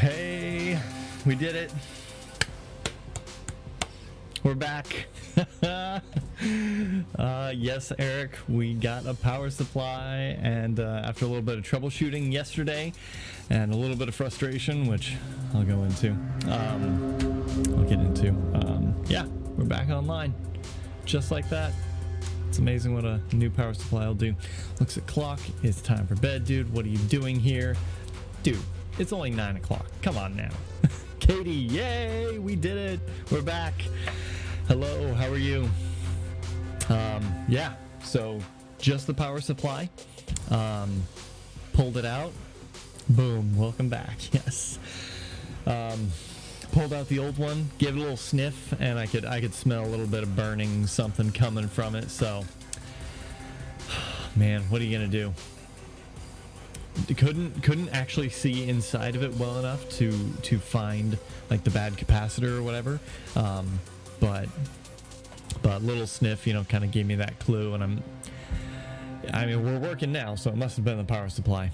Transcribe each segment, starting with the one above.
Hey, we did it. We're back. Yes, Eric, we got a power supply, and after a little bit of troubleshooting yesterday and a little bit of frustration, which I'll get into, yeah, we're back online just like that. It's amazing what a new power supply will do. Looks at clock, it's time for bed. Dude, what are you doing here? Dude, it's only 9 o'clock. Come on now. Katie, yay, we did it. We're back. Hello, how are you? Yeah, so just the power supply. Pulled it out. Boom, welcome back. Yes. Pulled out the old one, gave it a little sniff, and I could smell a little bit of burning something coming from it. So, man, what are you gonna do? Couldn't actually see inside of it well enough to find like the bad capacitor or whatever. But little sniff, kind of gave me that clue, and I mean, we're working now, so it must have been the power supply.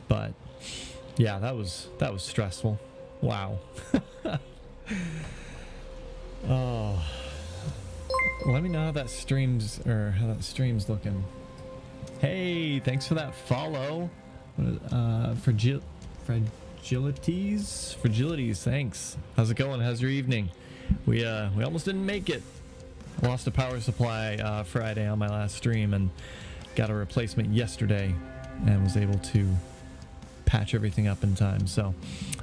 But yeah, that was stressful. Wow. Oh, let me know how that stream's looking. Hey, thanks for that follow. Fragilities, thanks. How's it going? How's your evening? We almost didn't make it. Lost a power supply Friday on my last stream and got a replacement yesterday and was able to patch everything up in time. So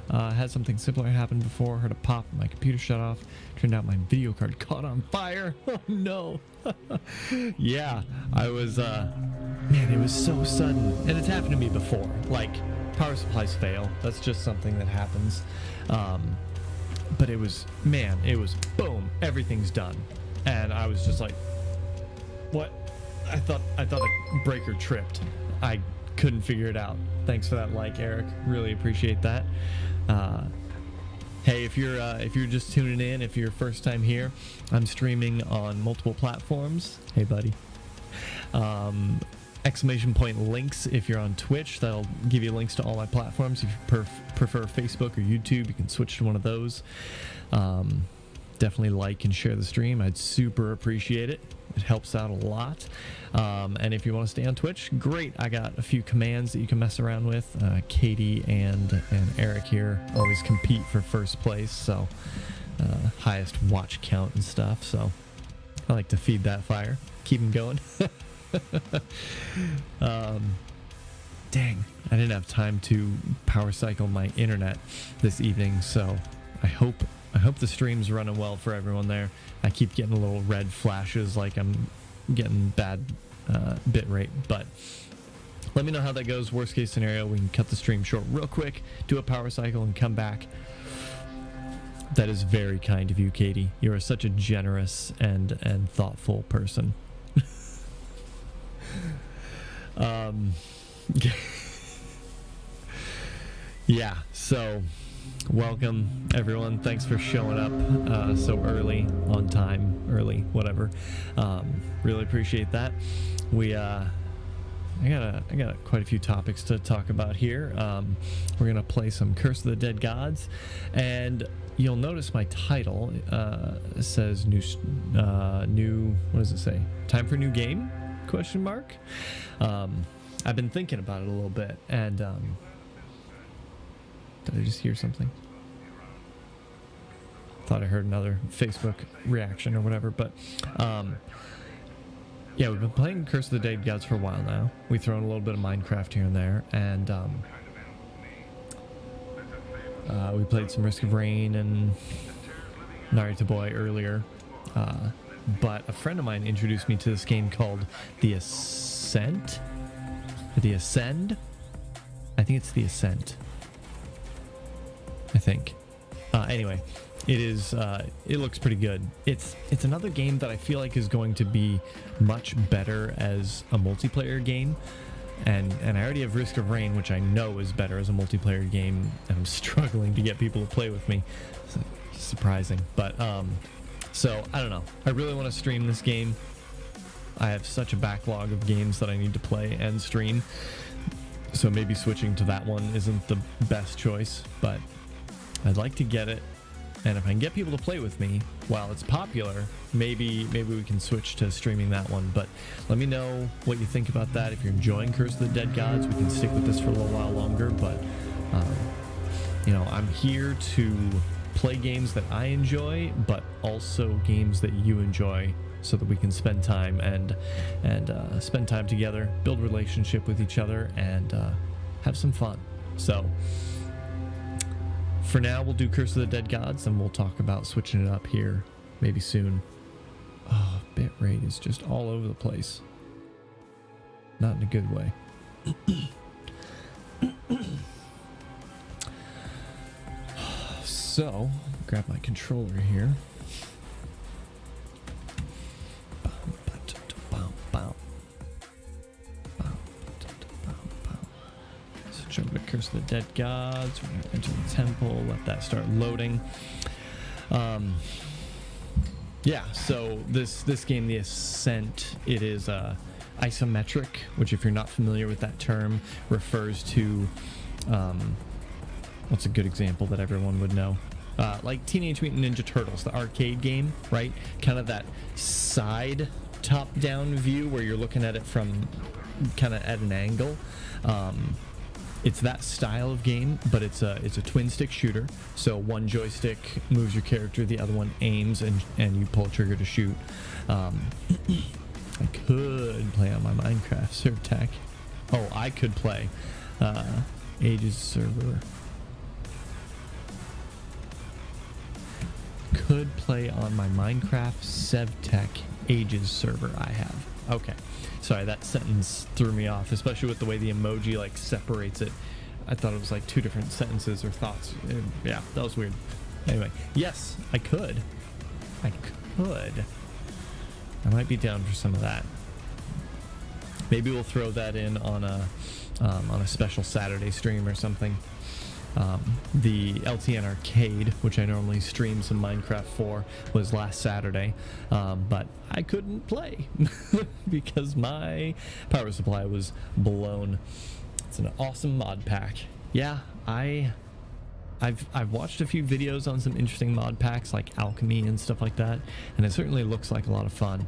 had something similar happen before. Heard a pop, my computer shut off. Turned out my video card caught on fire. Oh no. Yeah, I was man, it was so sudden, and it's happened to me before. Like, power supplies fail, that's just something that happens. But it was boom, everything's done, and I was just like, what? I thought a breaker tripped. I couldn't figure it out. Thanks for that like, Eric, really appreciate that. Hey, if you're just tuning in, if you're first time here, I'm streaming on multiple platforms. Hey buddy. Exclamation point links if you're on Twitch. That'll give you links to all my platforms. If you prefer Facebook or YouTube, you can switch to one of those. Definitely like and share the stream. I'd super appreciate it. It helps out a lot. And if you want to stay on Twitch, great. I got a few commands that you can mess around with. Katie and Eric here always compete for first place, so highest watch count and stuff. So I like to feed that fire, keep them going. Dang, I didn't have time to power cycle my internet this evening, so I hope the stream's running well for everyone there. I keep getting little red flashes like I'm getting bad bit rate, but let me know how that goes. Worst case scenario, we can cut the stream short real quick, do a power cycle, and come back. That is very kind of you, Katie. You are such a generous and thoughtful person. Yeah, so welcome everyone. Thanks for showing up so early, on time, early, whatever. Really appreciate that. I got quite a few topics to talk about here. We're gonna play some Curse of the Dead Gods, and you'll notice my title says new. What does it say? Time for new game? ? I've been thinking about it a little bit, and did I just hear something? Thought I heard another Facebook reaction or whatever, but yeah, we've been playing Curse of the Dead Gods for a while now. We throw in a little bit of Minecraft here and there, and we played some Risk of Rain and Naruto Boy earlier. But a friend of mine introduced me to this game called The Ascent? The Ascend? I think it's The Ascent. I think. Anyway, it looks pretty good. It's another game that I feel like is going to be much better as a multiplayer game. And I already have Risk of Rain, which I know is better as a multiplayer game, and I'm struggling to get people to play with me. It's surprising. But so I don't know. I really want to stream this game. I have such a backlog of games that I need to play and stream. So maybe switching to that one isn't the best choice, but I'd like to get it. And if I can get people to play with me while it's popular, maybe we can switch to streaming that one. But let me know what you think about that. If you're enjoying Curse of the Dead Gods, we can stick with this for a little while longer. But, I'm here to play games that I enjoy, but also games that you enjoy, so that we can spend time and spend time together, build relationship with each other, and have some fun. So for now, we'll do Curse of the Dead Gods, and we'll talk about switching it up here maybe soon. Oh, bitrate is just all over the place. Not in a good way. So, grab my controller here. So jump to Curse of the Dead Gods. We're gonna enter the temple, let that start loading. Yeah, so this game, The Ascent, it is isometric, which, if you're not familiar with that term, refers to what's a good example that everyone would know? Like Teenage Mutant Ninja Turtles, the arcade game, right? Kind of that side top-down view where you're looking at it from kind of at an angle. It's that style of game, but it's a twin stick shooter. So one joystick moves your character, the other one aims, and you pull a trigger to shoot. I could play on my Minecraft server tech. Oh, I could play Ages server. Could play on my Minecraft SevTech Ages server I have. Okay. Sorry, that sentence threw me off, especially with the way the emoji like separates it. I thought it was like two different sentences or thoughts. Yeah, that was weird. Anyway, yes, I could. I might be down for some of that. Maybe we'll throw that in on a special Saturday stream or something. The LTN Arcade, which I normally stream some Minecraft for, was last Saturday, but I couldn't play because my power supply was blown. It's an awesome mod pack. Yeah, I've watched a few videos on some interesting mod packs like Alchemy and stuff like that, and it certainly looks like a lot of fun.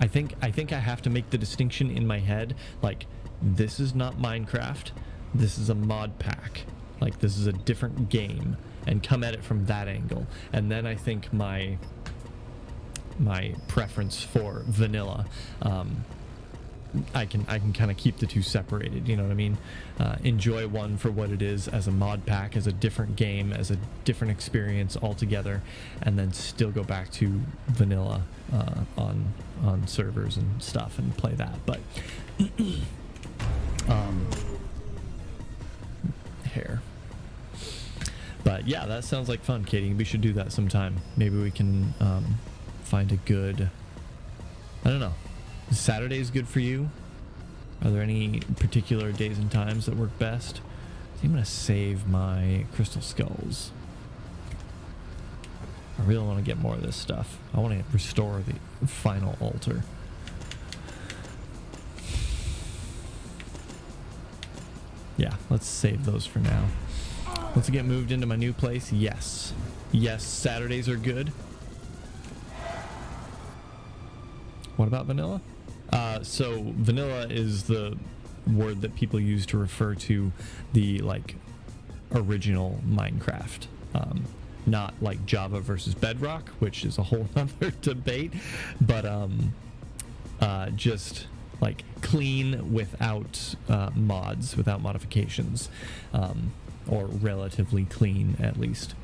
I think I have to make the distinction in my head, like, this is not Minecraft, this is a mod pack. Like, this is a different game, and come at it from that angle. And then I think my preference for vanilla, I can kind of keep the two separated, you know what I mean? Enjoy one for what it is as a mod pack, as a different game, as a different experience altogether, and then still go back to vanilla on servers and stuff and play that. But hair. But yeah, that sounds like fun, Katie. We should do that sometime. Maybe we can find a good, I don't know. Saturday is good for you? Are there any particular days and times that work best? I think I'm gonna save my crystal skulls. I really want to get more of this stuff. I want to restore the final altar. Yeah, let's save those for now. Let's get moved into my new place. Yes. Yes, Saturdays are good. What about vanilla? So vanilla is the word that people use to refer to the like original Minecraft. Not like Java versus Bedrock, which is a whole other debate, but just like clean without mods, without modifications, or relatively clean at least.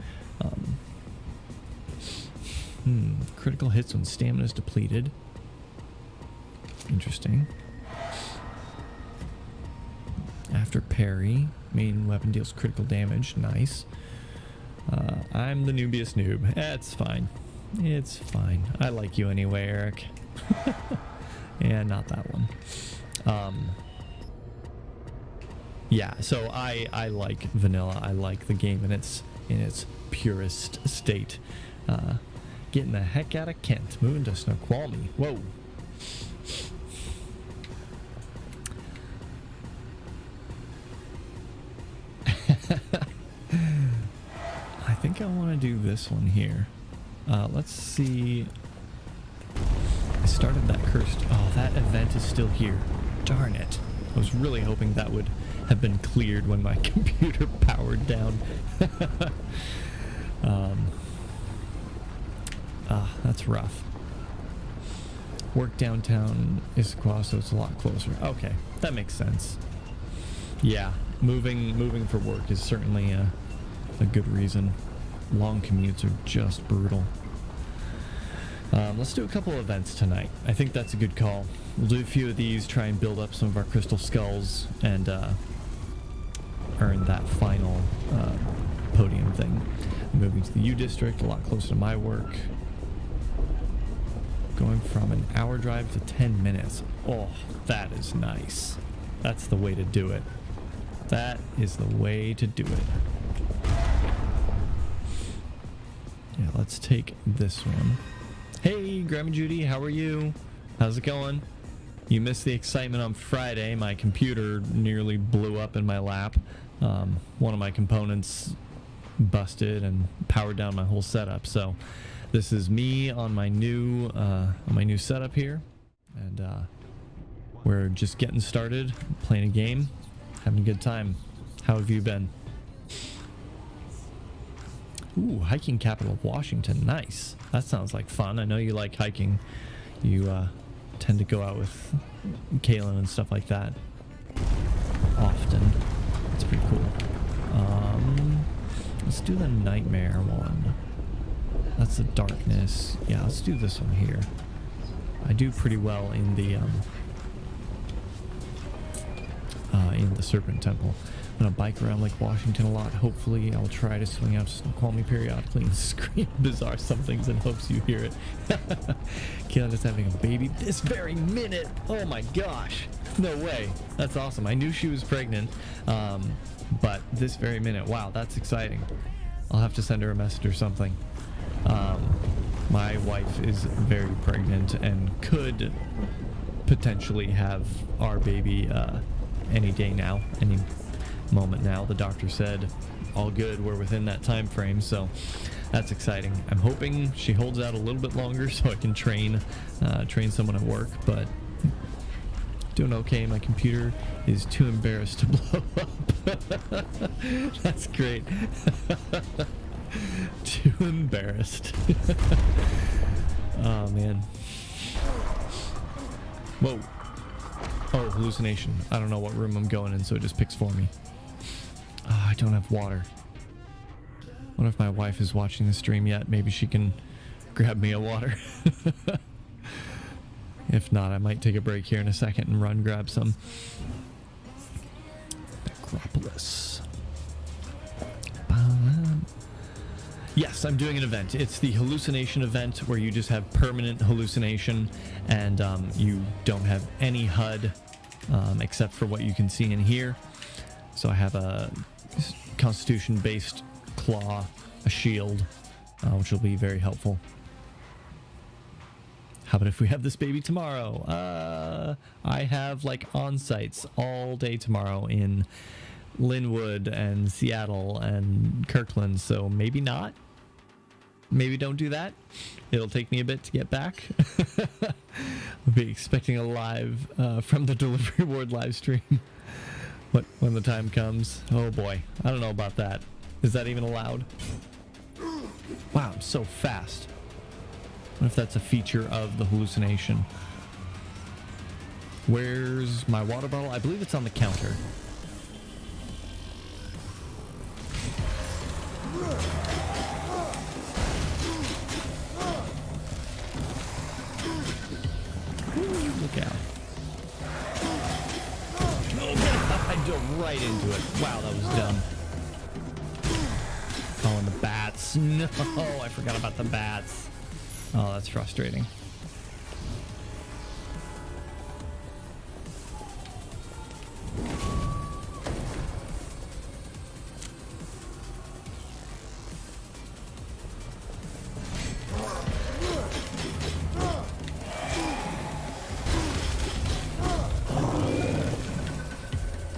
Critical hits when stamina is depleted. Interesting. After parry, main weapon deals critical damage. Nice. I'm the noobiest noob. It's fine. It's fine. I like you anyway, Eric. Yeah, not that one. Yeah, so I like vanilla. I like the game in its purest state. Getting the heck out of Kent. Moving to Snoqualmie. Whoa. I think I want to do this one here. Let's see. I started that cursed. Oh, that event is still here. Darn it. I was really hoping that would have been cleared when my computer powered down. That's rough. Work downtown Issaquah, so it's a lot closer. Okay, that makes sense. Yeah, moving for work is certainly a good reason. Long commutes are just brutal. Let's do a couple events tonight. I think that's a good call. We'll do a few of these, try and build up some of our crystal skulls, and earn that final podium thing. I'm moving to the U District, a lot closer to my work. Going from an hour drive to 10 minutes. Oh, that is nice. That's the way to do it. That is the way to do it. Yeah, let's take this one. Hey, Grandma Judy, how are you? How's it going? You missed the excitement on Friday. My computer nearly blew up in my lap. One of my components busted and powered down my whole setup. So this is me on my new setup here, and we're just getting started, playing a game, having a good time. How have you been? Ooh, hiking capital of Washington. Nice. That sounds like fun. I know you like hiking. You tend to go out with Kaylin and stuff like that often. It's pretty cool. Let's do the nightmare one. That's the darkness. Yeah, let's do this one here. I do pretty well in the Serpent Temple. I'm gonna bike around Lake Washington a lot. Hopefully I'll try to swing out to Snoqualmie periodically and scream bizarre somethings in hopes you hear it. Kaylin is having a baby this very minute. Oh my gosh. No way. That's awesome. I knew she was pregnant, but this very minute. Wow, that's exciting. I'll have to send her a message or something. My wife is very pregnant and could potentially have our baby any day now, any moment now. The doctor said all good, we're within that time frame, so that's exciting. I'm hoping she holds out a little bit longer so I can train someone at work, but doing okay. My computer is too embarrassed to blow up. That's great. Too embarrassed. Oh man. Whoa. Oh, hallucination. I don't know what room I'm going in, so it just picks for me. Oh, I don't have water. What if my wife is watching the stream yet? Maybe she can grab me a water. If not, I might take a break here in a second and run grab some. Necropolis. Yes, I'm doing an event. It's the hallucination event where you just have permanent hallucination and you don't have any HUD except for what you can see in here. So I have a constitution-based claw, a shield, which will be very helpful. How about if we have this baby tomorrow? I have like on-sites all day tomorrow in Linwood and Seattle and Kirkland, so maybe not. Maybe don't do that. It'll take me a bit to get back. I'll be expecting a live from the delivery ward live stream when the time comes. Oh boy, I don't know about that. Is that even allowed? Wow, I'm so fast. What if that's a feature of the hallucination? Where's my water bottle? I believe it's on the counter. Look out. I dove right into it. Wow, that was dumb. Calling the bats. No, I forgot about the bats. Oh, that's frustrating.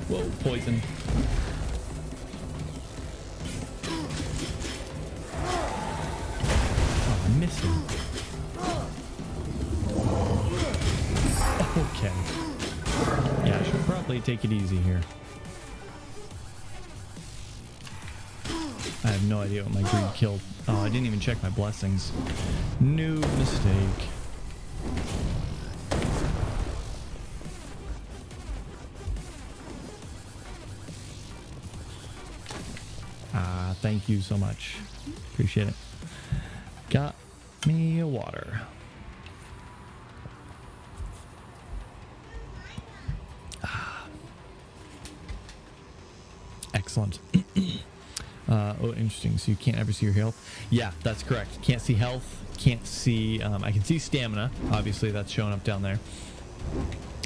Whoa, poison. play take it easy here. I have no idea what my greed killed. Oh, I didn't even check my blessings. New mistake. Thank you so much. Appreciate it. Got me a water. Excellent. Oh, interesting. So you can't ever see your health? Yeah, that's correct. Can't see health. Can't see... I can see stamina. Obviously, that's showing up down there.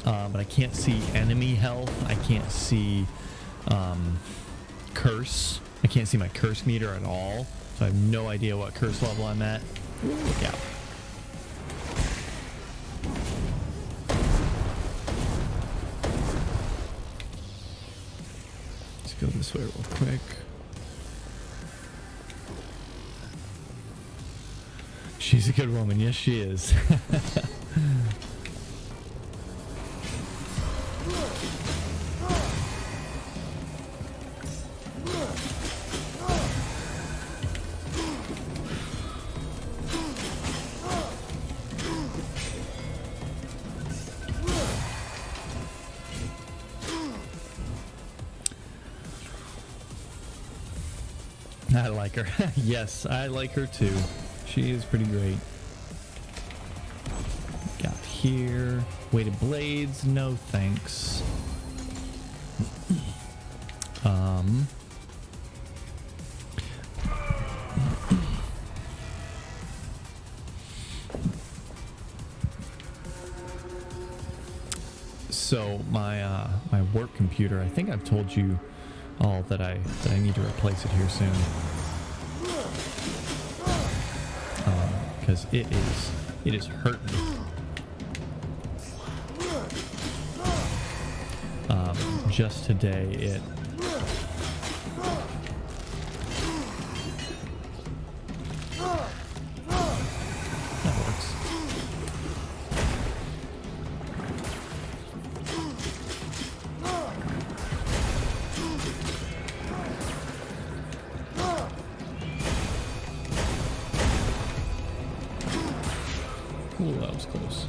But I can't see enemy health. I can't see curse. I can't see my curse meter at all. So I have no idea what curse level I'm at. Ooh, look out. Let's go this way real quick. She's a good woman. Yes, she is. I like her. Yes, I like her too. She is pretty great. Got here. Weighted blades. No thanks. So my work computer, I think I've told you all that I need to replace it here soon. Because it is hurting. Just today it that works. Ooh, that was close.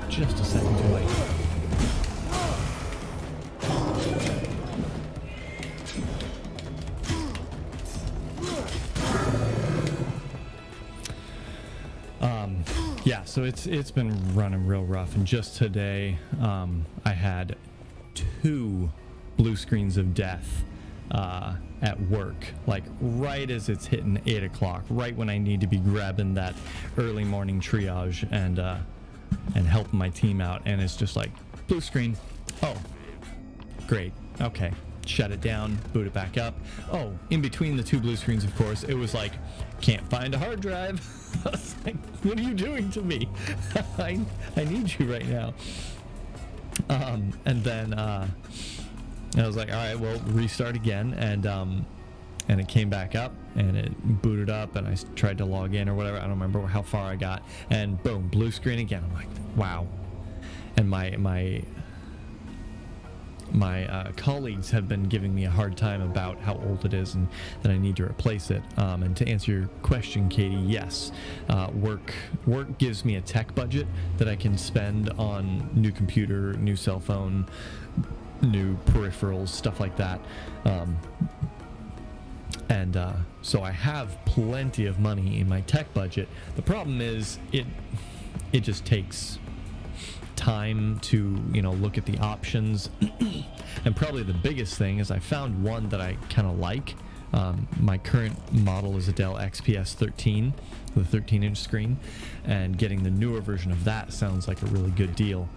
Just a second too late. Yeah, so it's been running real rough, and just today I had 2 blue screens of death at work, like right as it's hitting 8 o'clock, right when I need to be grabbing that early morning triage and helping my team out, and it's just like blue screen. Oh, great. Okay, shut it down, boot it back up. Oh, in between the 2 blue screens, of course, it was like, can't find a hard drive. I was like, what are you doing to me? I need you right now. And then I was like, all right, well, restart again, and it came back up, and it booted up, and I tried to log in or whatever. I don't remember how far I got, and boom, blue screen again. I'm like, wow. And my colleagues have been giving me a hard time about how old it is and that I need to replace it. And to answer your question, Katie, yes, work gives me a tech budget that I can spend on new computer, new cell phone, new peripherals, stuff like that. And so I have plenty of money in my tech budget. The problem is it just takes time to, look at the options. And probably the biggest thing is I found one that I kind of like. My current model is a Dell XPS 13 with a 13-inch screen, and getting the newer version of that sounds like a really good deal.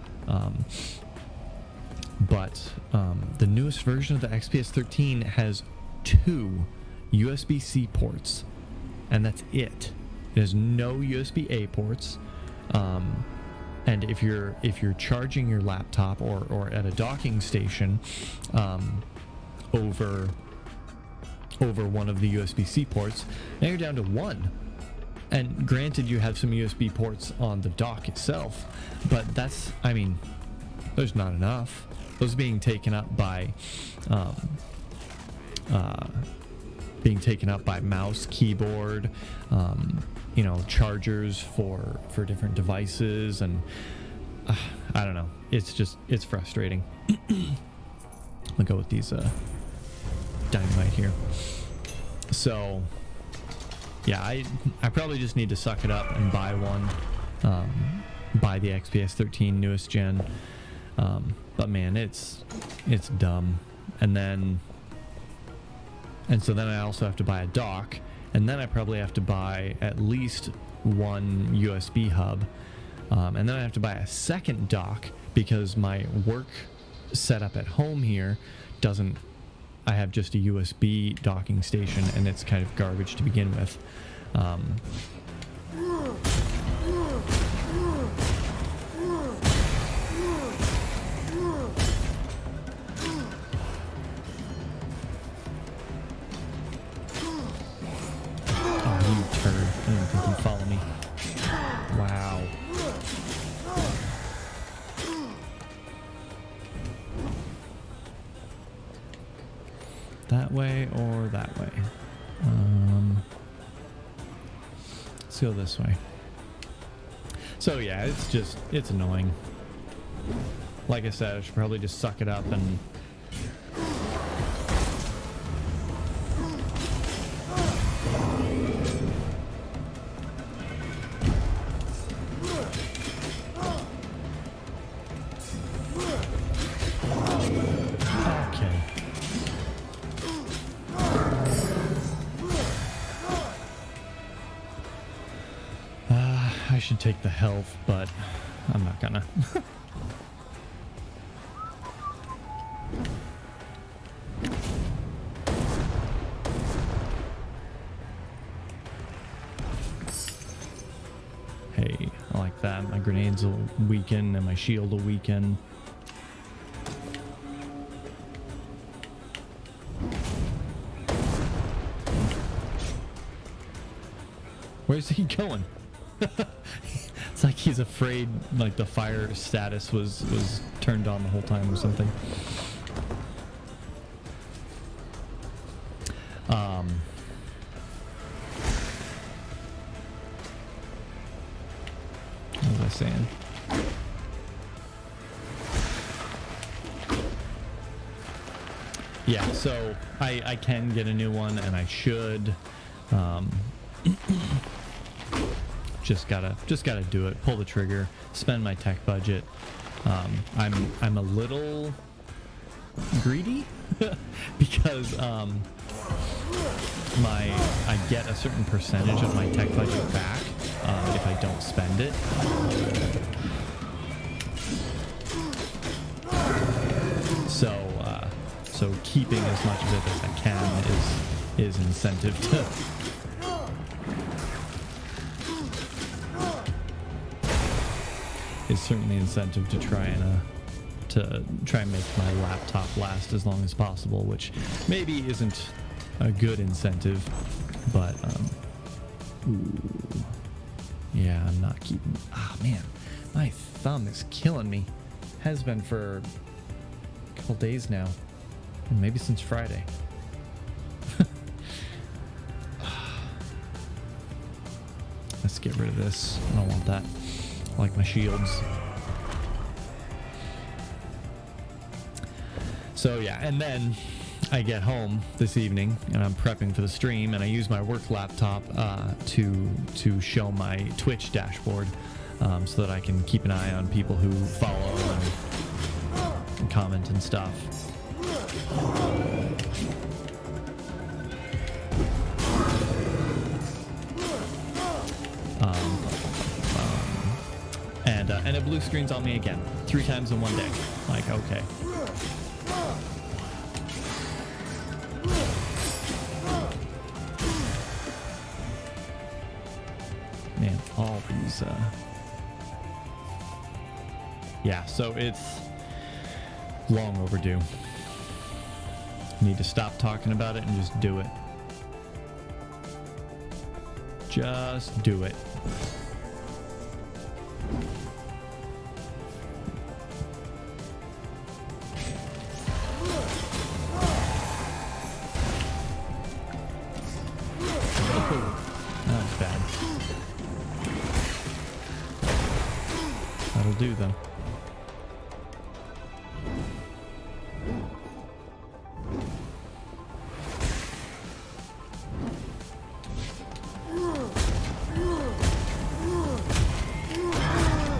But the newest version of the XPS 13 has 2 USB-C ports, and that's it. It has no USB-A ports. and if you're charging your laptop or at a docking station over one of the USB-C ports, now you're down to one. And granted, you have some USB ports on the dock itself, but that's, I mean, there's not enough. Those are being taken up by mouse, keyboard, you know, chargers for different devices, and I don't know. It's frustrating. I'll go with these dynamite here. So yeah, I probably just need to suck it up and buy one, buy the XPS 13 newest gen. But man, it's dumb. And so then I also have to buy a dock, and then I probably have to buy at least one USB hub, and then I have to buy a second dock because my work setup at home here doesn't. I have just a USB docking station, and it's kind of garbage to begin with. I don't think you follow me. Wow. That way or that way? Let's go this way. So yeah, it's annoying. Like I said, I should probably just suck it up and I should take the health, but I'm not gonna. Hey, I like that. My grenades will weaken and my shield will weaken. Where's he going? It's like he's afraid, like the fire status was turned on the whole time or something. What was I saying? Yeah, so I can get a new one, and I should. Just gotta do it. Pull the trigger. Spend my tech budget. I'm a little greedy because I get a certain percentage of my tech budget back if I don't spend it. So keeping as much of it as I can is incentive to. Is certainly incentive to try and make my laptop last as long as possible, which maybe isn't a good incentive, but ooh, yeah, I'm not keeping. Ah, man, my thumb is killing me. Has been for a couple days now, maybe since Friday. Let's get rid of this. I don't want that. I like my shields. So yeah, and then I get home this evening and I'm prepping for the stream, and I use my work laptop to show my Twitch dashboard, so that I can keep an eye on people who follow and comment and stuff. And it blue screens on me again 3 times in one day. Like, okay. Man, all these Yeah, so it's long overdue. Need to stop talking about it and just do it. Just do it. That was bad. That'll do though.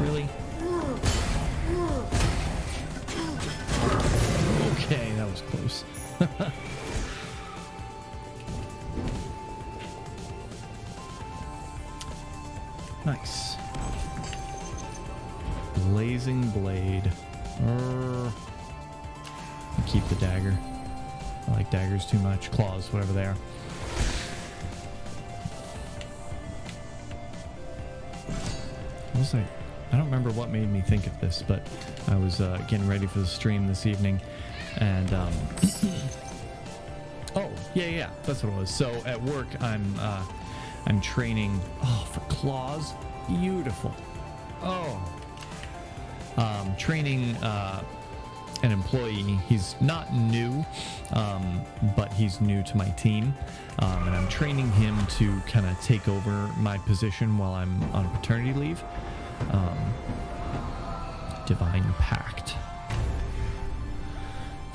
Really? Okay, that was close. Nice. Blazing blade. I'll keep the dagger. I like daggers too much. Claws, whatever they are. What was I don't remember what made me think of this, but I was getting ready for the stream this evening, and oh yeah, that's what it was. So at work, I'm training. Oh, for claws, beautiful. Oh, training an employee. He's not new, but he's new to my team, and I'm training him to kind of take over my position while I'm on paternity leave. Divine Pact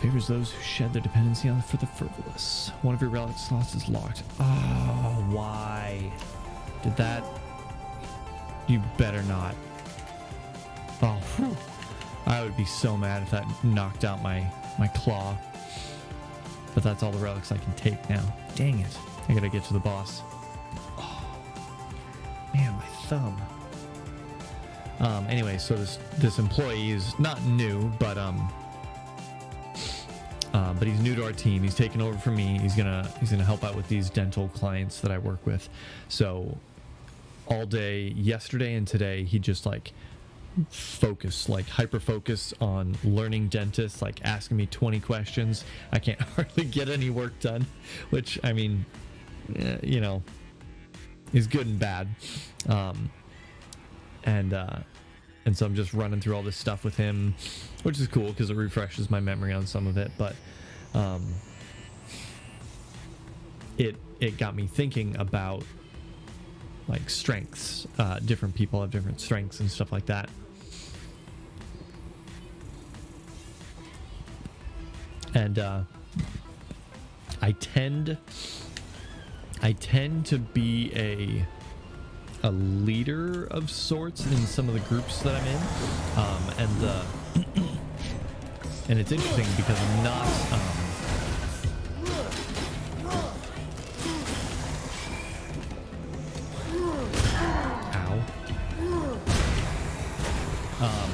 favors those who shed their dependency on for the frivolous. One of your relic slots is locked. Oh, why did that? You better not. Oh, whew. I would be so mad if that knocked out my claw. But that's all the relics I can take now. Dang it. I gotta get to the boss. Oh, man, my thumb. Anyway, so this employee is not new, but he's new to our team. He's taken over from me. He's gonna help out with these dental clients that I work with. So all day yesterday and today, he just like hyper focus on learning dentist, like asking me 20 questions. I can't hardly get any work done, which I mean, you know, is good and bad. And so I'm just running through all this stuff with him, which is cool because it refreshes my memory on some of it. But it got me thinking about like strengths. Different people have different strengths and stuff like that. And I tend to be a leader of sorts in some of the groups that I'm in, and it's interesting because I'm not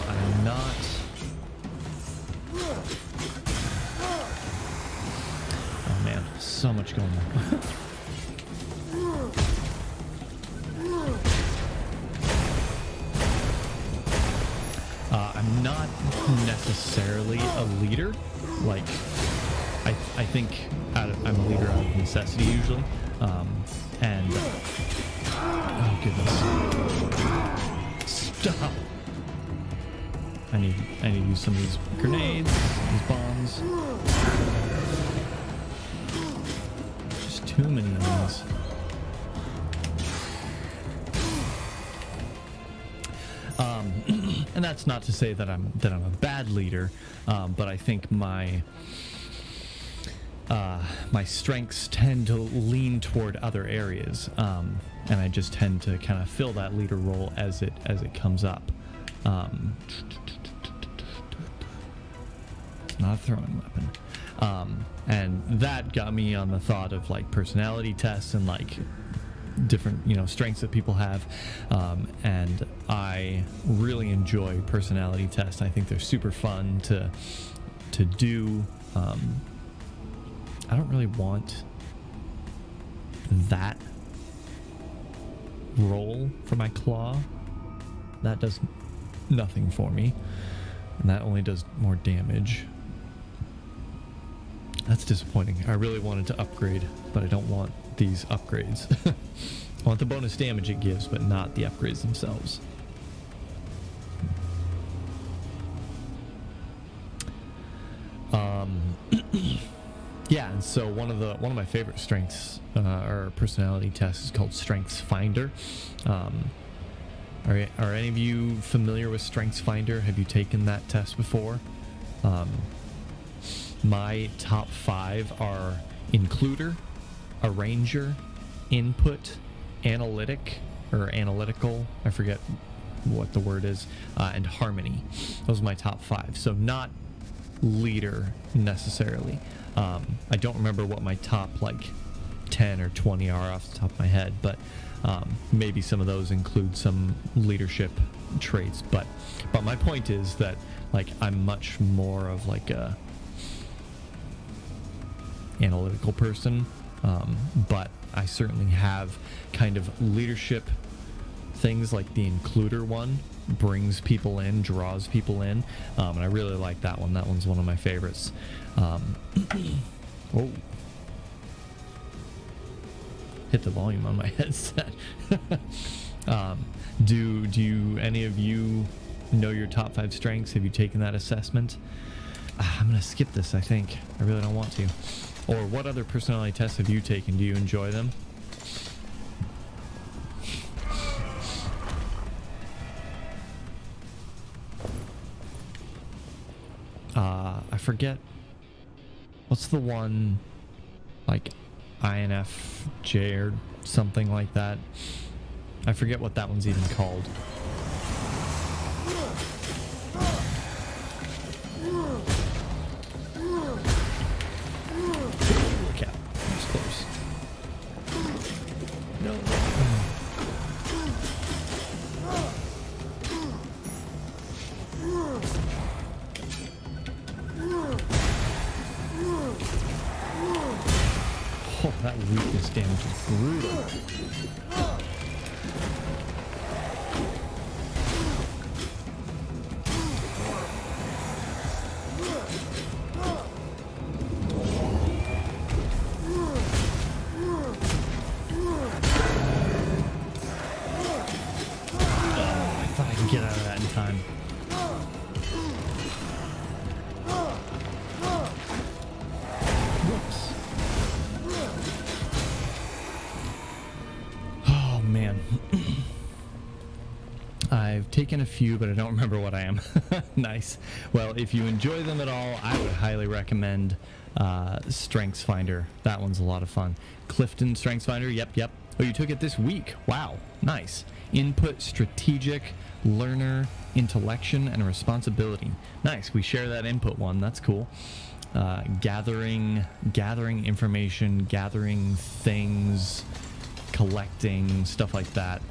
I'm not oh man, so much going on. I'm not necessarily a leader. Like, I think I'm a leader out of necessity usually. And oh goodness, stop! I need to use some of these grenades, these bombs. Just too many of these. And that's not to say that I'm a bad leader, but I think my strengths tend to lean toward other areas, and I just tend to kind of fill that leader role as it comes up. It's not a throwing weapon, and that got me on the thought of like personality tests and like different strengths that people have, and I really enjoy personality tests. I think they're super fun to do. I don't really want that role for my claw. That does nothing for me. And that only does more damage. That's disappointing. I really wanted to upgrade, but I don't want these upgrades. I want the bonus damage it gives, but not the upgrades themselves. Yeah, and so one of my favorite strengths or personality tests is called Strengths Finder. Are any of you familiar with Strengths Finder? Have you taken that test before? My top 5 are Includer, Arranger, Input, Analytic, or Analytical, I forget what the word is, and Harmony. Those are my top 5. So not Leader necessarily. I don't remember what my top like 10 or 20 are off the top of my head, but maybe some of those include some leadership traits. But my point is that like I'm much more of like a analytical person, but I certainly have kind of leadership things like the Includer one brings people in, draws people in, and I really like that one. That one's one of my favorites. Oh, hit the volume on my headset. Do you any of you know your top 5 strengths? Have you taken that assessment? I'm gonna skip this. I think I really don't want to. Or what other personality tests have you taken? Do you enjoy them? I forget. What's the one, like INFJ or something like that? I forget what that one's even called. Okay, that was close. No. Oh, that weakness damage is brutal. I thought I could get out of that in time. I've taken a few, but I don't remember what I am. Nice. Well, if you enjoy them at all, I would highly recommend Strengths Finder. That one's a lot of fun. Clifton Strengths Finder. Yep. Oh, you took it this week. Wow. Nice. Input, Strategic, Learner, Intellection, and Responsibility. Nice. We share that input one. That's cool. Gathering information, gathering things, collecting, stuff like that.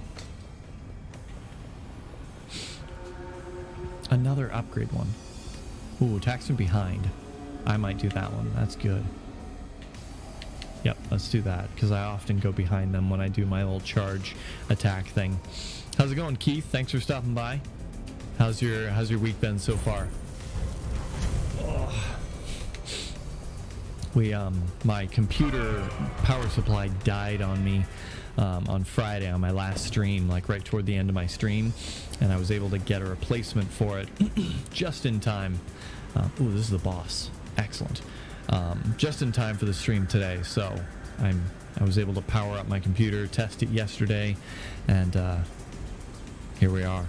Another upgrade one. Ooh, attacks from behind. I might do that one. That's good. Yep, let's do that, because I often go behind them when I do my old charge attack thing. How's it going, Keith? Thanks for stopping by. How's your week been so far? Oh. My computer power supply died on me on Friday on my last stream, like right toward the end of my stream, and I was able to get a replacement for it just in time. Ooh, this is the boss. Excellent. Just in time for the stream today, so I was able to power up my computer, test it yesterday, and here we are.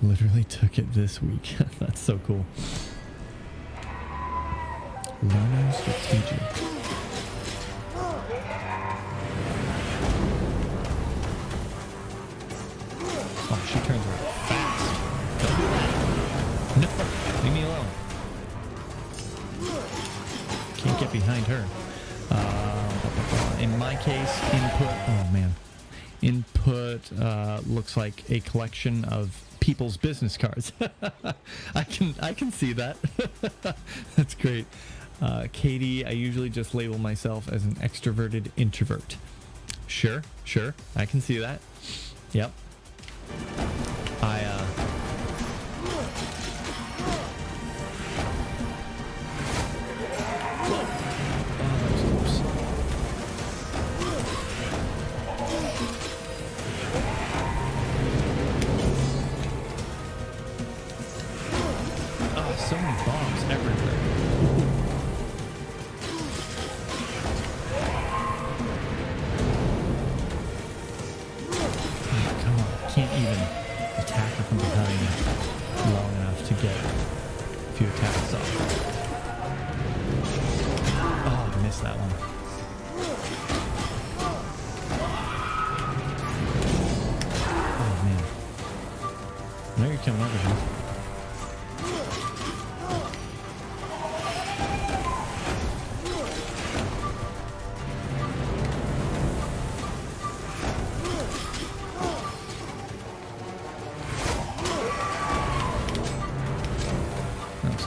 Literally took it this week. That's so cool. Learner Strategic. Oh, she turns around fast. Don't do that. No, leave me alone. Can't get behind her. In my case, input. Oh man, input looks like a collection of people's business cards. I can see that. That's great. Katie, I usually just label myself as an extroverted introvert. Sure, I can see that. Yep. I so many bombs everywhere. Oh, come on, can't even attack her from behind long enough to get a few attacks off. Oh, I missed that one. Oh man. Now you're coming over here.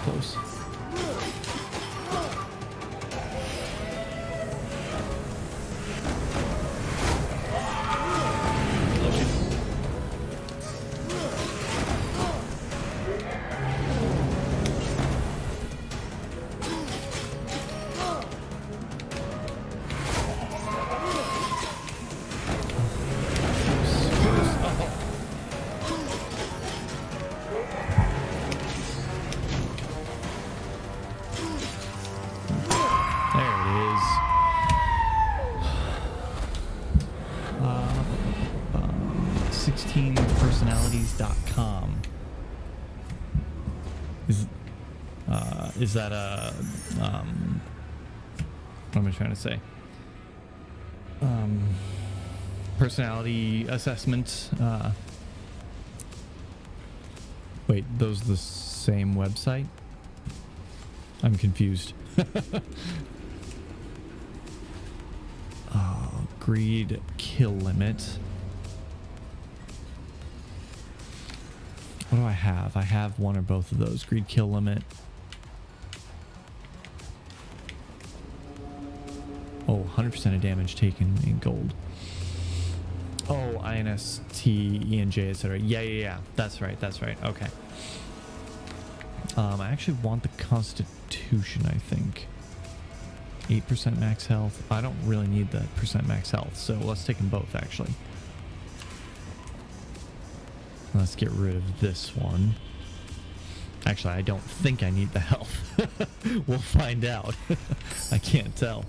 Close. There it is. 16personalities.com. Is that a what am I trying to say? Personality assessment. Wait, those the same website? I'm confused. Greed kill limit. What do I have? I have one or both of those. Greed kill limit. Oh, 100% of damage taken in gold. Oh, INST, ENJ, etc. Yeah. That's right. Okay. I actually want the Constitution, I think. 8% max health. I don't really need the percent max health, so let's take them both, actually. Let's get rid of this one. Actually, I don't think I need the health. We'll find out. I can't tell.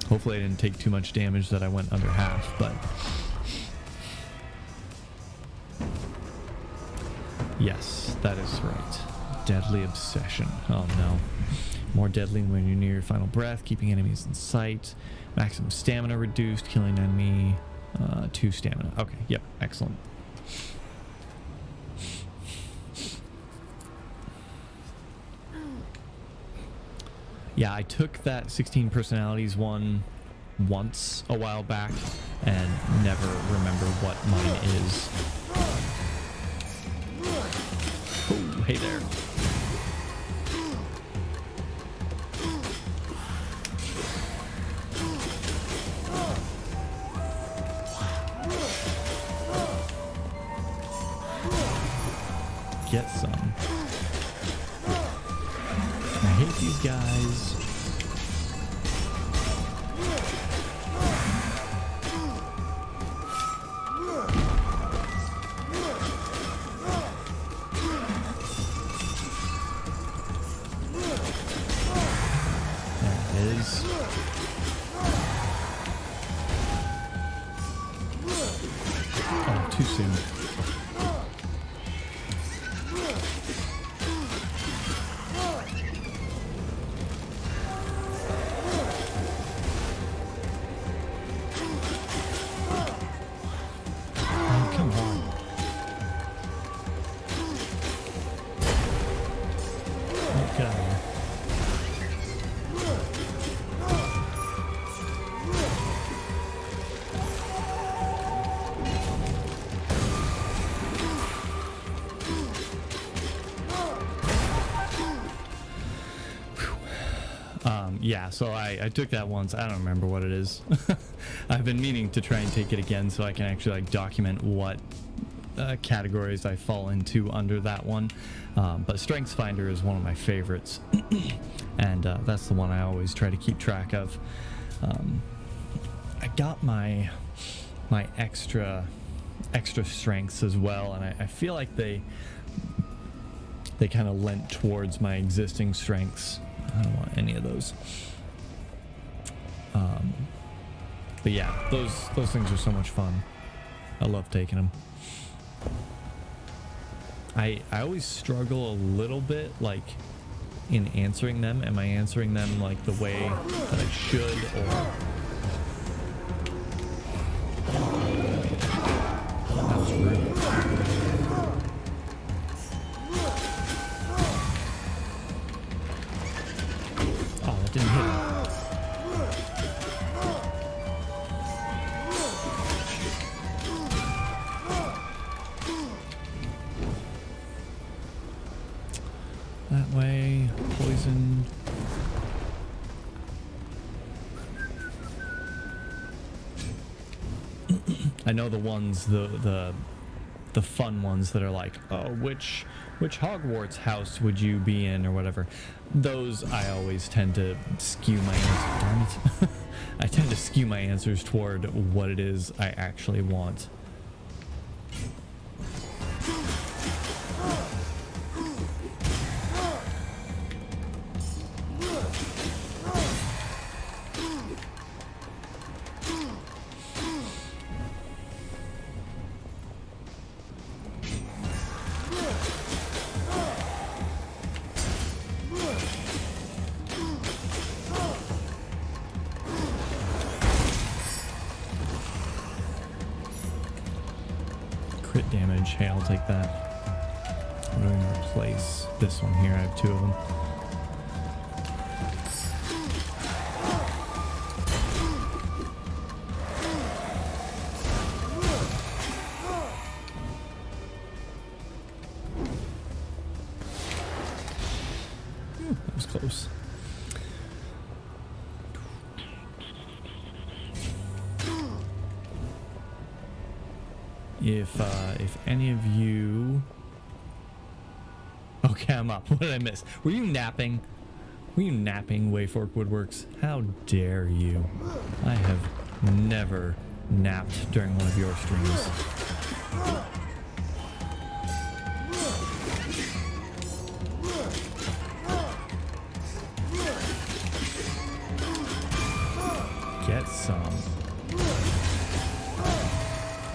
Hopefully I didn't take too much damage that I went under half, but... Yes, that is right. Deadly Obsession. Oh no. More deadly when you're near your final breath, keeping enemies in sight. Maximum stamina reduced, killing enemy. 2 stamina. Okay, yep, excellent. Yeah, I took that 16 personalities one once a while back and never remember what mine is. Oh, hey there. Get some. I hate these guys. There it is. Oh, too soon. Yeah, so I took that once. I don't remember what it is. I've been meaning to try and take it again so I can actually like document what categories I fall into under that one. But Strengths Finder is one of my favorites, and that's the one I always try to keep track of. I got my extra strengths as well, and I feel like they kind of lent towards my existing strengths. I don't want any of those. But yeah, those things are so much fun. I love taking them. I always struggle a little bit like in answering them. Am I answering them like the way that I should, or that was rude. Oh, that didn't hit him. That way, poison. I know the ones, the fun ones that are like, oh, which Hogwarts house would you be in, or whatever. Those I always tend to skew my answers. Darn it. I tend to skew my answers toward what it is I actually want. Crit damage. Hey, I'll take that. I'm going to replace this one here. I have 2 of them. That was close. If any of you... Okay, I'm up. What did I miss? Were you napping? Were you napping, Wayfork Woodworks? How dare you? I have never napped during one of your streams. Get some.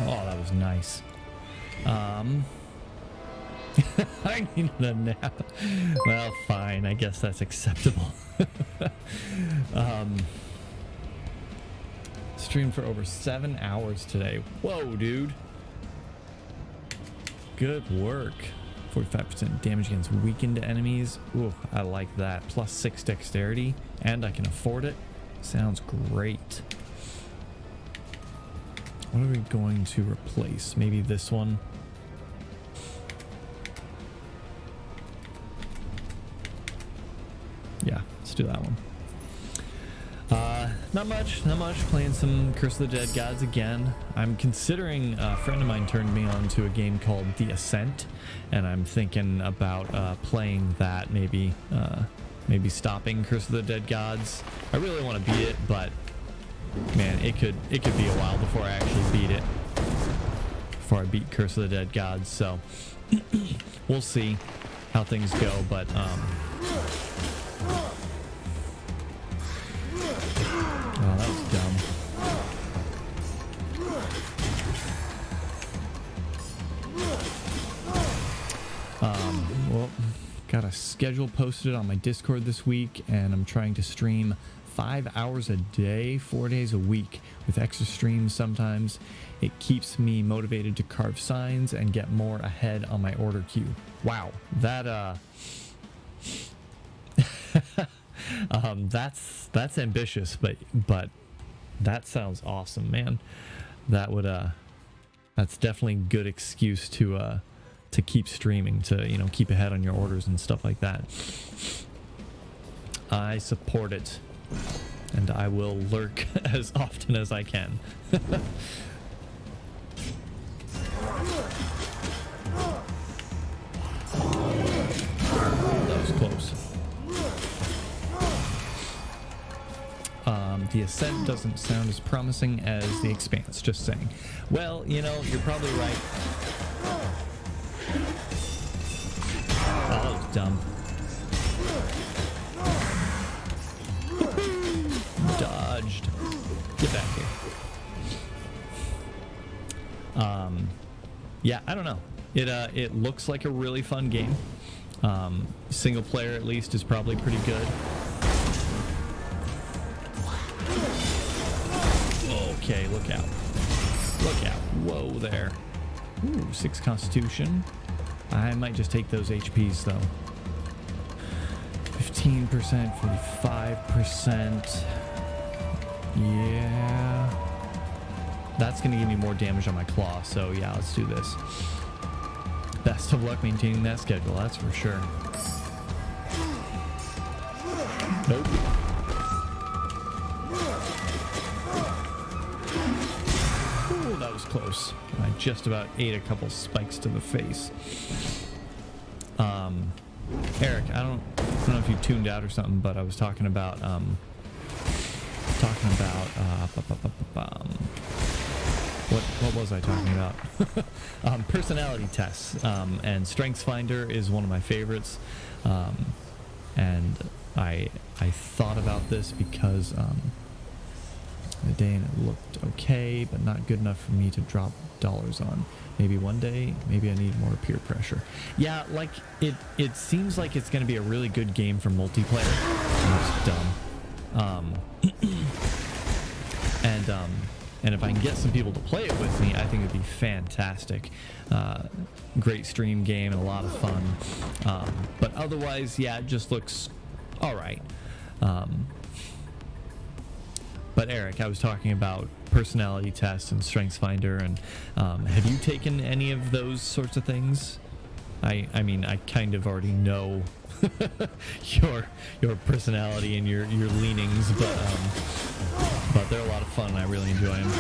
Oh, that was nice. I needed a nap. Well, fine. I guess that's acceptable. Streamed for over 7 hours today. Whoa, dude. Good work. 45% damage against weakened enemies. Ooh, I like that. Plus 6 dexterity, and I can afford it. Sounds great. What are we going to replace? Maybe this one. Yeah, let's do that one. Not much. Playing some Curse of the Dead Gods again. I'm considering, a friend of mine turned me on to a game called The Ascent, and I'm thinking about playing that, maybe stopping Curse of the Dead Gods. I really want to beat it, but man, it could be a while before I actually beat it. Before I beat Curse of the Dead Gods, so we'll see how things go, but oh, that was dumb. Well, got a schedule posted on my Discord this week, and I'm trying to stream 5 hours a day, 4 days a week, with extra streams sometimes. It keeps me motivated to carve signs and get more ahead on my order queue. Wow, that that's ambitious, but that sounds awesome, man. That would that's definitely a good excuse to keep streaming, to, you know, keep ahead on your orders and stuff like that. I support it. and I will lurk as often as I can. That was close. The Ascent doesn't sound as promising as the Expanse, just saying. Well, you know, you're probably right. Oh, that was dumb. Dodged. Get back here. Yeah, I don't know. It looks like a really fun game. Single player at least is probably pretty good. Okay, look out. Look out. Whoa there. Ooh, 6 Constitution. I might just take those HPs though. 15%, 45%. Yeah. That's gonna give me more damage on my claw, so yeah, let's do this. Best of luck maintaining that schedule, that's for sure. Nope. Ooh, that was close. I just about ate a couple spikes to the face. Eric, I don't know if you tuned out or something, but I was talking about what was I talking about? Personality tests, and StrengthsFinder is one of my favorites, and I thought about this because the day and it looked okay, but not good enough for me to drop dollars on. Maybe one day, maybe I need more peer pressure. Yeah, like it seems like it's going to be a really good game for multiplayer. That's dumb. And if I can get some people to play it with me, I think it'd be fantastic. Great stream game and a lot of fun. But otherwise, yeah, it just looks all right. But Eric, I was talking about personality tests and StrengthsFinder, and have you taken any of those sorts of things? I mean, I kind of already know your personality and your leanings, but they're a lot of fun and I really enjoy them.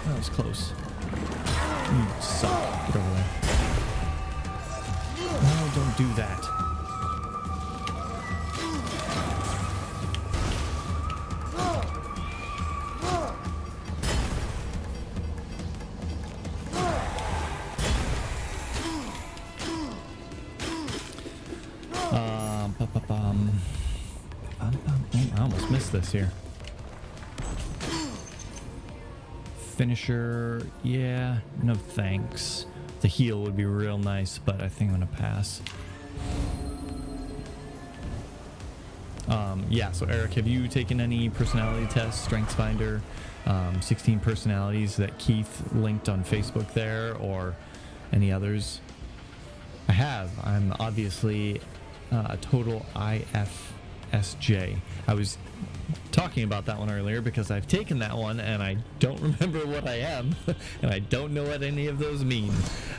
That was close. You suck. Get over there. No, don't do that. I almost missed this here. Finisher, yeah, no thanks. The heal would be real nice, but I think I'm gonna pass. Yeah, so Eric, have you taken any personality tests, StrengthsFinder, 16 personalities that Keith linked on Facebook there, or any others? I have. I'm obviously a total IFSJ. I was talking about that one earlier because I've taken that one and I don't remember what I am and I don't know what any of those mean.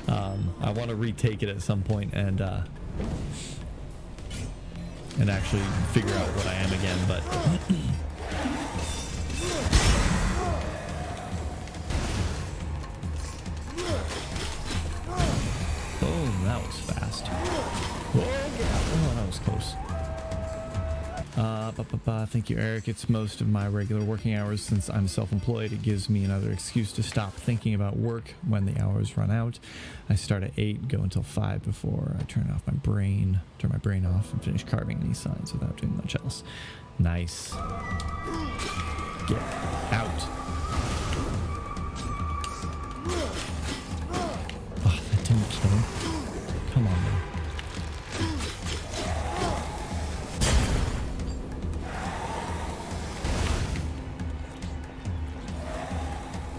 I want to retake it at some point and actually figure out what I am again, but boom, that was fast. Whoa, oh, that was close. Thank you, Eric. It's most of my regular working hours. Since I'm self-employed, it gives me another excuse to stop thinking about work when the hours run out. I start at 8, go until 5 before I turn my brain off and finish carving these signs without doing much else. Nice. Get out. Oh, that didn't kill him. Come on, man.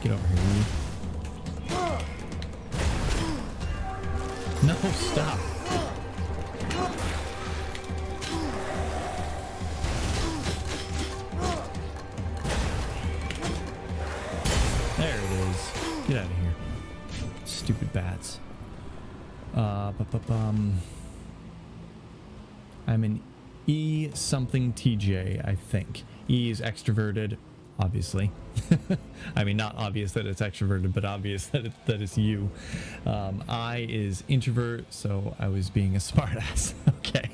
Get over here, you. No, stop. Stupid bats. I'm an E something TJ, I think. E is extroverted, obviously. I mean, not obvious that it's extroverted, but obvious that it's you. I is introvert, so I was being a smartass. Okay.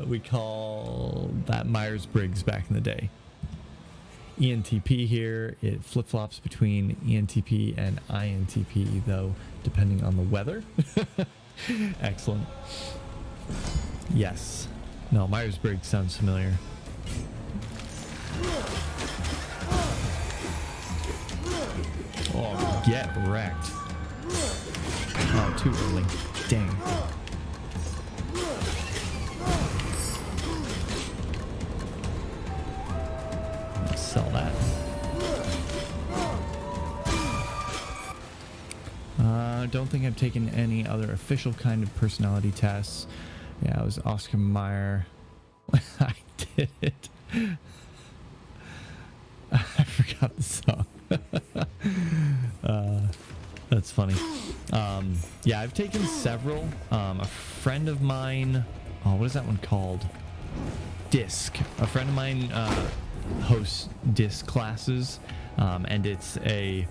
We call that Myers-Briggs back in the day. ENTP here, it flip-flops between ENTP and INTP, though, depending on the weather. Excellent. Yes. No, Myers-Briggs sounds familiar. Oh, get wrecked. Oh, too early. Dang. Sell that. Don't think I've taken any other official kind of personality tests. Yeah, it was Oscar Mayer. I did it. I forgot the song. That's funny. Yeah, I've taken several. A friend of mine, what is that one called? DISC. A friend of mine hosts DISC classes, and it's a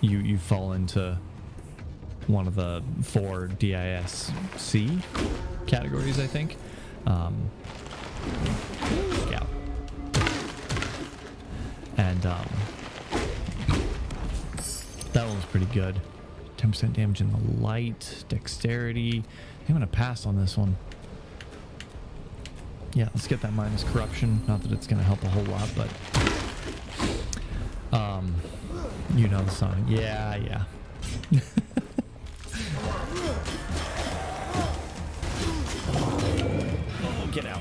you fall into one of the 4 DISC categories, I think. Yeah. And that one was pretty good. 10% damage in the light, dexterity. I'm gonna pass on this one. Yeah, let's get that minus corruption. Not that it's gonna help a whole lot, but you know the song. Yeah. Oh, get out.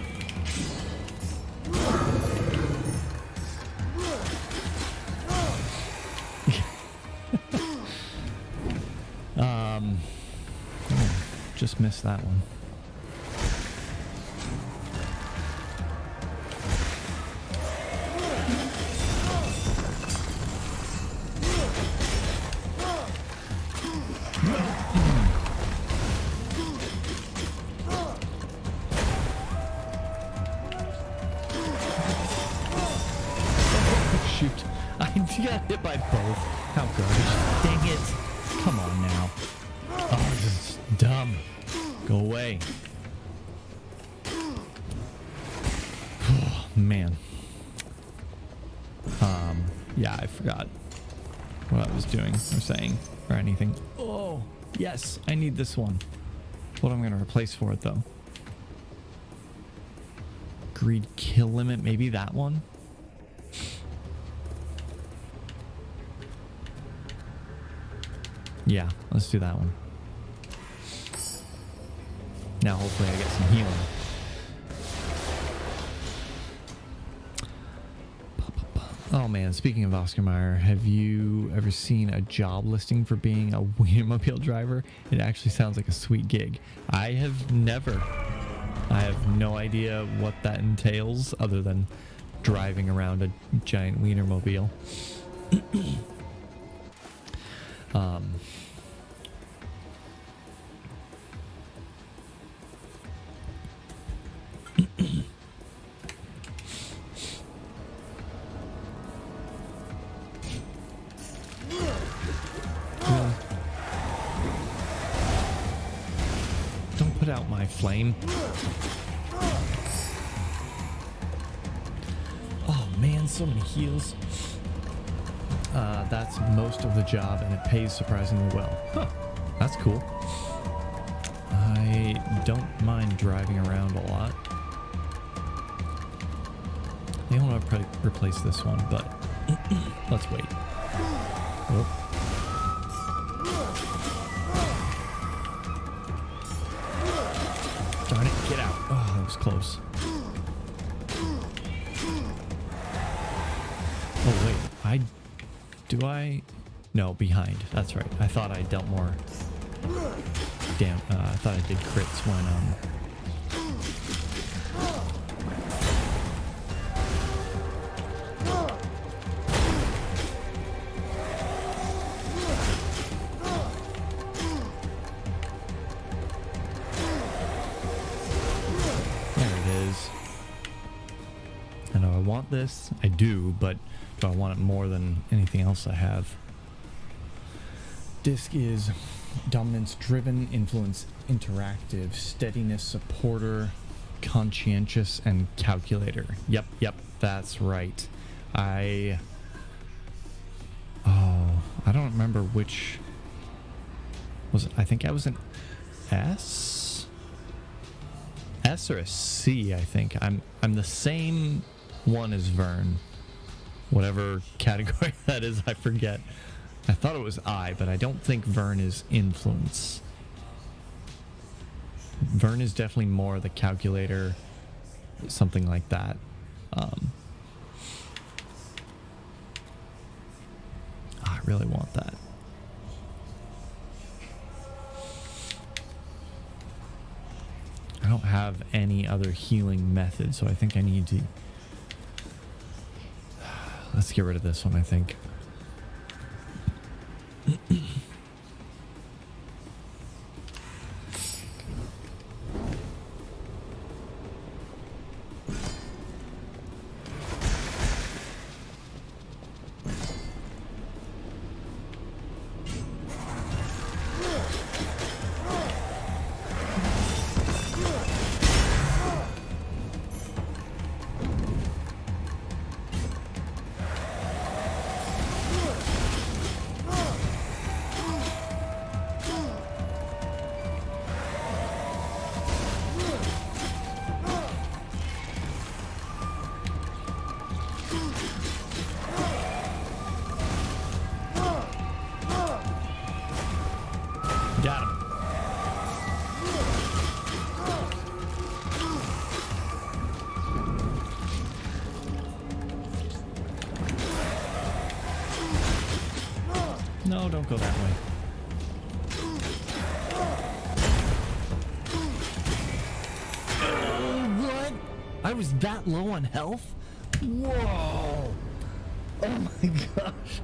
Just missed that one. Shoot. I got hit by both. How garbage. Dang it. Come on now. Oh, this is dumb. Go away. Oh, man. Yeah, I forgot what I was doing or saying or anything. Oh, yes, I need this one. What am I going to replace for it, though? Greed kill limit, maybe that one? Yeah, let's do that one. Now hopefully I get some healing. Oh man, speaking of Oscar Mayer, have you ever seen a job listing for being a Wienermobile driver? It actually sounds like a sweet gig. I have never. I have no idea what that entails other than driving around a giant Wienermobile. Don't put out my flame. Oh man, so many heals. That's most of the job, and it pays surprisingly well. Huh, that's cool. I don't mind driving around a lot. I want to probably replace this one, but let's wait. Oh. Darn it, get out. Oh, that was close. Oh, wait. No, behind. That's right. I thought I dealt more. Damn, I thought I did crits when, want this? I do, but do I want it more than anything else I have? Disc is dominance driven, influence interactive, steadiness supporter, conscientious, and calculator. Yep, that's right. I don't remember which was it. I think I was an S or a C. I think I'm the same one as Vern, whatever category that is. I forget. I thought it was I, but I don't think Vern is influence. Vern is definitely more the calculator, something like that. I really want that. I don't have any other healing method, so I think I need to... Let's get rid of this one, I think. Got him. No, don't go that way. What? I was that low on health? Whoa! Oh my gosh.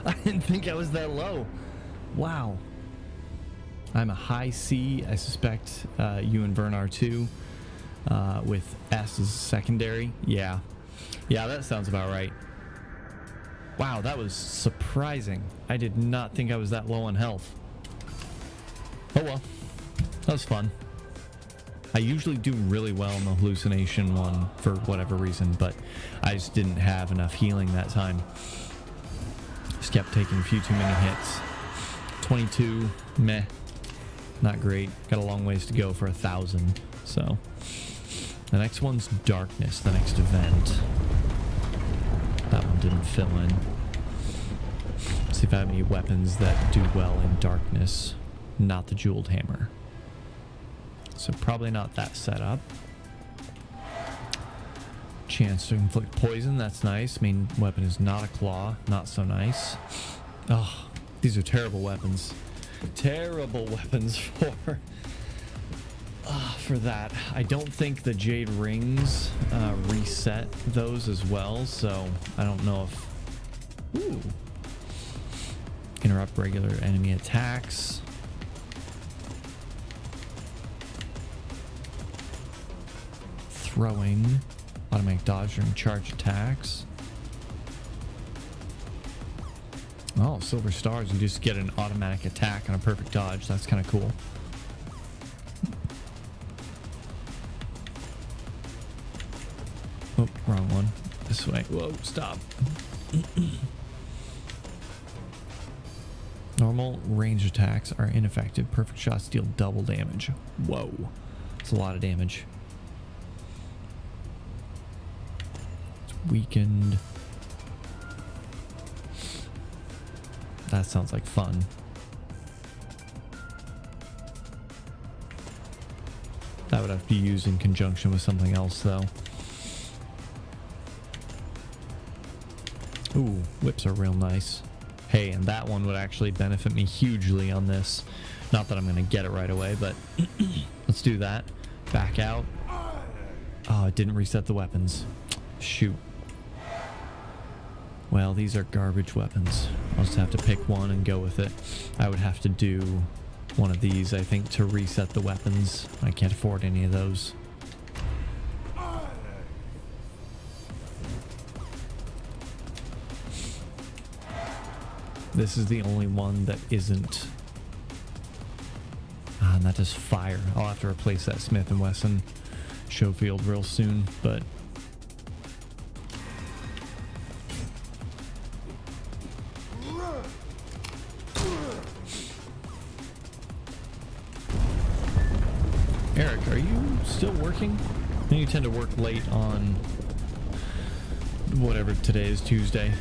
I didn't think I was that low. Wow. I'm a high C. I suspect you and Vern are too. With S as secondary. Yeah, that sounds about right. Wow, that was surprising. I did not think I was that low on health. Oh well, that was fun. I usually do really well in the hallucination one for whatever reason, but I just didn't have enough healing that time. Just kept taking a few too many hits. 22, meh. Not great. Got a long ways to go for 1,000. So the next one's darkness, the next event. That one didn't fill in. See if I have any weapons that do well in darkness. Not the jeweled hammer. So probably not that setup. Chance to inflict poison, that's nice. Main weapon is not a claw, not so nice. Oh, these are terrible weapons. Terrible weapons for that. I don't think the Jade Rings reset those as well, so I don't know if... Ooh. Interrupt regular enemy attacks. Throwing. Automatic dodge during charge attacks. Oh, silver stars. You just get an automatic attack on a perfect dodge. That's kind of cool. Oh, wrong one. This way. Whoa, stop. Normal range attacks are ineffective. Perfect shots deal double damage. Whoa. That's a lot of damage. It's weakened. That sounds like fun. That would have to be used in conjunction with something else, though. Ooh, whips are real nice. Hey, and that one would actually benefit me hugely on this. Not that I'm going to get it right away, but let's do that. Back out. Oh, it didn't reset the weapons. Shoot. Well, these are garbage weapons. I'll just have to pick one and go with it. I would have to do one of these, I think, to reset the weapons. I can't afford any of those. This is the only one that isn't. And that does fire. I'll have to replace that Smith & Wesson Schofield real soon, but Eric, are you still working? I know you tend to work late on whatever today is, Tuesday.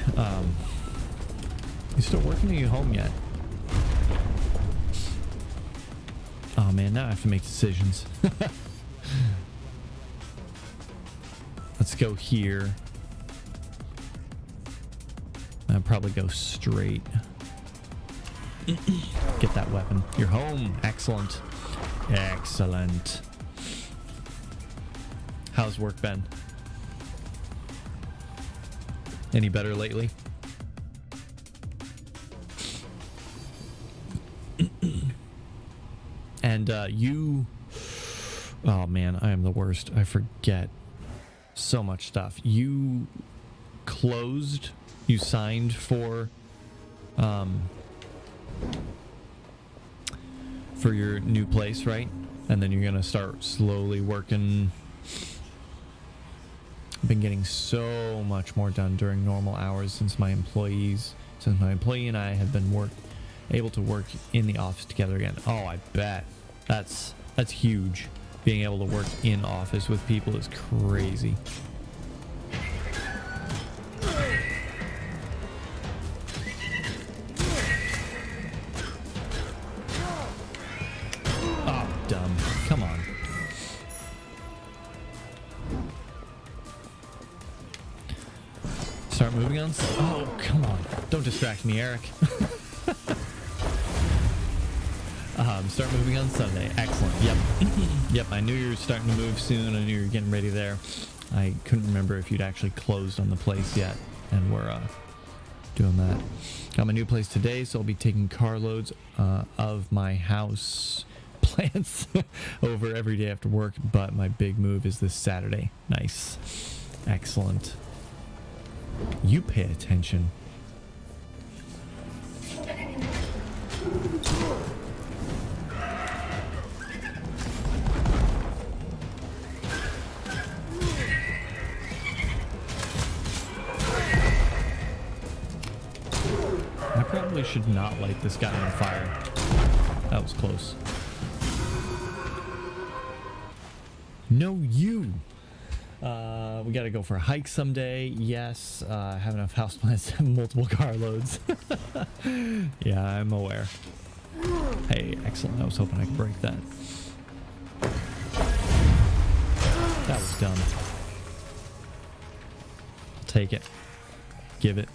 You still working, or are you home yet? Oh man, now I have to make decisions. Let's go here. I'll probably go straight. Get that weapon. You're home. Excellent. Excellent. How's work been? Any better lately? And you... Oh man, I am the worst. I forget so much stuff. You closed, you signed for your new place, right? And then you're gonna start slowly working. I've been getting so much more done during normal hours since my employee and I have been able to work in the office together again. Oh, I bet. That's huge. Being able to work in office with people is crazy. Oh, dumb. Come on. Start moving on. Oh, come on. Don't distract me, Eric. Start moving on Sunday. Excellent. Yep. Yep. I knew you were starting to move soon. I knew you were getting ready there. I couldn't remember if you'd actually closed on the place yet, and we're doing that. Got my new place today, so I'll be taking carloads of my house plants over every day after work. But my big move is this Saturday. Nice. Excellent. You pay attention. I probably should not light this guy on fire. That was close. No, you. We gotta go for a hike someday. Yes, I have enough houseplants to have multiple carloads. Yeah, I'm aware. Hey, excellent. I was hoping I could break that. That was dumb. I'll take it. Give it.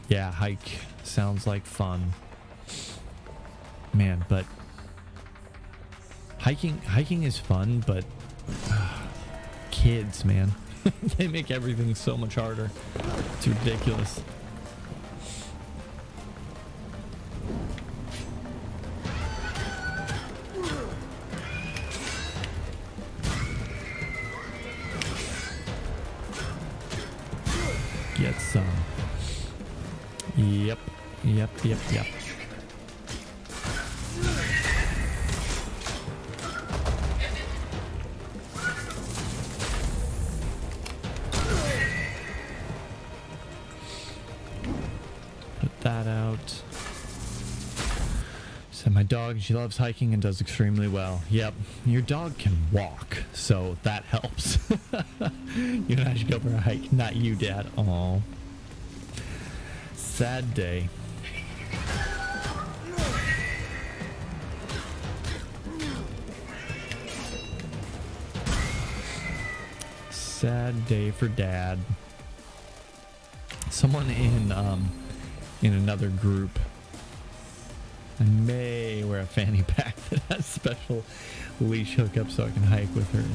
Yeah, hike sounds like fun. Man, but hiking is fun, but kids, man. They make everything so much harder. It's ridiculous. Get some. Yep. Put that out. So my dog, she loves hiking and does extremely well. Yep. Your dog can walk, so that helps. You and I should go for a hike. Not you, Dad. Aw. Sad day. Sad day for Dad. Someone in another group. I may wear a fanny pack that has special leash hookup so I can hike with her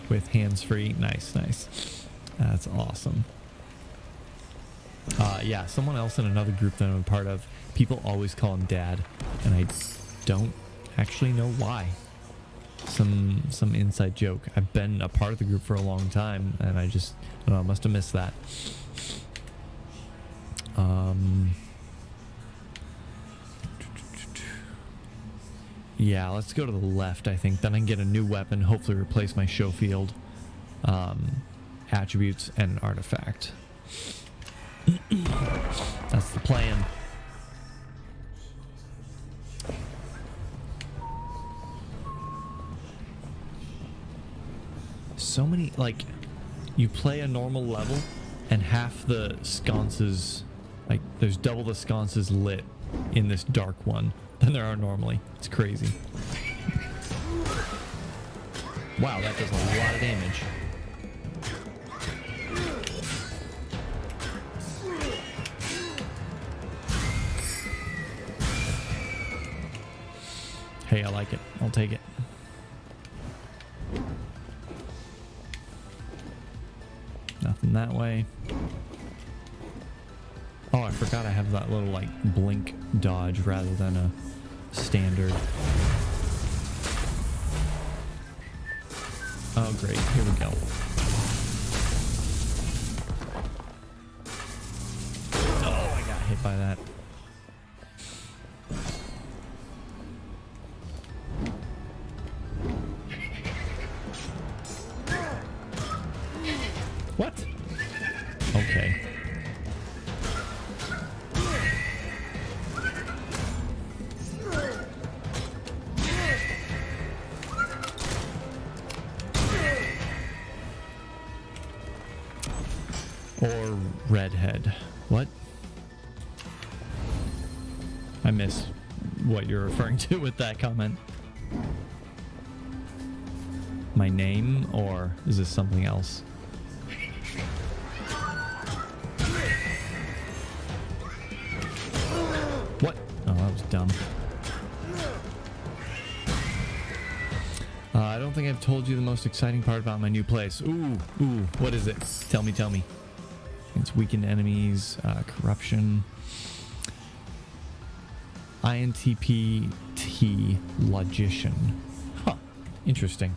with hands-free. Nice. That's awesome. Yeah, someone else in another group that I'm a part of, people always call him Dad, and I don't actually know why. Some inside joke. I've been a part of the group for a long time, and I don't know, must have missed that. Yeah, let's go to the left, I think. Then I can get a new weapon, hopefully replace my show field, attributes, and an artifact. That's the plan. So many, like, you play a normal level and half the sconces, like, there's double the sconces lit in this dark one than there are normally. It's crazy. Wow, that does a lot of damage. Hey, I like it. I'll take it. Nothing that way. Oh, I forgot I have that little, like, blink dodge rather than a standard. Oh, great. Here we go. Oh, I got hit by that. What? Okay. Or redhead. What? I miss what you're referring to with that comment. My name, or is this something else? What? Oh, that was dumb. I don't think I've told you the most exciting part about my new place. Ooh, what is it? Tell me. It's weakened enemies, corruption, INTP-T Logician. Huh, interesting.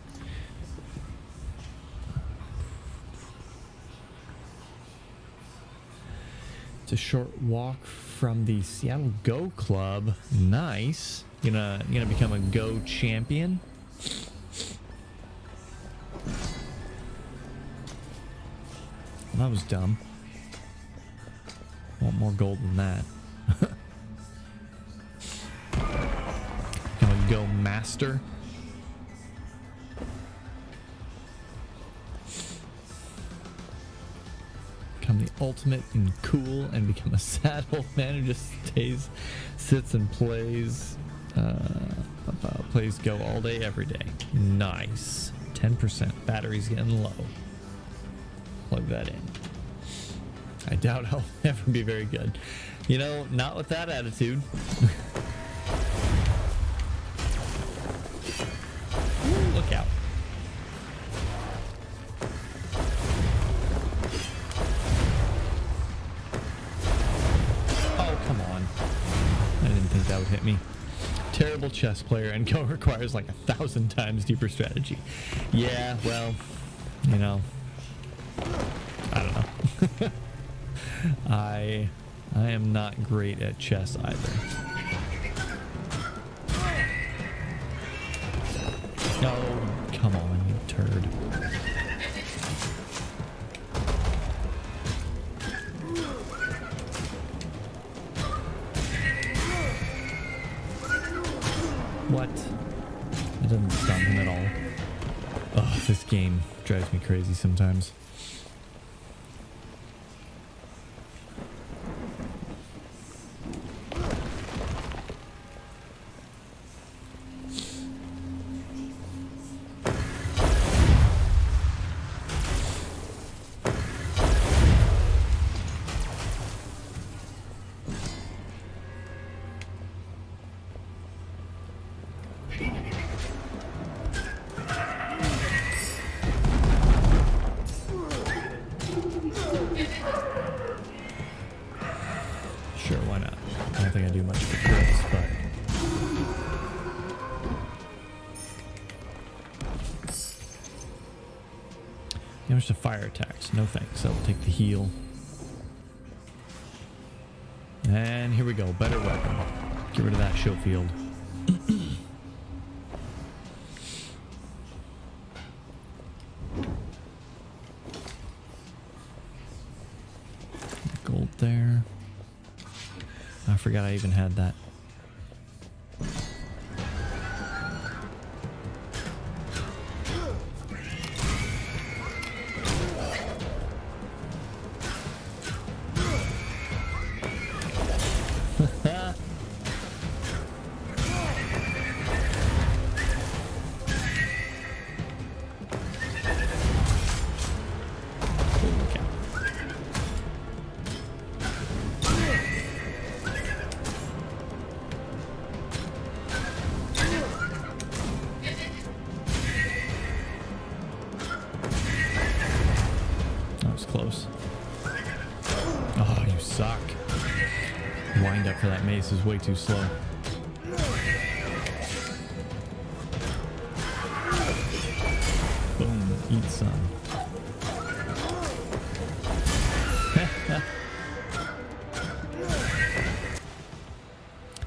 It's a short walk from the Seattle Go Club. Nice. You gonna become a Go champion? Well, that was dumb. Want more gold than that. Become a Go master. Become the ultimate in cool and become a saddle man who just sits and plays Go all day, every day. Nice. 10%. Battery's getting low. Plug that in. I doubt I'll ever be very good. You know, not with that attitude. Look out. Oh, come on. I didn't think that would hit me. Terrible chess player, and Go requires like 1,000 times deeper strategy. Yeah, well, you know, I don't know. I am not great at chess either. Oh, come on, you turd. What? That doesn't stun him at all. Oh, this game drives me crazy sometimes. Sure, why not? I don't think I do much for crits, but... Damage to fire attacks. No thanks. I'll take the heal. And here we go. Better weapon. Get rid of that show field. Gold there. I forgot I even had that. Close. Oh, you suck. Wind up for that mace is way too slow. Boom, eat some.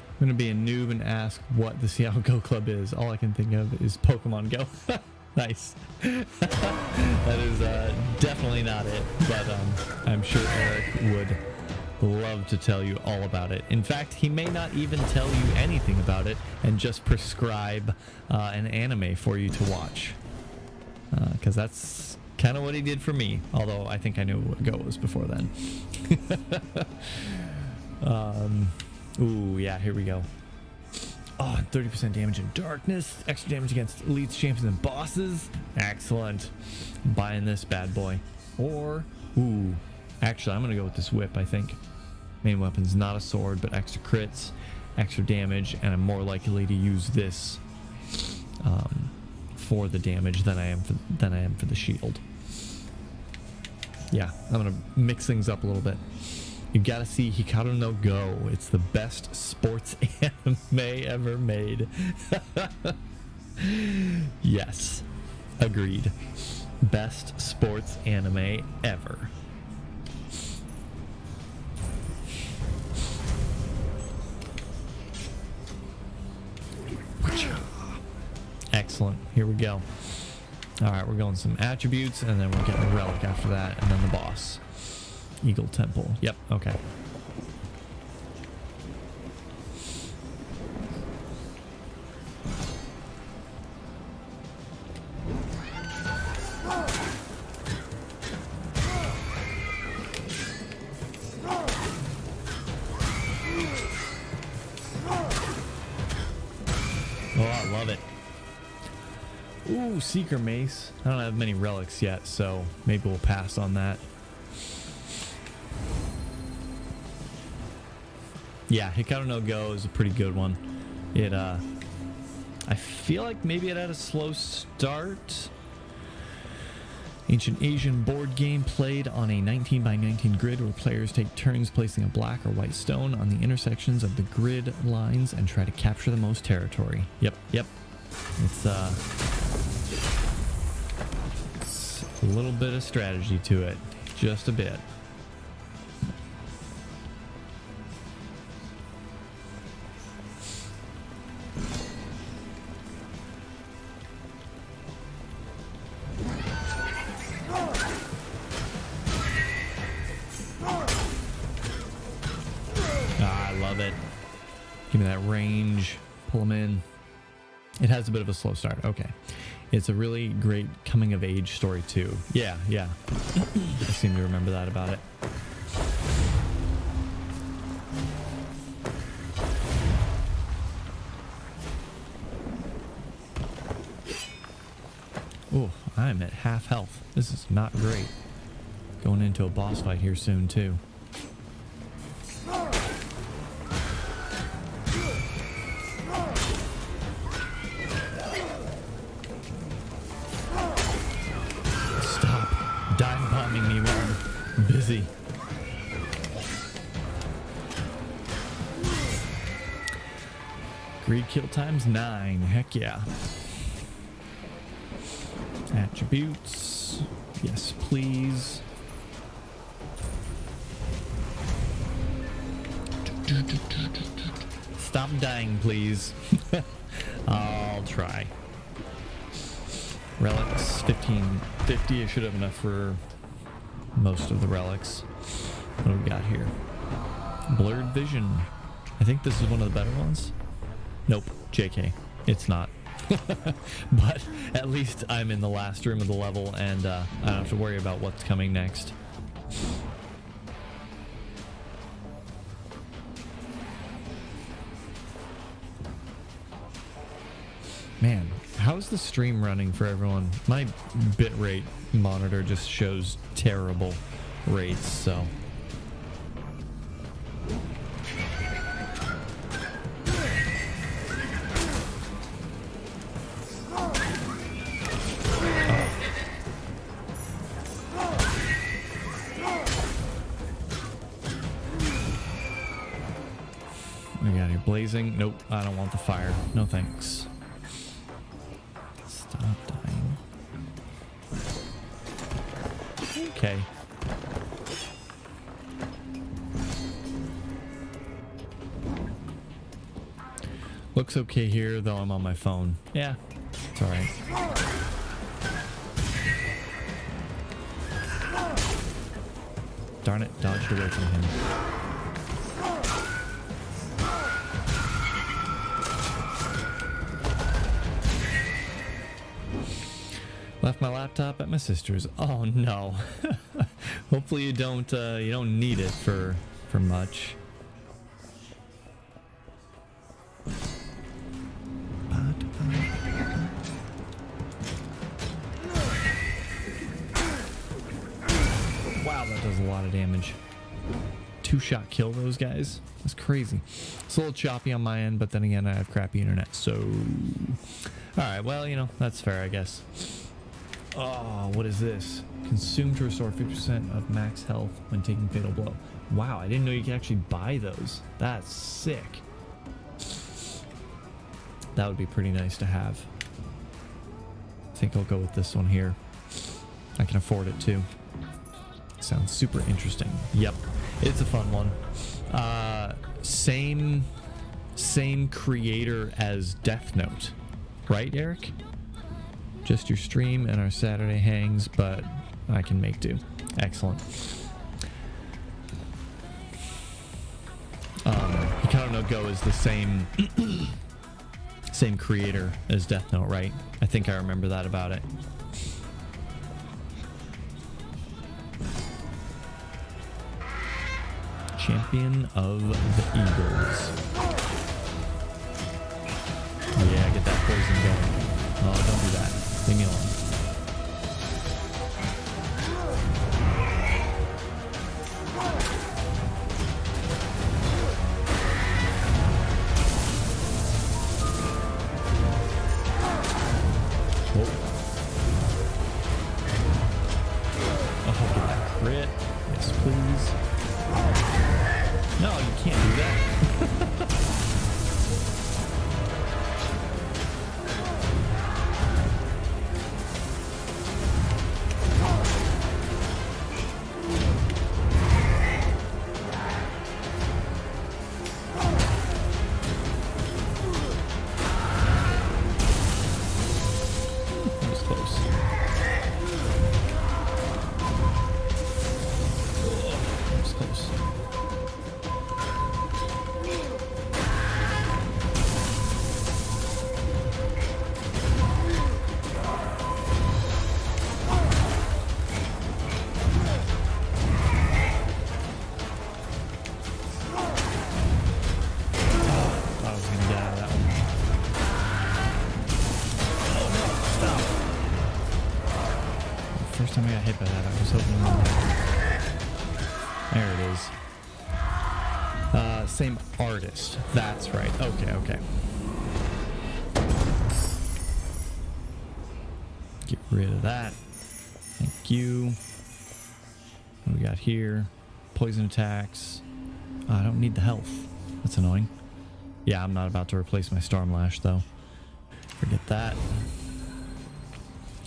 I'm gonna be a noob and ask what the Seattle Go Club is. All I can think of is Pokemon Go. Nice. That is definitely not it, but I'm sure Eric would love to tell you all about it. In fact, he may not even tell you anything about it and just prescribe an anime for you to watch. Because that's kind of what he did for me, although I think I knew what Go was before then. Ooh, yeah, here we go. Oh, 30% damage in darkness. Extra damage against elites, champions, and bosses. Excellent. I'm buying this bad boy. Or, ooh, actually, I'm going to go with this whip, I think. Main weapon's not a sword, but extra crits, extra damage, and I'm more likely to use this for the damage than I am for the shield. Yeah, I'm going to mix things up a little bit. You gotta see Hikaru no Go. It's the best sports anime ever made. Yes, agreed. Best sports anime ever. Excellent. Here we go. All right, we're going some attributes, and then we're getting a relic after that, and then the boss. Eagle Temple. Yep, okay. Oh, I love it. Ooh, Seeker Mace. I don't have many relics yet, so maybe we'll pass on that. Yeah, Hikaru no Go is a pretty good one. It, I feel like maybe it had a slow start. Ancient Asian board game played on a 19x19 grid where players take turns placing a black or white stone on the intersections of the grid lines and try to capture the most territory. Yep. It's a little bit of strategy to it. Just a bit. Give me that range, pull them in. It has a bit of a slow start. Okay. It's a really great coming of age story too. Yeah. I seem to remember that about it. Oh, I'm at half health. This is not great. Going into a boss fight here soon too. Me while I'm busy. Greed kill times 9. Heck yeah. Attributes. Yes, please. Stop dying, please. I'll try. Relics, 1550. I should have enough for most of the relics. What do we got here? Blurred vision. I think this is one of the better ones. Nope, JK. It's not. But at least I'm in the last room of the level, and I don't have to worry about what's coming next. Man, how's the stream running for everyone? My bitrate monitor just shows terrible rates, so... We got here blazing. Nope, I don't want the fire. No thanks. Stop dying. Okay. Looks okay here, though I'm on my phone. Yeah, it's alright. Darn it, dodged away from him. Left my laptop at my sister's. Oh no. Hopefully you don't need it for much. Wow, that does a lot of damage. 2-shot kill those guys. That's crazy. It's a little choppy on my end, but then again I have crappy internet, so alright, well, that's fair, I guess. Oh, what is this? Consume to restore 50% of max health when taking fatal blow. Wow, I didn't know you could actually buy those. That's sick. That would be pretty nice to have. I think I'll go with this one here. I can afford it too. Sounds super interesting. Yep, it's a fun one. Same creator as Death Note, right, Eric? Just your stream and our Saturday hangs, but I can make do. Excellent. Hikaru no Go is the same same creator as Death Note, right? I think I remember that about it. Champion of the Eagles. Yeah, get that poison going. Oh, don't do that. Leave me alone. Oh, get that crit. Yes, please. No, you can't do that. Same artist. That's right. Okay. Get rid of that. Thank you. What do we got here? Poison attacks. I don't need the health. That's annoying. Yeah, I'm not about to replace my Stormlash though. Forget that.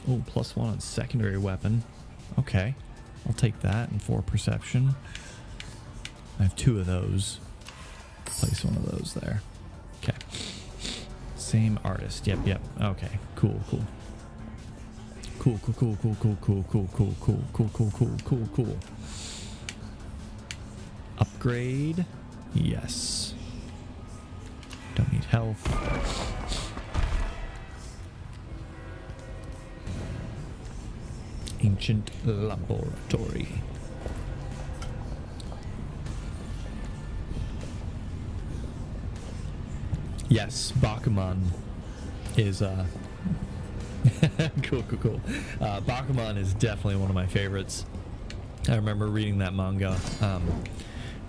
Oh, +1 on secondary weapon. Okay. I'll take that and 4 perception. I have 2 of those. Place one of those there. Okay. Same artist. Yep, yep. Okay. Cool, cool. Cool, cool, cool, cool, cool, cool, cool, cool, cool, cool, cool, cool, cool, cool. Upgrade. Yes. Don't need health. Ancient laboratory. Yes, Bakuman is cool, cool, cool. Bakuman is definitely one of my favorites. I remember reading that manga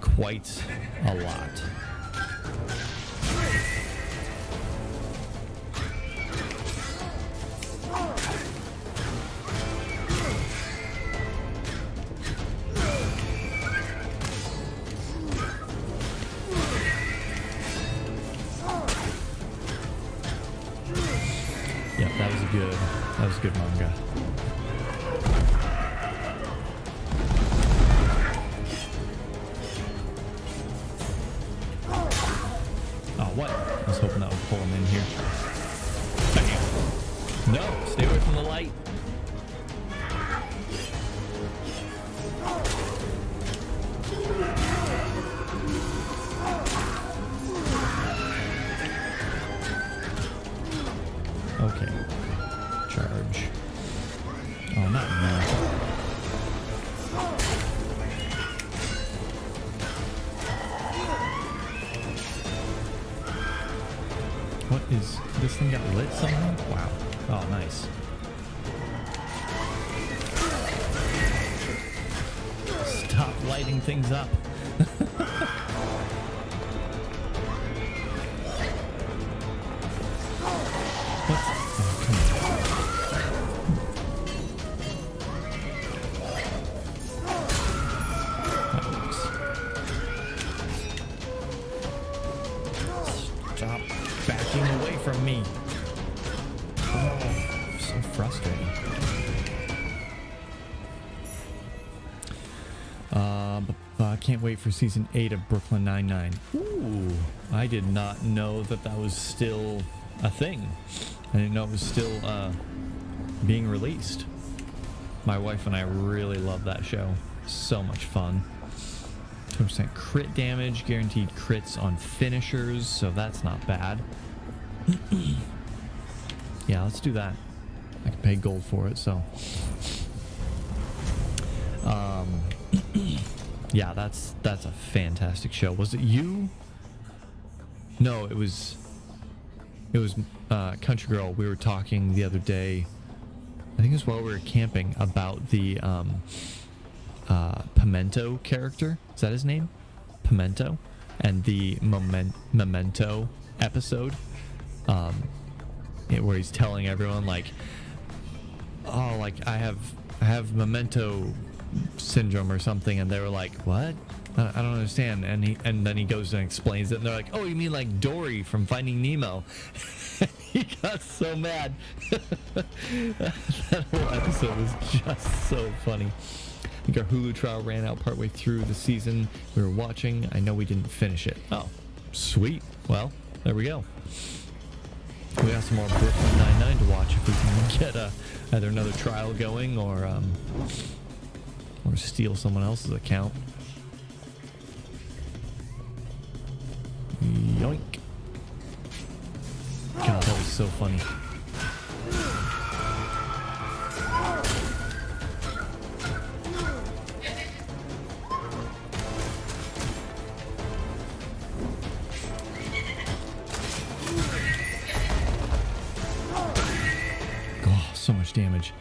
quite a lot. Yep, that was a good manga. Oh, what? I was hoping that would pull him in here. Bam. No, stay away from the light. Okay. Charge. Oh, not now. What is... this thing got lit somehow? Wow. Oh, nice. Stop lighting things up. Stop backing away from me. Oh, so frustrating. I can't wait for season 8 of Brooklyn Nine-Nine. Ooh, I did not know that that was still a thing. I didn't know it was still being released. My wife and I really love that show. So much fun. 2% crit damage, guaranteed crits on finishers, so that's not bad. Yeah, let's do that. I can pay gold for it, so. Yeah, that's a fantastic show. Was it you? No, it was Country Girl. We were talking the other day, I think it was while we were camping, about the Pimento character. Is that his name? Pimento? And the Memento episode, where he's telling everyone like, oh, like I have Memento syndrome or something, and they were like, what? I don't understand. And then he goes and explains it, and they're like, oh, you mean like Dory from Finding Nemo? He got so mad. That whole episode was just so funny. I think our Hulu trial ran out partway through the season we were watching. I know we didn't finish it. Oh, sweet. Well, there we go. We got some more Brooklyn Nine-Nine to watch if we can get either another trial going or steal someone else's account. Yoink. God, that was so funny. Oh, so much damage.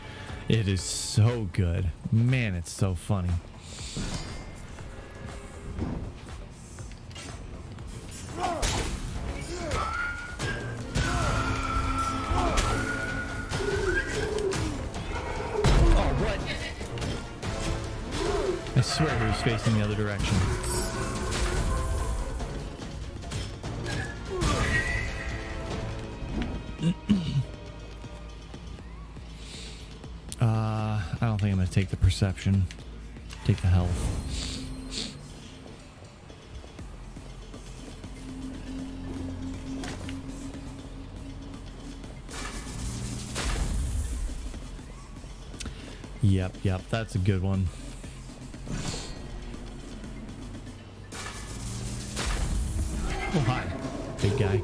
It is so good. Man, it's so funny. I swear he was facing the other direction. I don't think I'm gonna take the perception. Take the health. Yep, that's a good one. Oh, hi, big guy.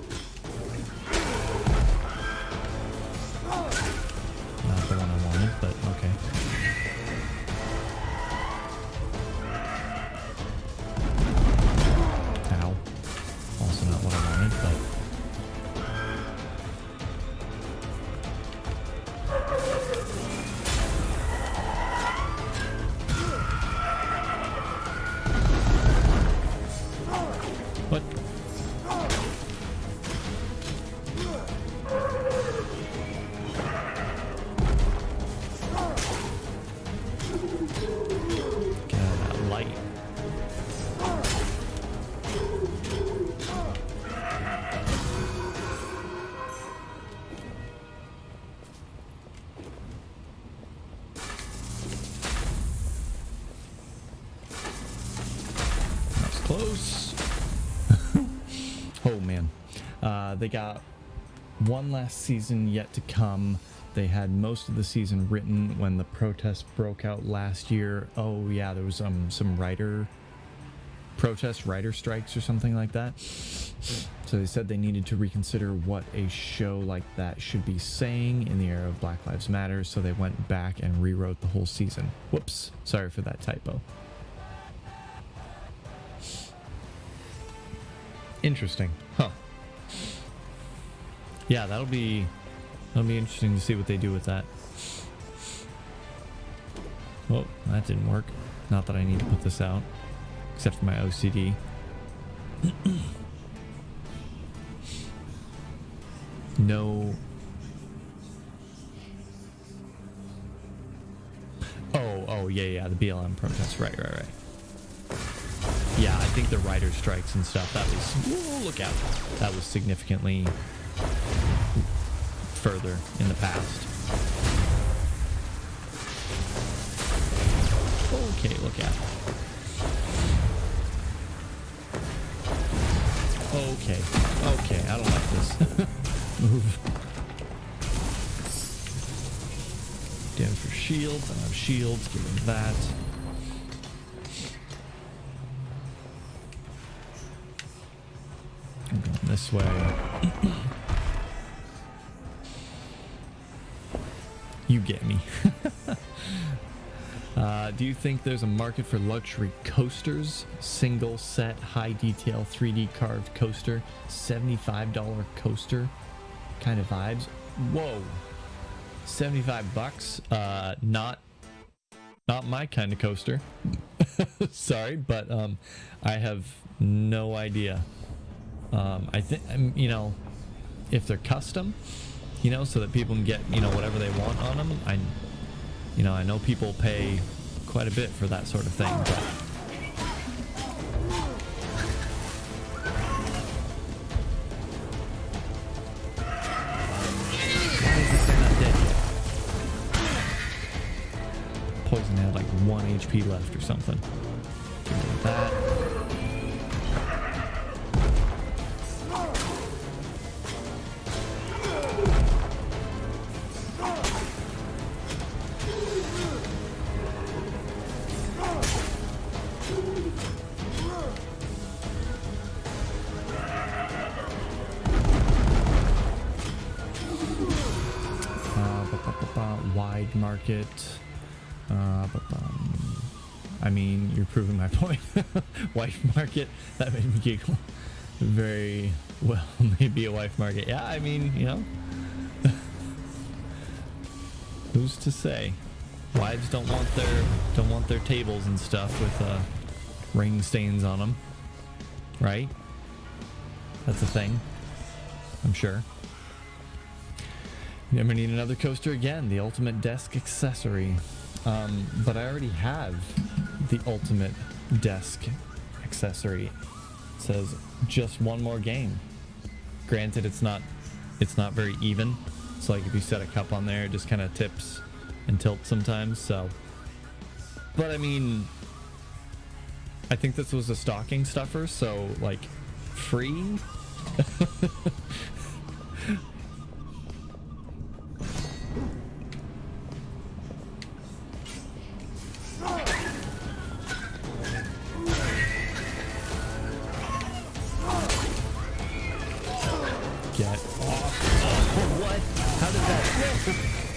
Not the one I wanted, but okay. Ow. Also not what I wanted, but... What? Get out of that light. That's close. Oh man, they got one last season yet to come. They had most of the season written when the protests broke out last year. Oh yeah, there was some writer strikes or something like that. So they said they needed to reconsider what a show like that should be saying in the era of Black Lives Matter. So they went back and rewrote the whole season. Whoops, sorry for that typo. Interesting, huh? Yeah, that'll be interesting to see what they do with that. Oh, that didn't work. Not that I need to put this out, except for my OCD. No. Oh, yeah, the BLM protests. Right. Yeah, I think the writer strikes and stuff, that was, whoa, look out. That was significantly further in the past. Okay, look out. Okay, I don't like this. Move. Damage for shields, I don't have shields, give them that. I'm going this way. You get me. Do you think there's a market for luxury coasters? Single set, high detail, 3D carved coaster, $75 coaster kind of vibes. Whoa, $75. Not my kind of coaster. Sorry, but I have no idea. I think, you know, if they're custom, you know, so that people can get, you know, whatever they want on them. I know people pay quite a bit for that sort of thing, but why is this guy not dead yet? Poison had like 1 HP left or something. Like that. Wide market. I mean, you're proving my point. Wife market. That made me giggle. Very well, maybe a wife market. Yeah, I mean, you know. Who's to say? Wives don't want their tables and stuff with ring stains on them, right? That's a thing, I'm sure. Never need another coaster again. The ultimate desk accessory. But I already have the ultimate desk accessory. It says just one more game. Granted, it's not very even. It's like if you set a cup on there, it just kind of tips and tilts sometimes. So, but I mean, I think this was a stocking stuffer, so like free. Get off. Oh, what? How did that...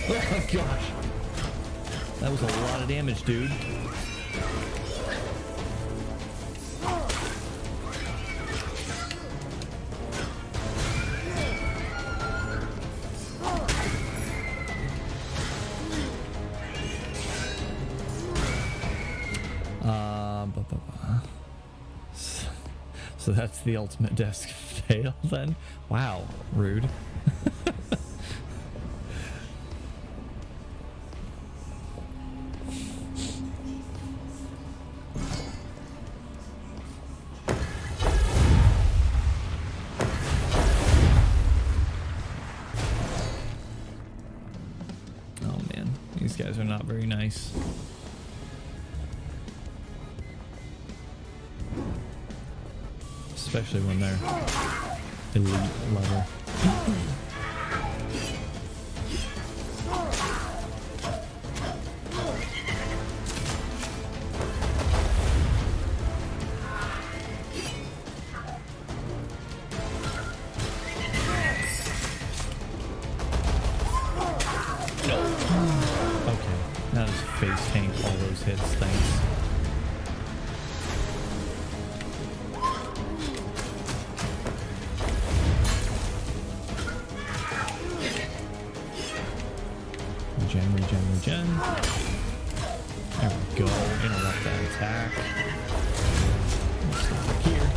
Oh, gosh. That was a lot of damage, dude. So that's the ultimate desk fail then? Wow, rude. Oh man, these guys are not very nice. Especially when they're elite level. Okay, now just face tank all those hits, thanks. Regen. There we go. Interrupt that attack. Stop here.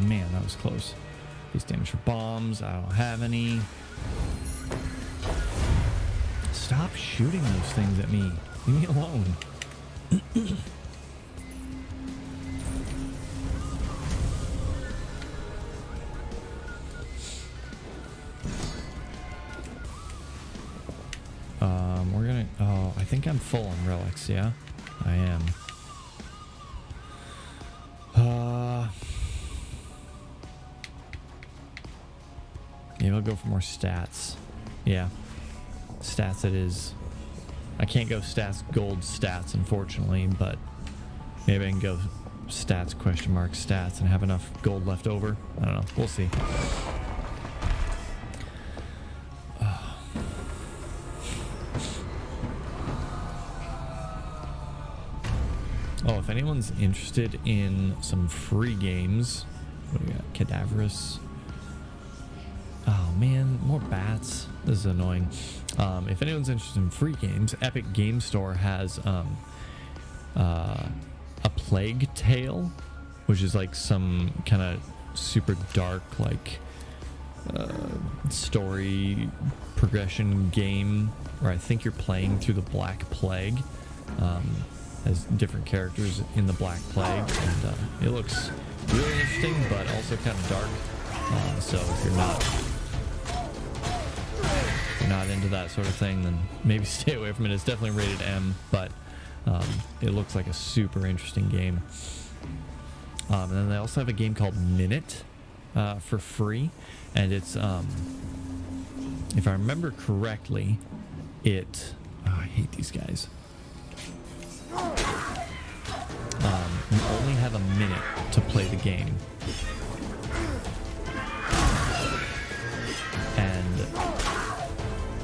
Man, that was close. Base damage for bombs. I don't have any. Stop shooting those things at me. Leave me alone. We're gonna... Oh, I think I'm full on relics, yeah? I am. Maybe I'll go for more stats. Yeah. Stats it is. I can't go stats, gold stats, unfortunately, but maybe I can go stats, question mark, stats, and have enough gold left over. I don't know. We'll see. Oh, if anyone's interested in some free games, what do we got? Cadaverous. Oh man, more bats. This is annoying. If anyone's interested in free games, Epic Game Store has a Plague Tale, which is like some kind of super dark, like story progression game where I think you're playing through the Black Plague. Has different characters in the Black Plague, and it looks really interesting, but also kind of dark. So if you're not into that sort of thing, then maybe stay away from it. It's definitely rated M, but it looks like a super interesting game. And then they also have a game called Minute for free, and it's if I remember correctly, it I hate these guys. You only have a minute to play the game, and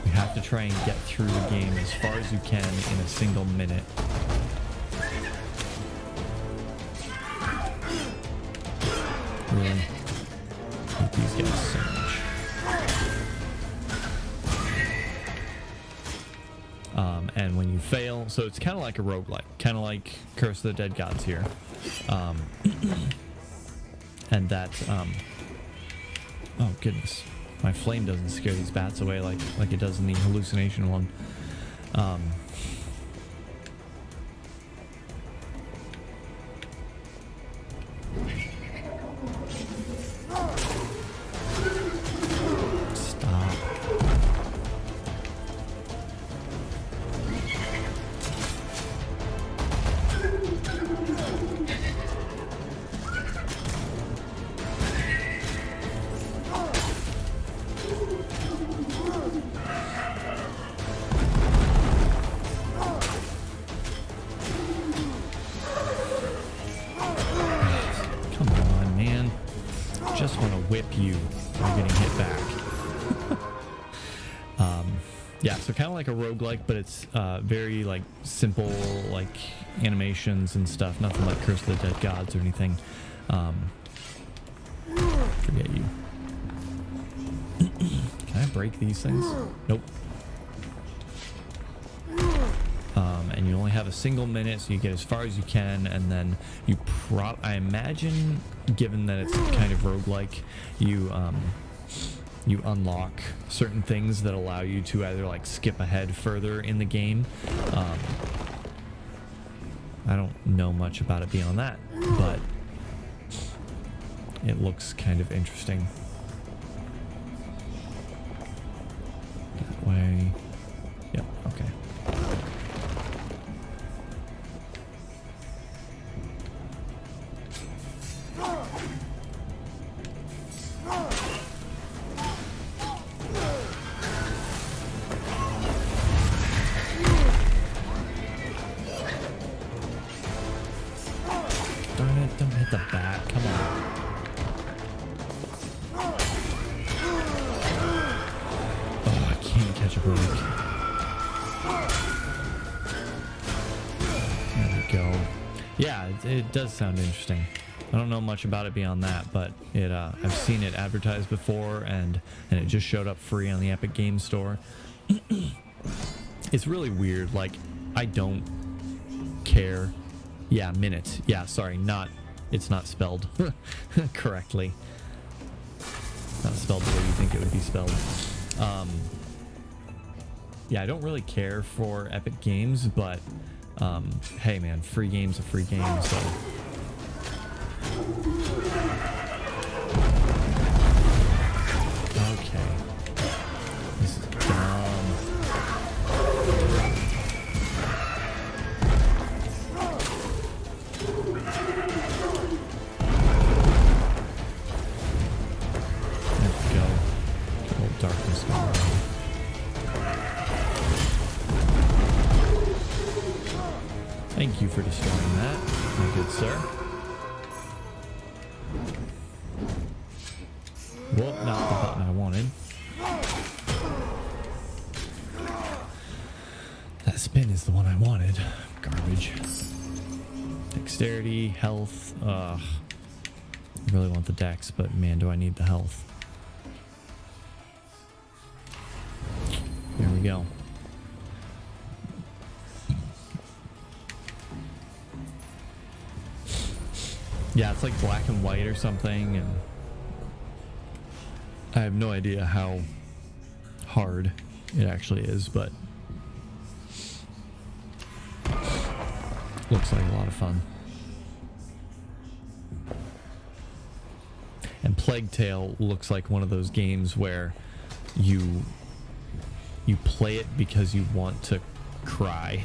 you have to try and get through the game as far as you can in a single minute. Really hate these guys so much. And when you fail, so it's kind of like a roguelike, kind of like Curse of the Dead Gods here. And that, oh goodness, my flame doesn't scare these bats away like it does in the hallucination one. just want to whip you while getting hit back. Yeah, so kind of like a roguelike, but it's very like simple like animations and stuff. Nothing like Curse of the Dead Gods or anything. Forget you. Can I break these things? Nope. And you only have a single minute, so you get as far as you can, and then you I imagine, given that it's kind of roguelike, you unlock certain things that allow you to either like skip ahead further in the game. I don't know much about it beyond that, but it looks kind of interesting. That way. Yep, okay. Darn it, don't hit the bat, come on. Oh, I can't catch a break. There we go. Yeah, it does sound interesting. I don't know much about it beyond that, but it I've seen it advertised before, and it just showed up free on the Epic Games Store. It's really weird. Like, I don't care. Yeah, minute. Yeah, sorry, it's not spelled correctly. Not spelled the way you think it would be spelled. Yeah, I don't really care for Epic Games, but hey man, free game's a free game, so. Okay. This is dumb. There we go. Good old darkness going on. Thank you for destroying that, my good sir. Whoop, not the button I wanted. That spin is the one I wanted. Garbage. Dexterity, health. I really want the dex, but man, do I need the health. There we go. Yeah, it's like black and white or something, and I have no idea how hard it actually is, but looks like a lot of fun. And Plague Tale looks like one of those games where you play it because you want to cry.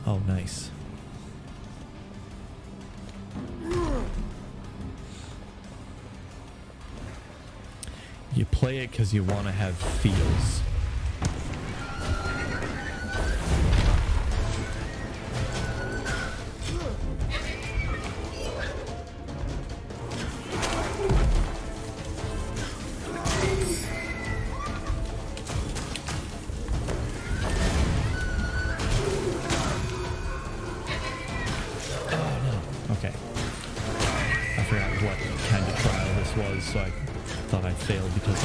Oh, nice. You play it because you want to have feels. So I thought I failed because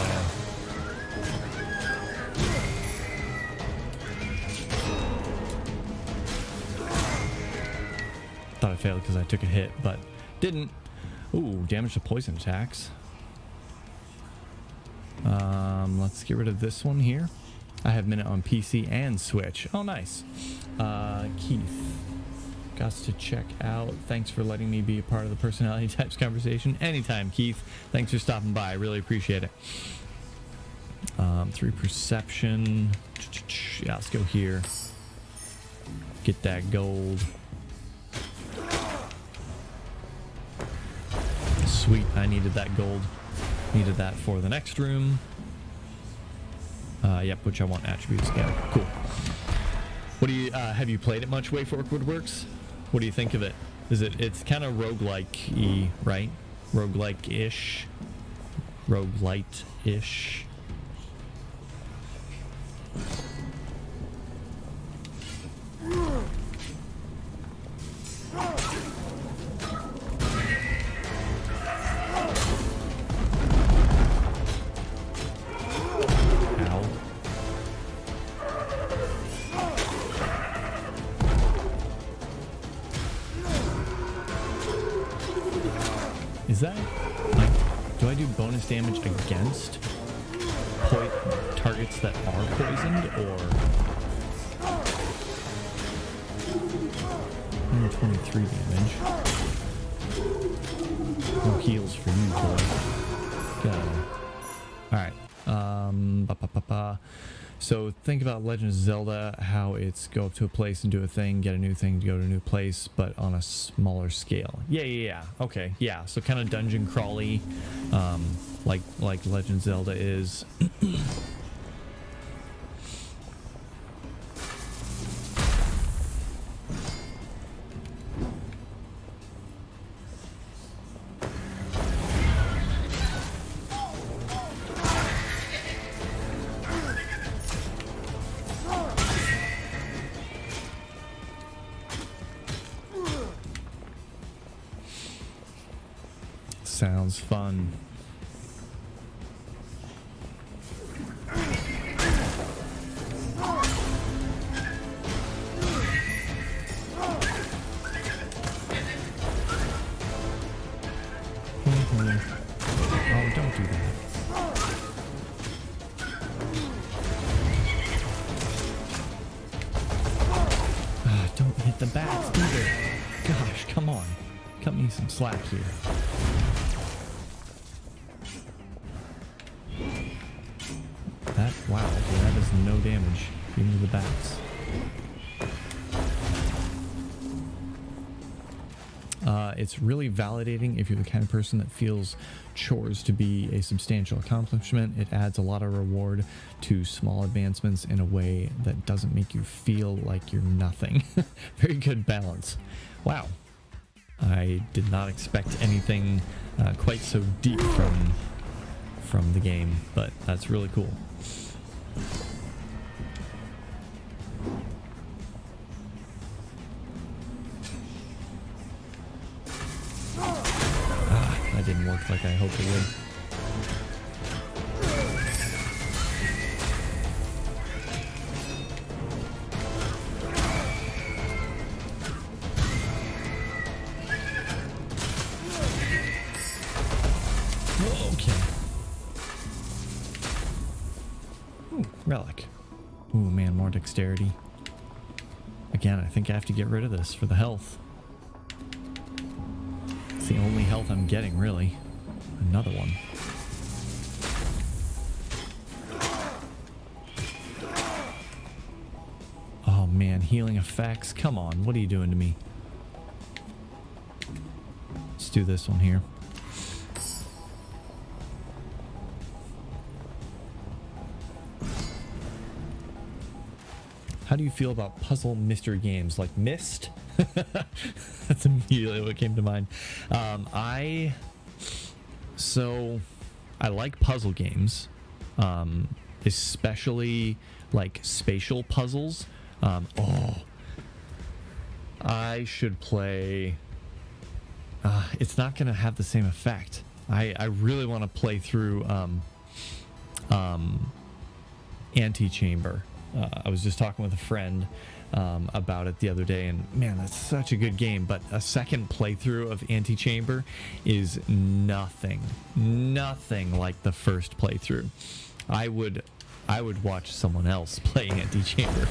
I took a hit, but didn't. Ooh, damage to poison attacks. Let's get rid of this one here. I have Minute on PC and Switch. Oh, nice. Keith. Got to check out. Thanks for letting me be a part of the personality types conversation. Anytime, Keith. Thanks for stopping by. I really appreciate it. 3 perception. Yeah, let's go here. Get that gold. Sweet. I needed that gold. Needed that for the next room. Yep, which I want attributes again. Cool. What do you have you played it much, Way Forward Works? What do you think of it? It's kind of roguelike-y, right? Roguelike-ish. Roguelite-ish. Is that, like, do I do bonus damage against targets that are poisoned, or 123 damage? No heals for you, boy. Alright. So think about Legend of Zelda, how it's go up to a place and do a thing, get a new thing to go to a new place, but on a smaller scale. Yeah. Okay, yeah. So kind of dungeon crawly, like Legend of Zelda is. Sounds fun. Oh, don't do that. Don't hit the bats either. Gosh, come on. Cut me some slack here. Wow, okay, that does no damage, even to the bats. It's really validating if you're the kind of person that feels chores to be a substantial accomplishment. It adds a lot of reward to small advancements in a way that doesn't make you feel like you're nothing. Very good balance. Wow. I did not expect anything quite so deep from the game, but that's really cool. That didn't work like I hoped it would. Okay. Ooh, relic. Ooh, man, more dexterity. Again, I think I have to get rid of this for the health. It's the only health I'm getting, really. Another one. Oh, man, healing effects. Come on, what are you doing to me? Let's do this one here. How do you feel about puzzle mystery games like Myst? That's immediately what came to mind. I like puzzle games, especially like spatial puzzles. I should play. It's not going to have the same effect. I really want to play through Antechamber. I was just talking with a friend about it the other day, and man, that's such a good game, but a second playthrough of Antechamber is nothing like the first playthrough. I would watch someone else play Antechamber.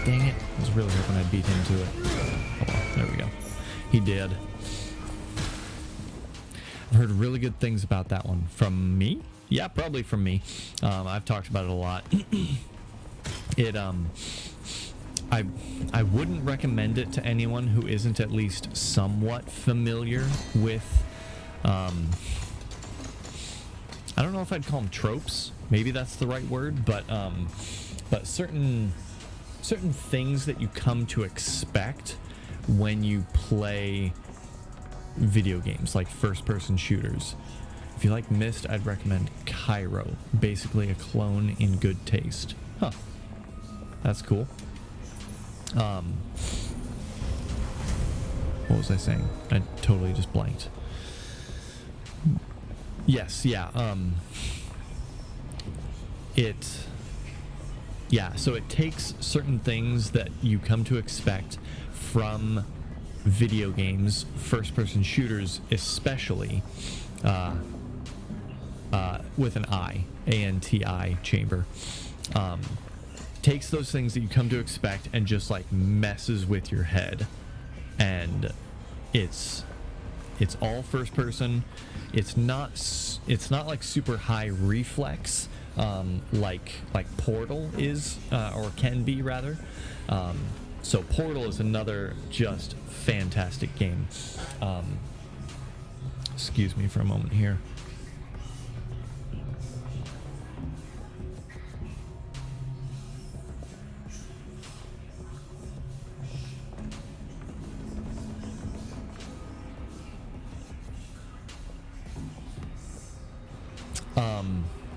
Dang it. I was really hoping I'd beat him to it. Oh, well, there we go. He did. I've heard really good things about that one. From me? Yeah, probably from me. I've talked about it a lot. It I wouldn't recommend it to anyone who isn't at least somewhat familiar with I don't know if I'd call them tropes. Maybe that's the right word, but certain things that you come to expect when you play video games like first-person shooters. If you like Myst, I'd recommend Cairo, basically a clone in good taste. Huh. That's cool. What was I saying? I totally just blanked. Yes, yeah. So it takes certain things that you come to expect from video games, first-person shooters especially, with an I, A-N-T-I, chamber. Takes those things that you come to expect and just like messes with your head. And it's all first person. It's not like super high reflex, like Portal is, or can be rather. So Portal is another just fantastic game. Excuse me for a moment here.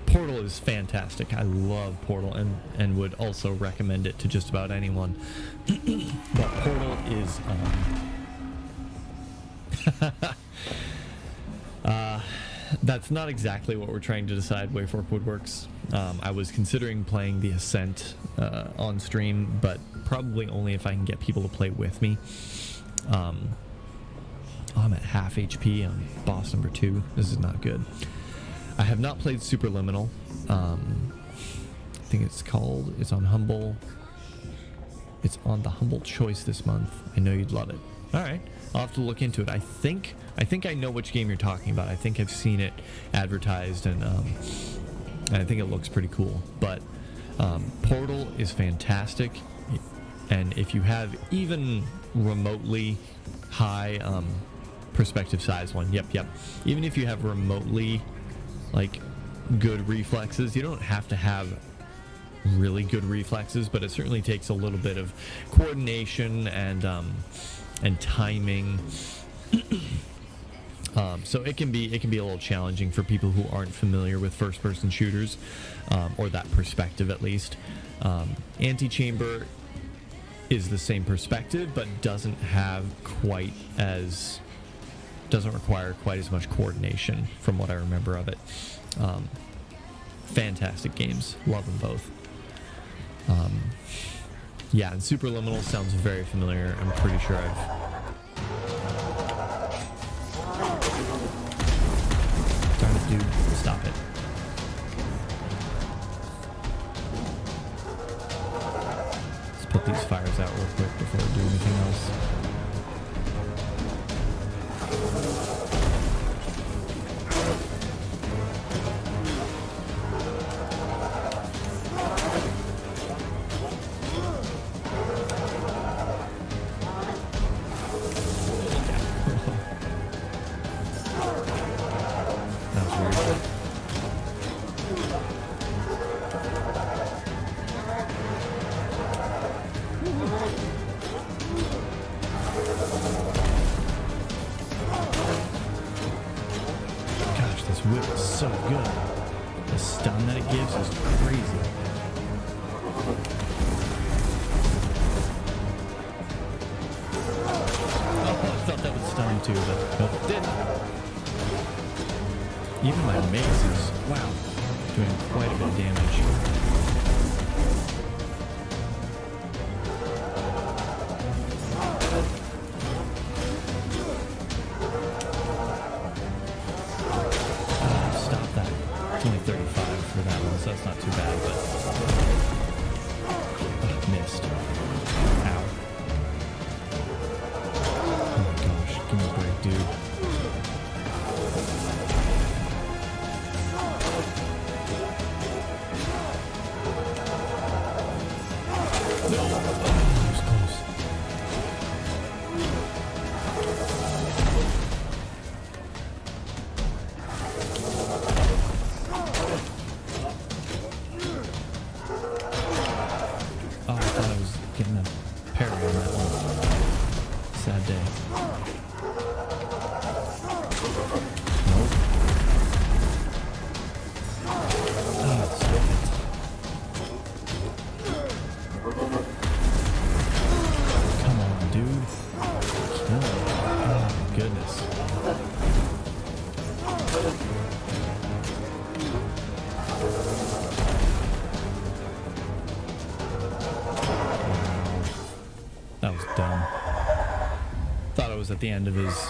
Portal is fantastic. I love Portal and would also recommend it to just about anyone. But Portal is that's not exactly what we're trying to decide WayFork Woodworks. I was considering playing the Ascent on stream, but probably only if I can get people to play with me. I'm at half HP on boss number 2. This is not good. I have not played Superliminal. I think it's on Humble. It's on the Humble Choice this month. I know you'd love it. All right, I'll have to look into it. I think I know which game you're talking about. I think I've seen it advertised, and I think it looks pretty cool. But Portal is fantastic, and if you have even remotely high perspective size one, yep. Even if you have remotely like good reflexes, you don't have to have really good reflexes, but it certainly takes a little bit of coordination and timing. So it can be a little challenging for people who aren't familiar with first-person shooters, or that perspective at least. Antichamber is the same perspective, but doesn't require quite as much coordination from what I remember of it. Fantastic games. Love them both. Yeah, and Superliminal sounds very familiar. I'm pretty sure Darn it, dude. Stop it. Let's put these fires out real quick before I do anything else. That was dumb. Thought it was at the end of his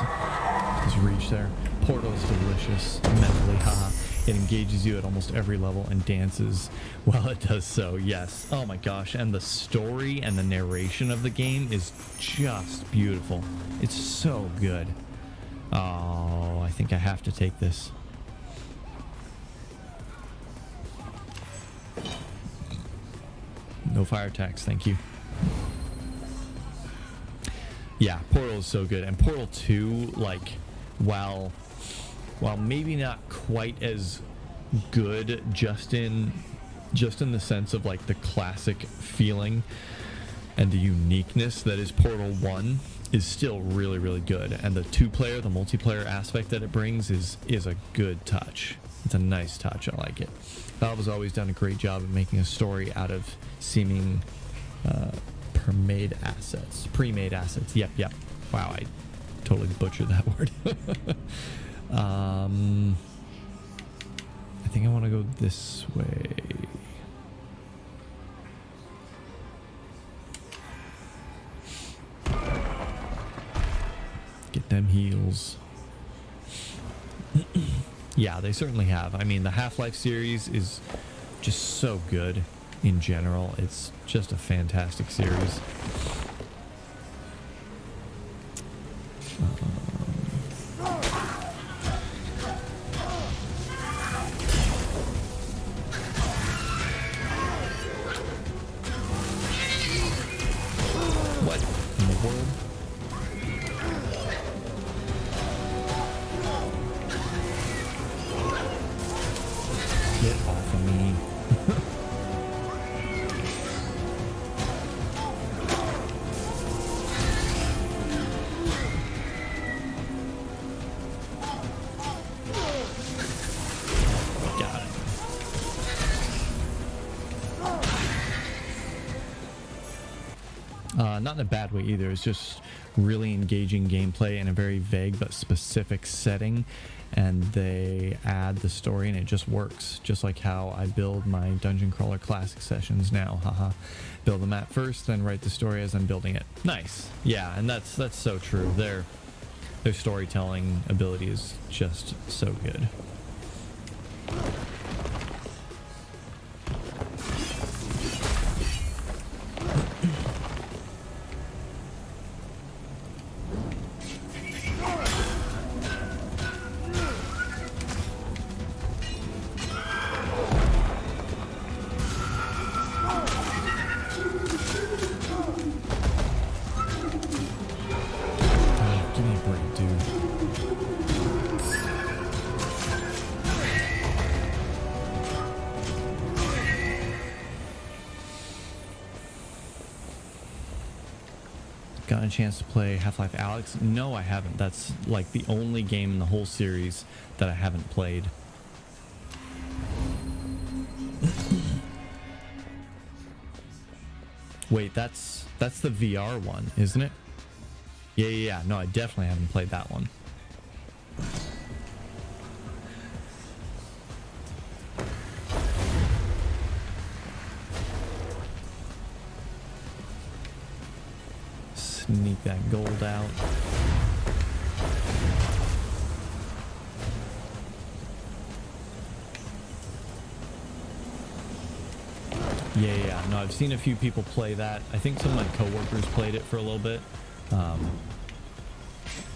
reach there. Portal is delicious mentally, haha. It engages you at almost every level and dances while it does so, yes. Oh my gosh, and the story and the narration of the game is just beautiful. It's so good. Oh, I think I have to take this. No fire attacks, thank you. Yeah, Portal is so good. And Portal 2, like, while maybe not quite as good just in the sense of like the classic feeling and the uniqueness that is Portal 1, is still really, really good. And the two-player, the multiplayer aspect that it brings is a good touch. It's a nice touch. I like it. Valve has always done a great job of making a story out of seeming pre-made assets. Yep. Wow, I totally butchered that word. I think I want to go this way. Get them heals. Yeah, they certainly have. I mean, the Half-Life series is just so good in general. It's just a fantastic series. What in the world? Get off of me. Got it. Not in a bad way either. It's just really engaging gameplay in a very vague but specific setting, and they add the story and it just works, just like how I build my Dungeon Crawler Classic sessions now. Haha. Build the map first, then write the story as I'm building it. Nice. Yeah, and that's so true. Their storytelling ability is just so good. Give me a break, dude. Gotten a chance to play Half-Life Alyx? No, I haven't. That's like the only game in the whole series that I haven't played. Wait, that's the VR one, isn't it? Yeah. No, I definitely haven't played that one. Sneak that gold out. Yeah. No, I've seen a few people play that. I think some of my coworkers played it for a little bit.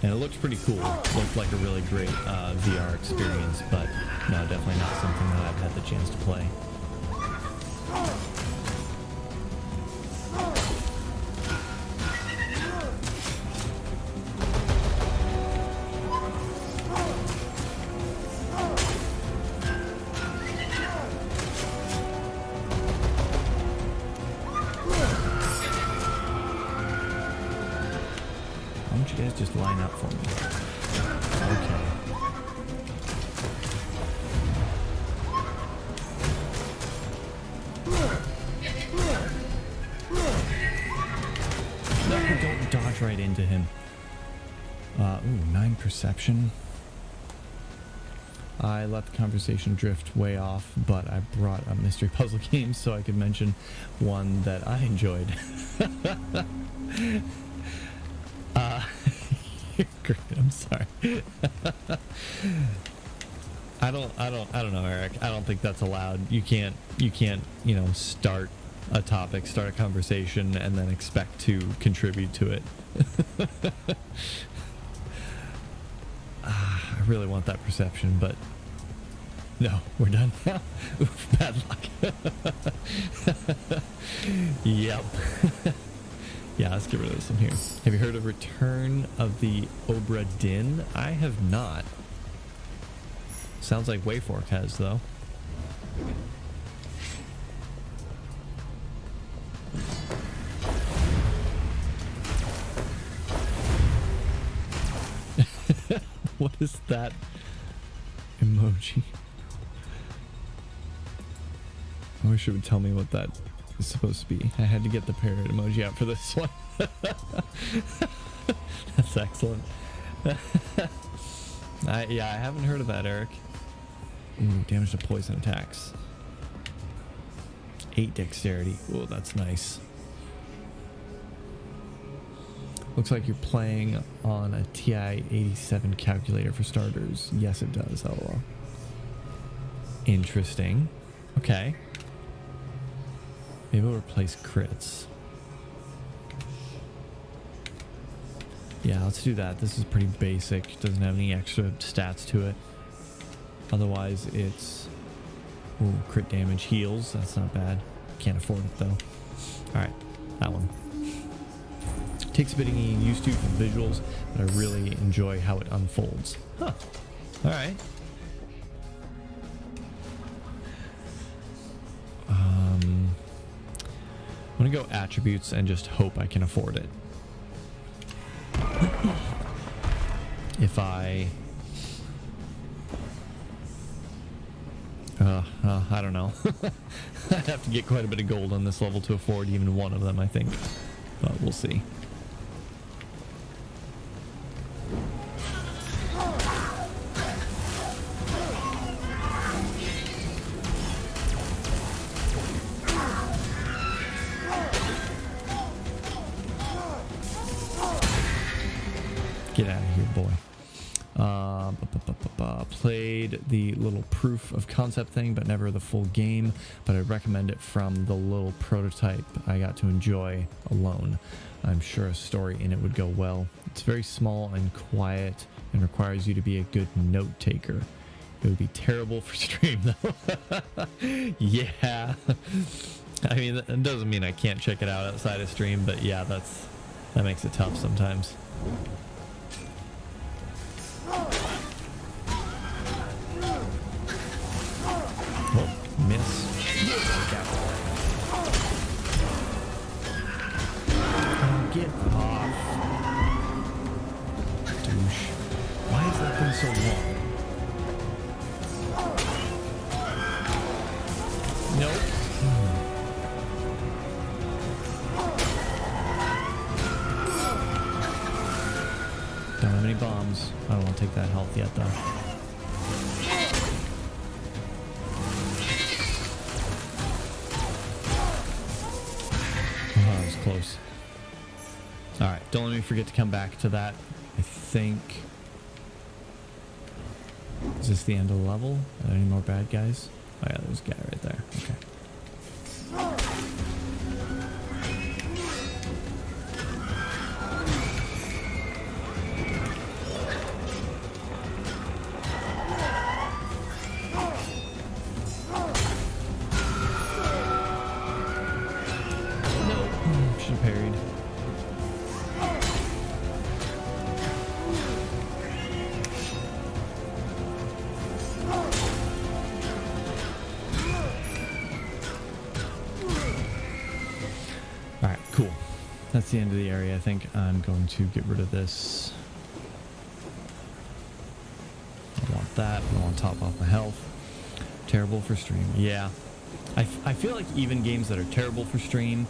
And it looked pretty cool. It looked like a really great VR experience, but no, definitely not something that I've had the chance to play. Why don't you guys just line up for me? Okay. No, don't dodge right into him. Ooh, 9 perception. I let the conversation drift way off, but I brought up mystery puzzle games so I could mention one that I enjoyed. Great, I'm sorry. I don't know, Eric. I don't think that's allowed. You can't, start a topic, start a conversation, and then expect to contribute to it. I really want that perception, but no, we're done now. Oof, bad luck. Yep. Yeah, let's get rid of this one here. Have you heard of Return of the Obra Dinn? I have not. Sounds like Wayfork has, though. What is that emoji? I wish it would tell me what that is supposed to be. I had to get the parrot emoji out for this one. That's excellent. Yeah, I haven't heard of that, Eric. Ooh, damage to poison attacks. 8 dexterity. Ooh, that's nice. Looks like you're playing on a TI-87 calculator for starters. Yes, it does. LOL. Interesting. Okay. Maybe we'll replace crits. Yeah, let's do that. This is pretty basic. Doesn't have any extra stats to it. Otherwise, it's... Ooh, crit damage heals. That's not bad. Can't afford it, though. Alright, that one. Takes a bit of getting used to for the visuals, but I really enjoy how it unfolds. Huh. Alright. I'm gonna go attributes and just hope I can afford it. If I... I don't know. I'd have to get quite a bit of gold on this level to afford even one of them, I think. But we'll see. Get out of here, boy. Played the little proof of concept thing, but never the full game. But I recommend it from the little prototype I got to enjoy alone. I'm sure a story in it would go well. It's very small and quiet and requires you to be a good note taker. It would be terrible for stream, though. Yeah. I mean, that doesn't mean I can't check it out outside of stream, but yeah, that makes it tough sometimes. Oh, miss. Oh, get off. Douche. Why is that thing so long? Nope. Don't have any bombs. I don't want to take that health yet, though. Oh, that was close. Alright, don't let me forget to come back to that. I think... Is this the end of the level? Are there any more bad guys? Oh yeah, there's a guy right there. Okay. Parried. Alright, cool. That's the end of the area. I think I'm going to get rid of this. I want that. I want to top off my health. Terrible for stream. Yeah. I feel like even games that are terrible for stream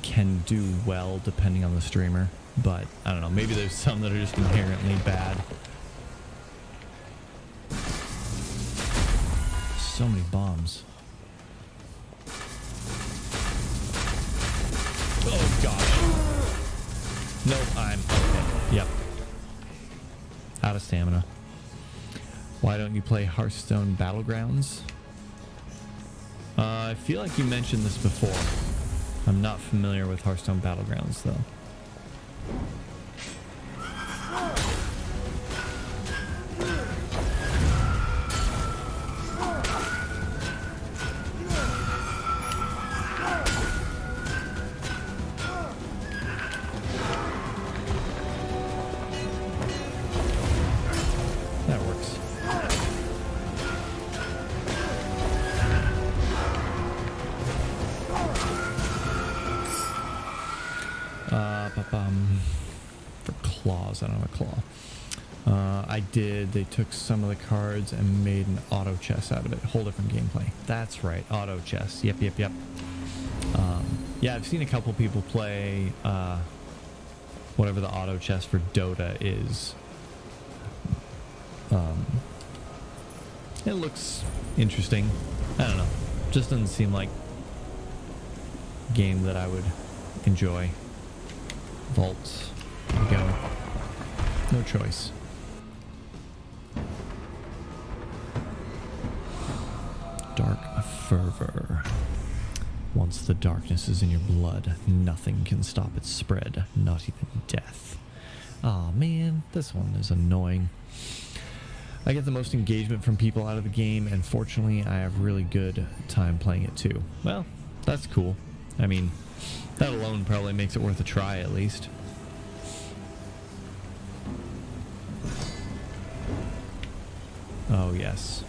can do well depending on the streamer. But I don't know, maybe there's some that are just inherently bad. So many bombs. Oh gosh. Nope, I'm okay. Yep. Out of stamina. Why don't you play Hearthstone Battlegrounds? I feel like you mentioned this before. I'm not familiar with Hearthstone Battlegrounds though. That works. For claws, I don't have a claw. I did. They took some of the cards and made an auto chess out of it. Whole different gameplay. That's right, auto chess. Yep. Yeah, I've seen a couple people play whatever the auto chess for Dota is. It looks interesting. I don't know. Just doesn't seem like a game that I would enjoy. Vaults. There we go. No choice. Dark fervor. Once the darkness is in your blood, nothing can stop its spread, not even death. Aw, man, this one is annoying. I get the most engagement from people out of the game, and fortunately, I have really good time playing it too. Well, that's cool. I mean, that alone probably makes it worth a try, at least. Oh, yes.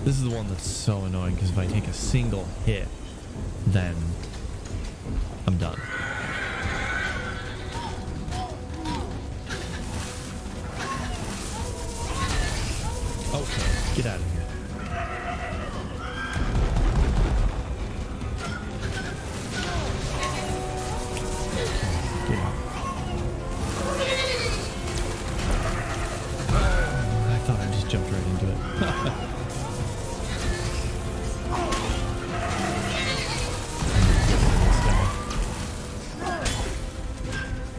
This is the one that's so annoying, because if I take a single hit, then I'm done. Okay, get out of here. Get out. I thought I just jumped right into it.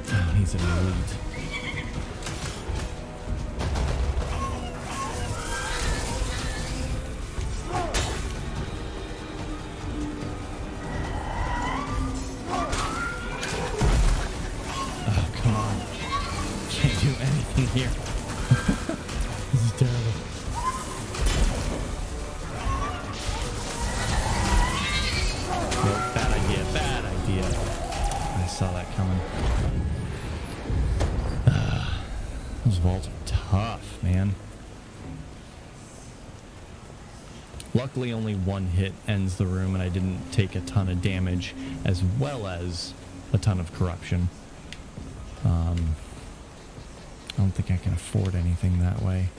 Oh, he's an elite. Here. This is terrible. Nope, bad idea, bad idea. I saw that coming. Those vaults are tough, man. Luckily, only one hit ends the room, and I didn't take a ton of damage, as well as a ton of corruption. I don't think I can afford anything that way.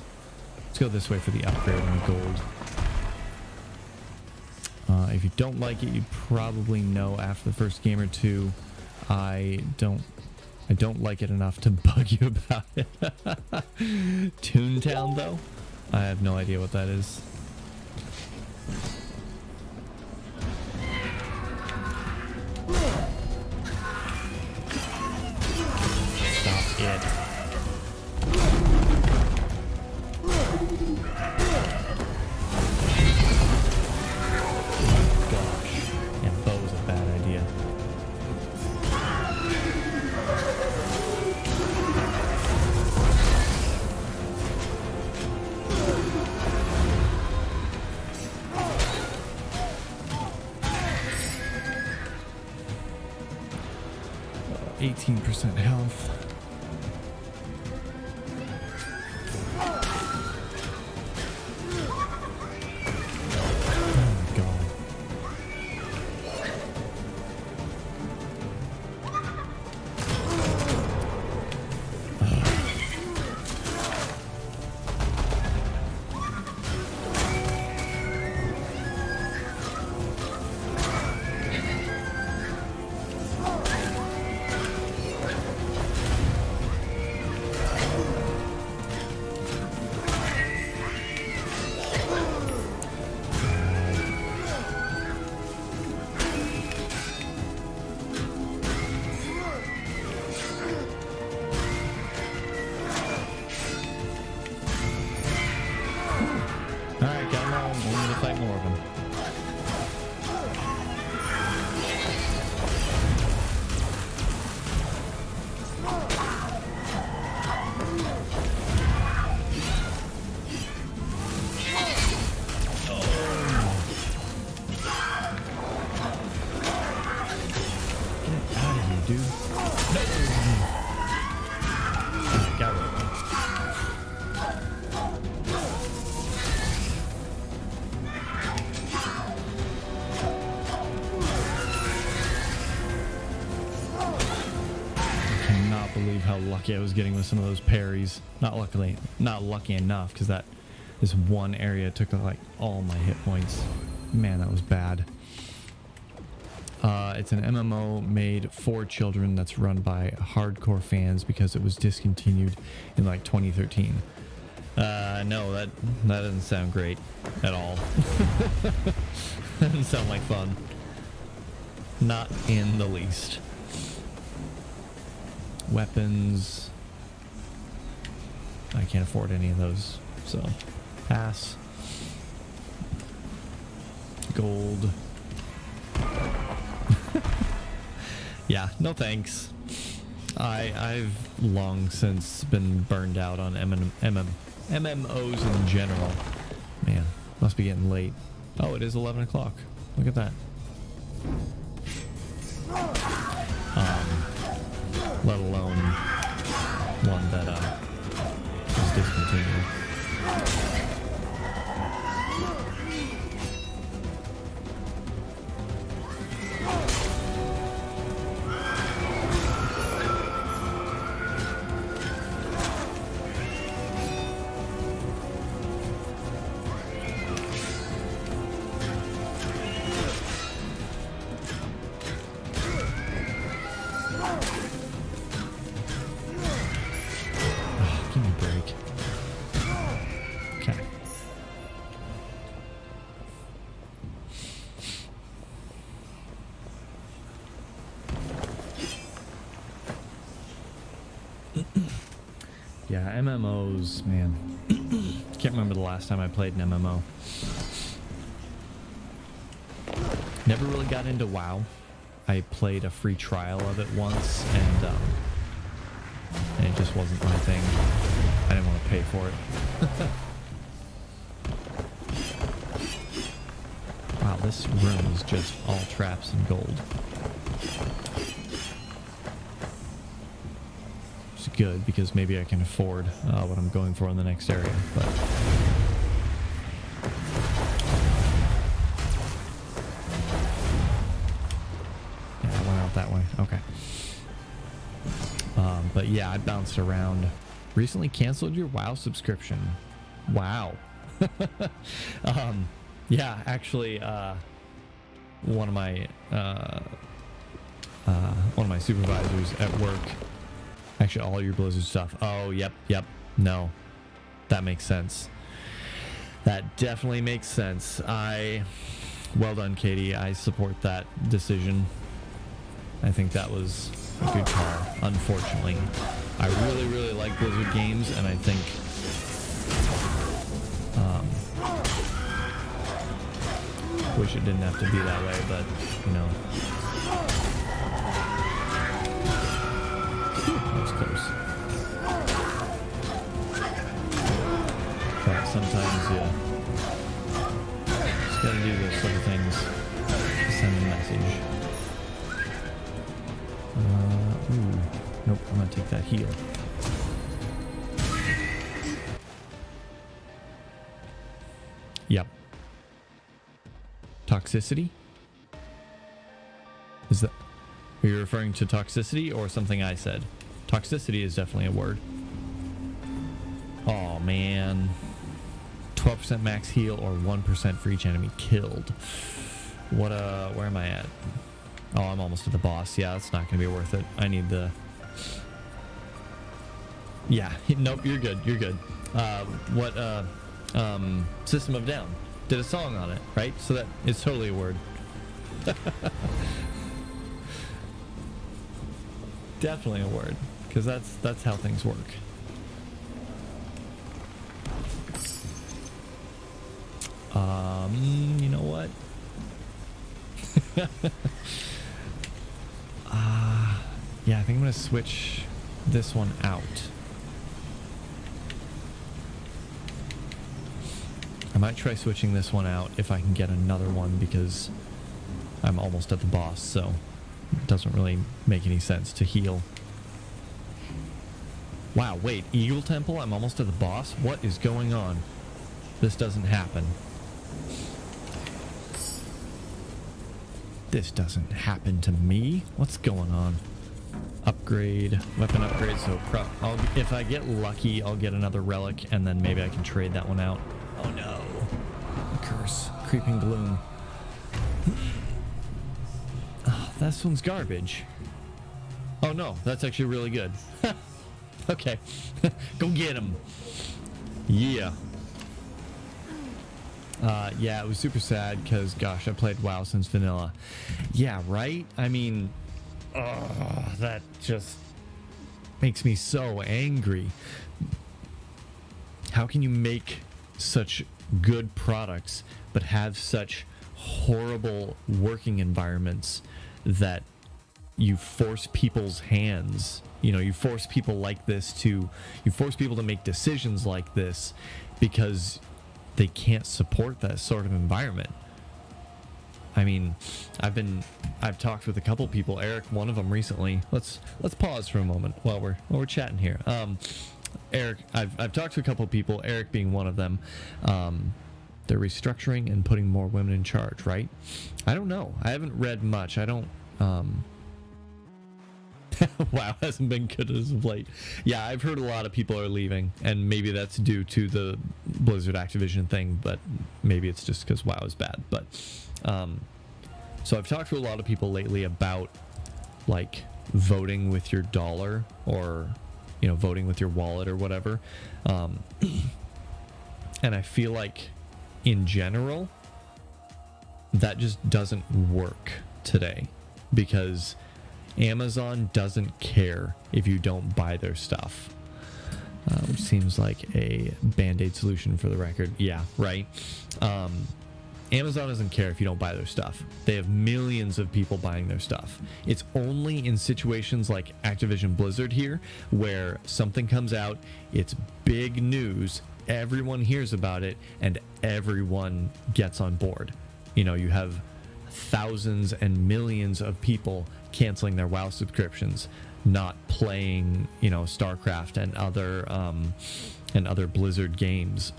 Let's go this way for the upgrade and the gold. If you don't like it, you probably know after the first game or two, I don't like it enough to bug you about it. Toontown, though? I have no idea what that is. Stop it. %, health. Oh my god. lucky I was getting with some of those parries. Not lucky enough, because this one area took like all my hit points. Man, that was bad. It's an MMO made for children that's run by hardcore fans because it was discontinued in like 2013. No, that doesn't sound great at all. That doesn't sound like fun. Not in the least. Weapons. I can't afford any of those, so pass. Gold. Yeah, no thanks. I've long since been burned out on MMOs in general. Man, must be getting late. Oh, it is 11 o'clock. Look at that. Let alone one that is discontinued. Yeah, MMOs, man. Can't remember the last time I played an MMO. Never really got into WoW. I played a free trial of it once, and it just wasn't my thing. I didn't want to pay for it. Wow, this room is just all traps and gold. Good, because maybe I can afford what I'm going for in the next area, but yeah, I went out that way. Okay. But yeah, I bounced around. Recently canceled your WoW subscription. Wow. Yeah, actually, one of my supervisors at work. Actually, all your Blizzard stuff. Oh, yep. No, that makes sense. That definitely makes sense. Well done, Katie. I support that decision. I think that was a good call. Unfortunately, I really, really like Blizzard games, and I think wish it didn't have to be that way, but you know. That was close. But sometimes you just gotta do those sort of things to send a message. Ooh. Nope, I'm gonna take that heal. Yep. Toxicity? Is that... Are you referring to toxicity or something I said? Toxicity is definitely a word. Oh man. 12% max heal or 1% for each enemy killed. What where am I at? Oh, I'm almost at the boss. Yeah, it's not gonna be worth it. I need the... Yeah, nope, you're good, you're good. System of a Down did a song on it, right? So that it's totally a word. Definitely a word, because that's how things work. You know what? Yeah, I think I'm gonna switch this one out. I might try switching this one out if I can get another one, because I'm almost at the boss, so it doesn't really make any sense to heal. Wow, wait, Eagle Temple? I'm almost at the boss? What is going on? This doesn't happen. This doesn't happen to me. What's going on? upgrade, weapon upgrade. So if I get lucky, I'll get another relic, and then maybe I can trade that one out. Oh no. Curse. Creeping gloom. Oh, this one's garbage. Oh no, that's actually really good. Okay. Go get him. Yeah. Yeah, it was super sad because, gosh, I played WoW since vanilla. Yeah, right? I mean, that just makes me so angry. How can you make such good products but have such horrible working environments that you force people's hands? You know, you force people like this to, you force people to make decisions like this because they can't support that sort of environment. I mean, I've talked with a couple people, Eric, one of them recently. Let's pause for a moment while we're chatting here. Eric, I've talked to a couple people, Eric being one of them. They're restructuring and putting more women in charge, right? I don't know. I haven't read much. I don't WoW hasn't been good as of late. Yeah, I've heard a lot of people are leaving, and maybe that's due to the Blizzard Activision thing, but maybe it's just because WoW is bad. But so I've talked to a lot of people lately about like voting with your dollar, or you know, voting with your wallet or whatever. And I feel like in general that just doesn't work today, because Amazon doesn't care if you don't buy their stuff, which seems like a band-aid solution for the record. Yeah, right. Amazon doesn't care if you don't buy their stuff. They have millions of people buying their stuff. It's only in situations like Activision Blizzard here where something comes out, it's big news, everyone hears about it, and everyone gets on board. You know, you have thousands and millions of people canceling their WoW subscriptions, not playing, you know, StarCraft and other Blizzard games,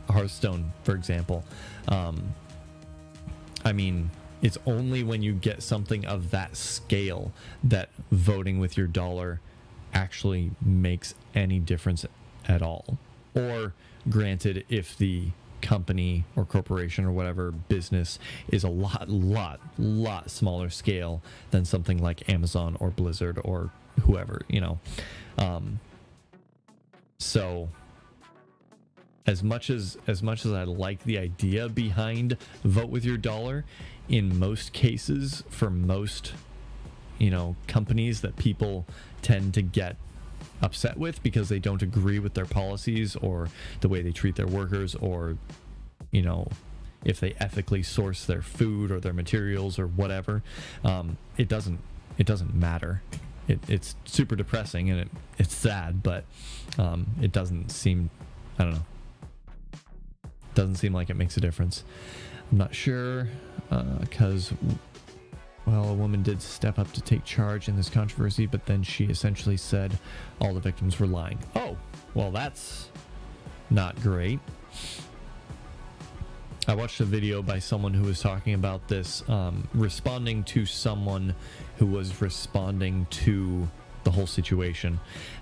Hearthstone, for example. I mean, it's only when you get something of that scale that voting with your dollar actually makes any difference at all. Or granted, if the company or corporation or whatever business is a lot smaller scale than something like Amazon or Blizzard or whoever, you know. So as much as I like the idea behind vote with your dollar, in most cases, for most, you know, companies that people tend to get upset with because they don't agree with their policies or the way they treat their workers, or, you know, if they ethically source their food or their materials or whatever, it doesn't matter. It's super depressing, and it's sad, but it doesn't seem, I don't know, doesn't seem like it makes a difference. I'm not sure, because well, a woman did step up to take charge in this controversy, but then she essentially said all the victims were lying. Oh, well, that's not great. I watched a video by someone who was talking about this, responding to someone who was responding to the whole situation,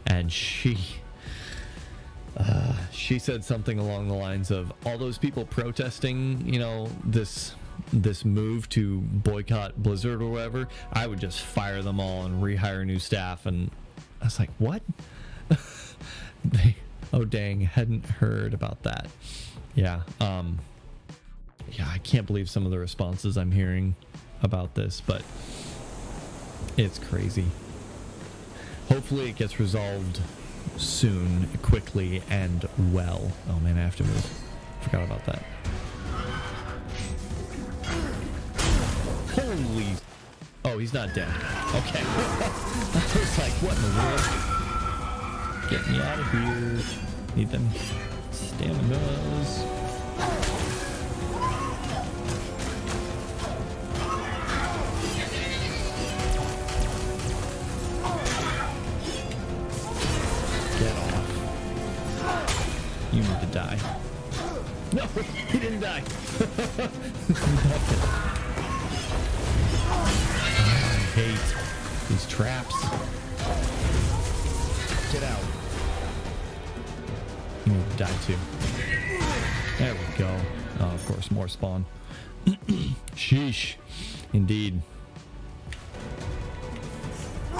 and she said something along the lines of, all those people protesting, you know, this move to boycott Blizzard or whatever, I would just fire them all and rehire new staff. And I was like, what? Oh dang, hadn't heard about that. Yeah, yeah, I can't believe some of the responses I'm hearing about this, but it's crazy. Hopefully it gets resolved soon, quickly, and well. Oh man, I have to move. Forgot about that. Holy... Oh, he's not dead. Okay. I was like, what in the world? Get me out of here. Need them staminas. Get off. You need to die. No, he didn't die. I hate these traps. Get out. You need to die too. There we go. Oh, of course, more spawn. Sheesh. Indeed. I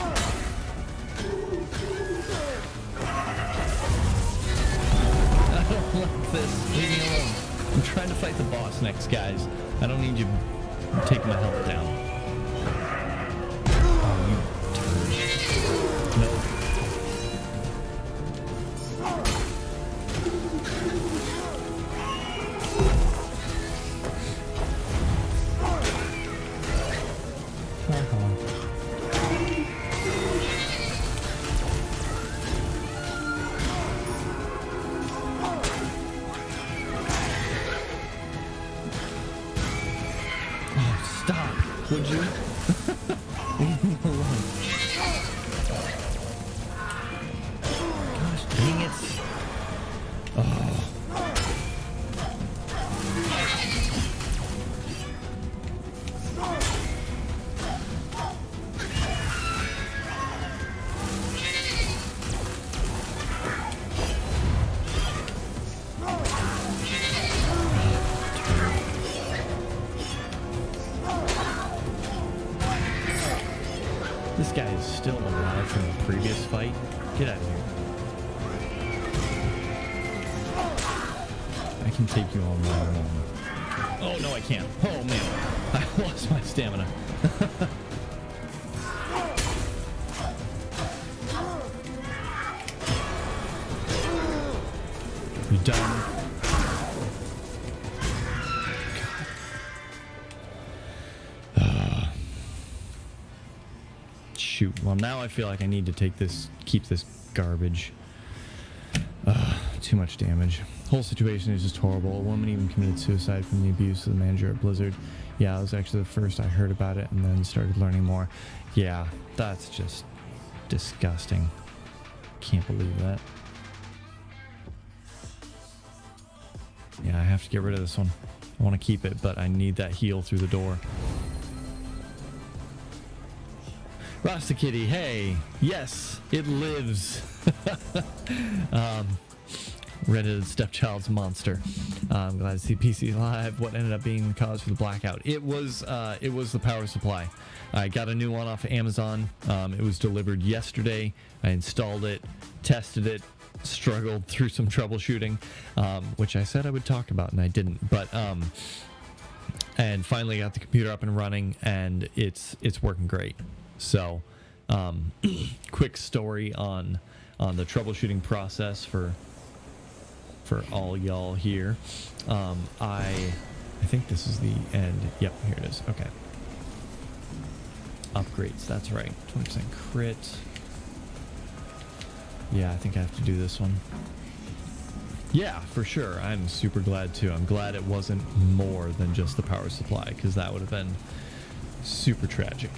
don't like this. Leave me alone. I'm trying to fight the boss next, guys. I don't need you taking my health down. Oh, you turd. Nope. Would you? Leave me alone. Gosh dang it. Oh. This guy is still alive from the previous fight. Get out of here. I can take you on my own. Oh, no, I can't. Oh, man. I lost my stamina. You done? Shoot. Well, now I feel like I need to keep this garbage. Too much damage. Whole situation is just horrible. A woman even committed suicide from the abuse of the manager at Blizzard. Yeah, it was actually the first I heard about it and then started learning more. Yeah, that's just disgusting. Can't believe that. Yeah, I have to get rid of this one. I want to keep it, but I need that heal through the door. Rasta Kitty, hey, yes, it lives. Redheaded stepchild's monster. I'm glad to see PC alive. What ended up being the cause for the blackout? It was the power supply. I got a new one off of Amazon. It was delivered yesterday. I installed it, tested it, struggled through some troubleshooting, which I said I would talk about, and I didn't. But and finally got the computer up and running, and it's working great. So, quick story on the troubleshooting process for all y'all here. I think this is the end. Yep, here it is. Okay. Upgrades, that's right. 20% crit. Yeah, I think I have to do this one. Yeah, for sure. I'm super glad too. I'm glad it wasn't more than just the power supply, because that would have been super tragic.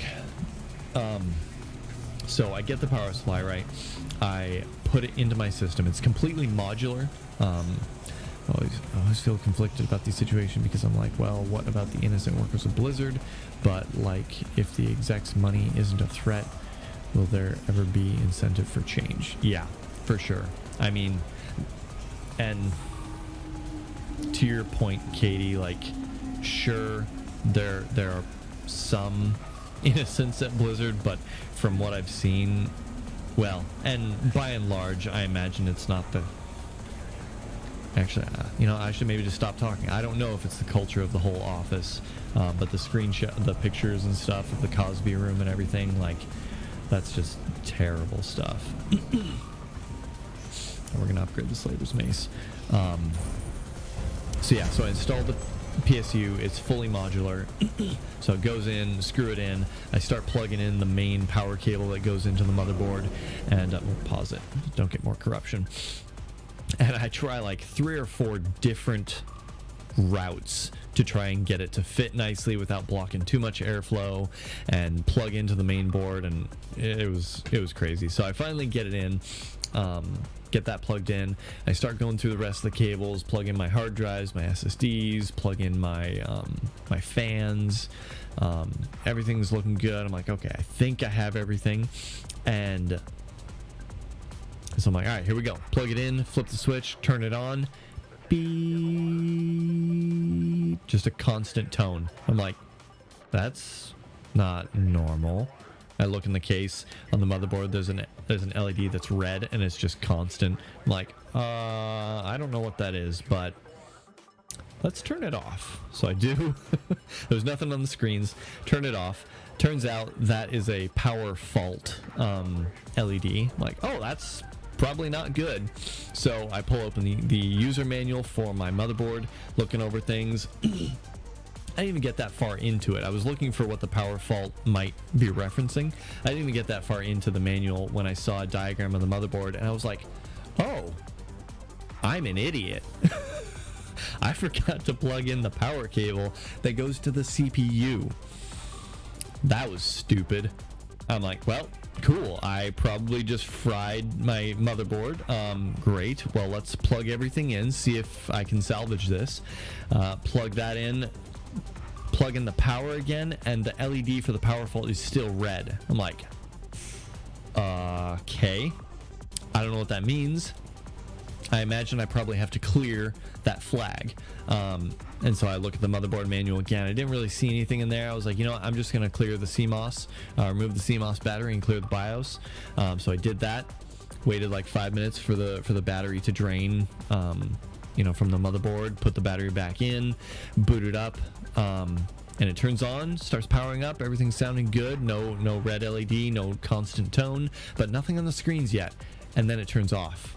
So I get the power supply, right? I put it into my system. It's completely modular. I always feel conflicted about the situation, because I'm like, well, what about the innocent workers of Blizzard? But like, if the exec's money isn't a threat, will there ever be incentive for change? Yeah, for sure. I mean, and to your point, Katie, like, sure, there are some innocents at Blizzard, but from what I've seen, well, and by and large, I imagine it's not the... Actually, I should maybe just stop talking. I don't know if it's the culture of the whole office, but the screenshot, the pictures and stuff of the Cosby room and everything, like, that's just terrible stuff. We're gonna upgrade the Slaver's Mace. So yeah, so I installed the PSU. It's fully modular. So it goes in, screw it in. I start plugging in the main power cable that goes into the motherboard, and we'll pause it. Don't get more corruption. And I try like 3 or 4 different routes to try and get it to fit nicely without blocking too much airflow, and plug into the main board, and it was crazy. So I finally get it in, get that plugged in. I start going through the rest of the cables, plug in my hard drives, my SSDs, plug in my my fans. Everything's looking good. I'm like, okay, I think I have everything. And So I'm like, all right, here we go. Plug it in, flip the switch, turn it on. Beep. Just a constant tone. I'm like, that's not normal. I look in the case on the motherboard. There's an LED that's red and it's just constant. I'm like, I don't know what that is, but let's turn it off. So I do. There's nothing on the screens. Turn it off. Turns out that is a power fault LED. I'm like, oh, that's probably not good. So I pull open the user manual for my motherboard, looking over things. I didn't even get that far into it. I was looking for what the power fault might be referencing. I didn't even get that far into the manual when I saw a diagram of the motherboard, and I was like, oh, I'm an idiot. I forgot to plug in the power cable that goes to the CPU. That was stupid. I'm like, well, cool. I probably just fried my motherboard. Great. Well, let's plug everything in, see if I can salvage this. Plug that in. Plug in the power again, and the LED for the power fault is still red. I'm like, okay. I don't know what that means. I imagine I probably have to clear that flag. And so I look at the motherboard manual again. I didn't really see anything in there. I was like, you know what? I'm just going to clear the CMOS, remove the CMOS battery and clear the BIOS. So I did that. Waited like 5 minutes for the battery to drain, from the motherboard. Put the battery back in, booted up, and it turns on, starts powering up. Everything's sounding good. No red LED, no constant tone, but nothing on the screens yet. And then it turns off.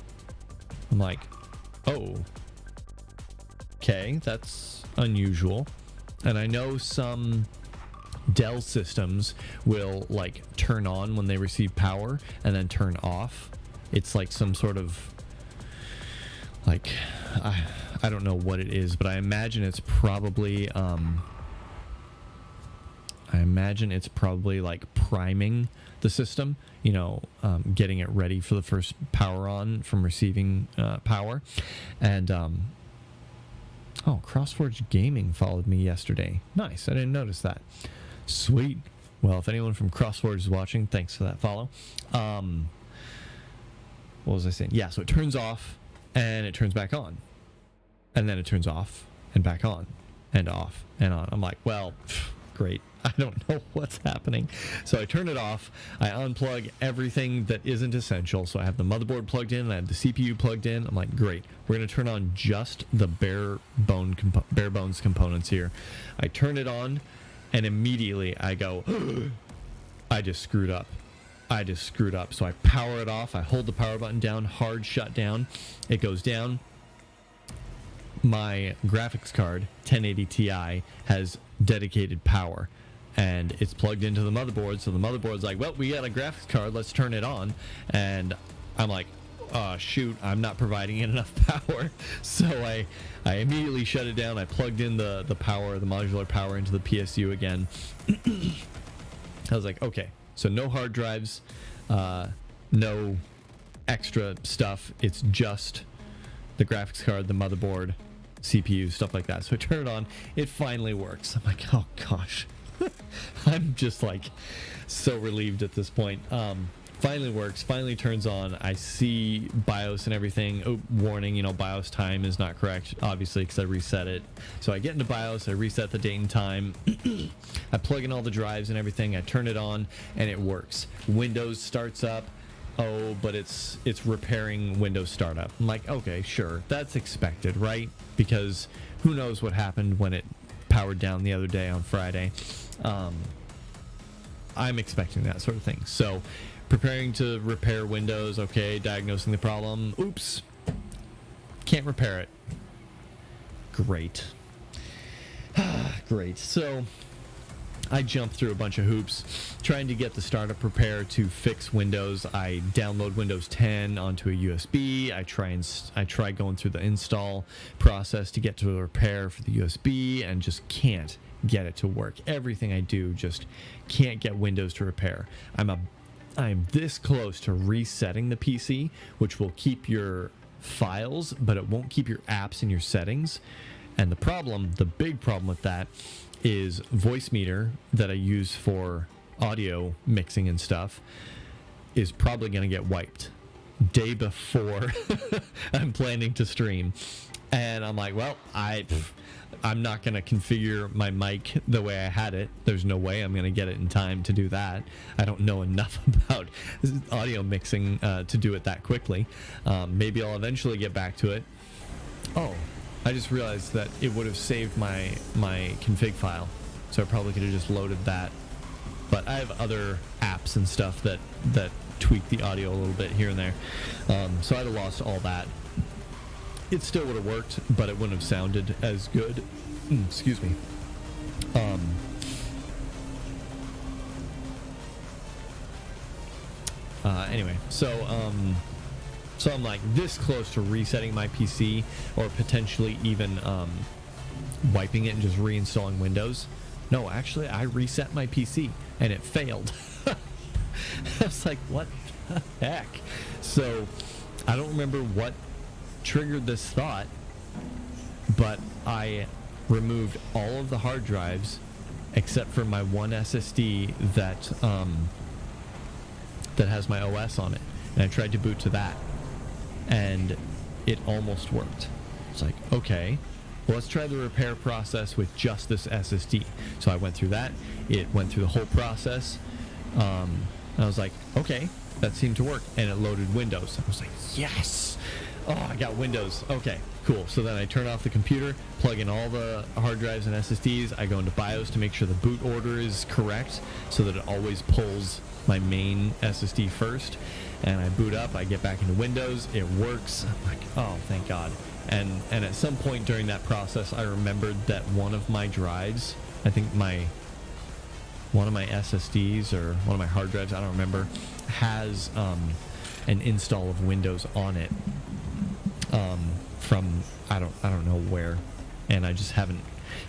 I'm like, oh, okay, that's unusual. And I know some Dell systems will like turn on when they receive power and then turn off. It's like some sort of like, I don't know what it is, but I imagine it's probably like priming the system, getting it ready for the first power on from receiving power. And CrossForge Gaming followed me yesterday. Nice. I didn't notice that. Sweet. Well, if anyone from CrossForge is watching, thanks for that follow. What was I saying? Yeah, so it turns off and it turns back on. And then it turns off and back on and off and on. I'm like, well, great. I don't know what's happening. So I turn it off. I unplug everything that isn't essential. So I have the motherboard plugged in. I have the CPU plugged in. I'm like, great. We're going to turn on just the bare bones components here. I turn it on, and immediately I go, I just screwed up. So I power it off. I hold the power button down, hard shut down. It goes down. My graphics card, 1080 Ti, has dedicated power. And it's plugged into the motherboard. So the motherboard's like, well, we got a graphics card. Let's turn it on. And I'm like, shoot, I'm not providing it enough power. So I immediately shut it down. I plugged in the power, the modular power into the PSU again. I was like, okay, so no hard drives, no extra stuff. It's just the graphics card, the motherboard, CPU, stuff like that. So I turn it on. It finally works. I'm like, oh gosh. I'm just like so relieved at this point. Finally works, finally turns on. I see BIOS and everything. Oh, warning, BIOS time is not correct, obviously, because I reset it. So I get into BIOS, I reset the date and time. I plug in all the drives and everything. I turn it on and it works. Windows starts up. Oh, but it's repairing Windows startup. I'm like, okay, sure, that's expected, right? Because who knows what happened when it powered down the other day on Friday. I'm expecting that sort of thing. So preparing to repair Windows, okay, diagnosing the problem. Oops, can't repair it. Great. Great. So I jumped through a bunch of hoops trying to get the startup repair to fix Windows. I download Windows 10 onto a USB. I try going through the install process to get to the repair for the USB and just can't get it to work. Everything I do just can't get Windows to repair. I'm this close to resetting the PC, which will keep your files, but it won't keep your apps and your settings. And the big problem with that is Voicemeeter that I use for audio mixing and stuff is probably going to get wiped. day before I'm planning to stream. And I'm like, well, I'm not going to configure my mic the way I had it. There's no way I'm going to get it in time to do that. I don't know enough about audio mixing to do it that quickly. Maybe I'll eventually get back to it. Oh, I just realized that it would have saved my config file. So I probably could have just loaded that. But I have other apps and stuff that tweak the audio a little bit here and there. So I'd have lost all that. It still would have worked, but it wouldn't have sounded as good. Excuse me. Anyway, so I'm like this close to resetting my PC, or potentially even wiping it and just reinstalling Windows. No, actually, I reset my PC and it failed. I was like, what the heck? So I don't remember what triggered this thought, but I removed all of the hard drives except for my one SSD that has my OS on it, and I tried to boot to that, and it almost worked. It's like, okay, well, let's try the repair process with just this SSD. So I went through that. It went through the whole process. And I was like, okay, that seemed to work. And it loaded Windows. I was like, yes. Oh, I got Windows. Okay, cool. So then I turn off the computer, plug in all the hard drives and SSDs. I go into BIOS to make sure the boot order is correct so that it always pulls my main SSD first. And I boot up. I get back into Windows. It works. I'm like, oh, thank God. And at some point during that process, I remembered that one of my drives, I think one of my SSDs or one of my hard drives, I don't remember, has an install of Windows on it from I don't know where, and I just haven't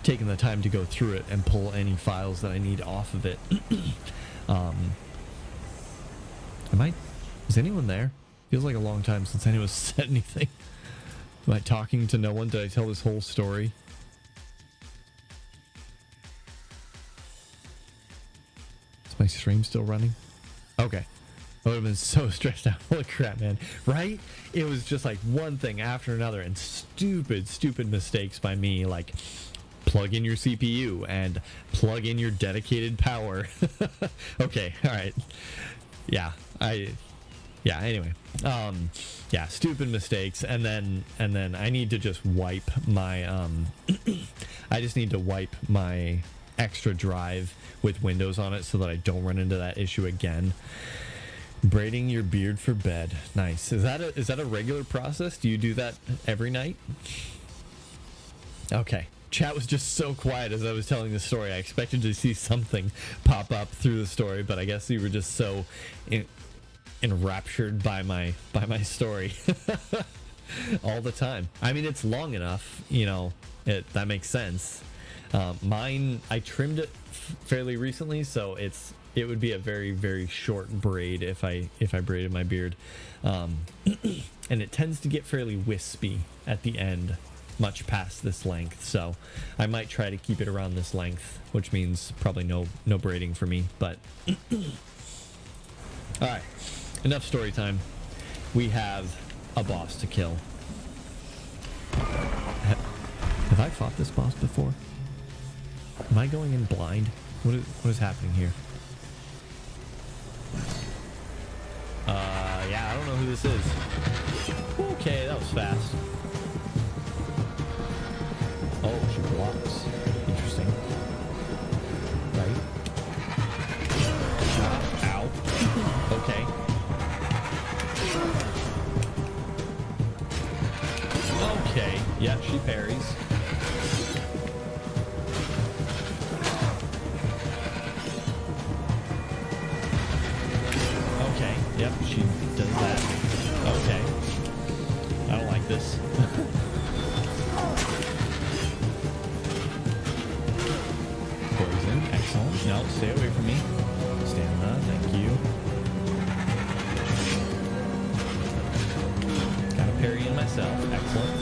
taken the time to go through it and pull any files that I need off of it. Is anyone there? Feels like a long time since anyone said anything. Am I talking to no one? Did I tell this whole story? Is my stream still running? Okay. I would have been so stressed out. Holy crap, man. Right? It was just like one thing after another, and stupid mistakes by me, like plug in your CPU and plug in your dedicated power. Okay, alright. Yeah, anyway. Yeah, stupid mistakes, and then I need to just wipe my I just need to wipe my extra drive with Windows on it so that I don't run into that issue again. Braiding your beard for bed. Nice. Is that a regular process? Do you do that every night? Okay. Chat was just so quiet as I was telling the story. I expected to see something pop up through the story, but I guess you were just so enraptured by my story all the time. I mean, it's long enough, that makes sense. Mine, I trimmed it fairly recently, so it would be a very, very short braid if I braided my beard, and it tends to get fairly wispy at the end, much past this length. So I might try to keep it around this length, which means probably no braiding for me. But all right, enough story time. We have a boss to kill. Have I fought this boss before? Am I going in blind? What is happening here? Yeah, I don't know who this is. Okay, that was fast. Oh, she blocks. Interesting. Right? Ow. Okay. Okay. Yeah, she parries. Okay. Yep, she does that. Okay. I don't like this. Poison. Excellent. No, stay away from me. Stamina. Thank you. Got a parry in myself. Excellent.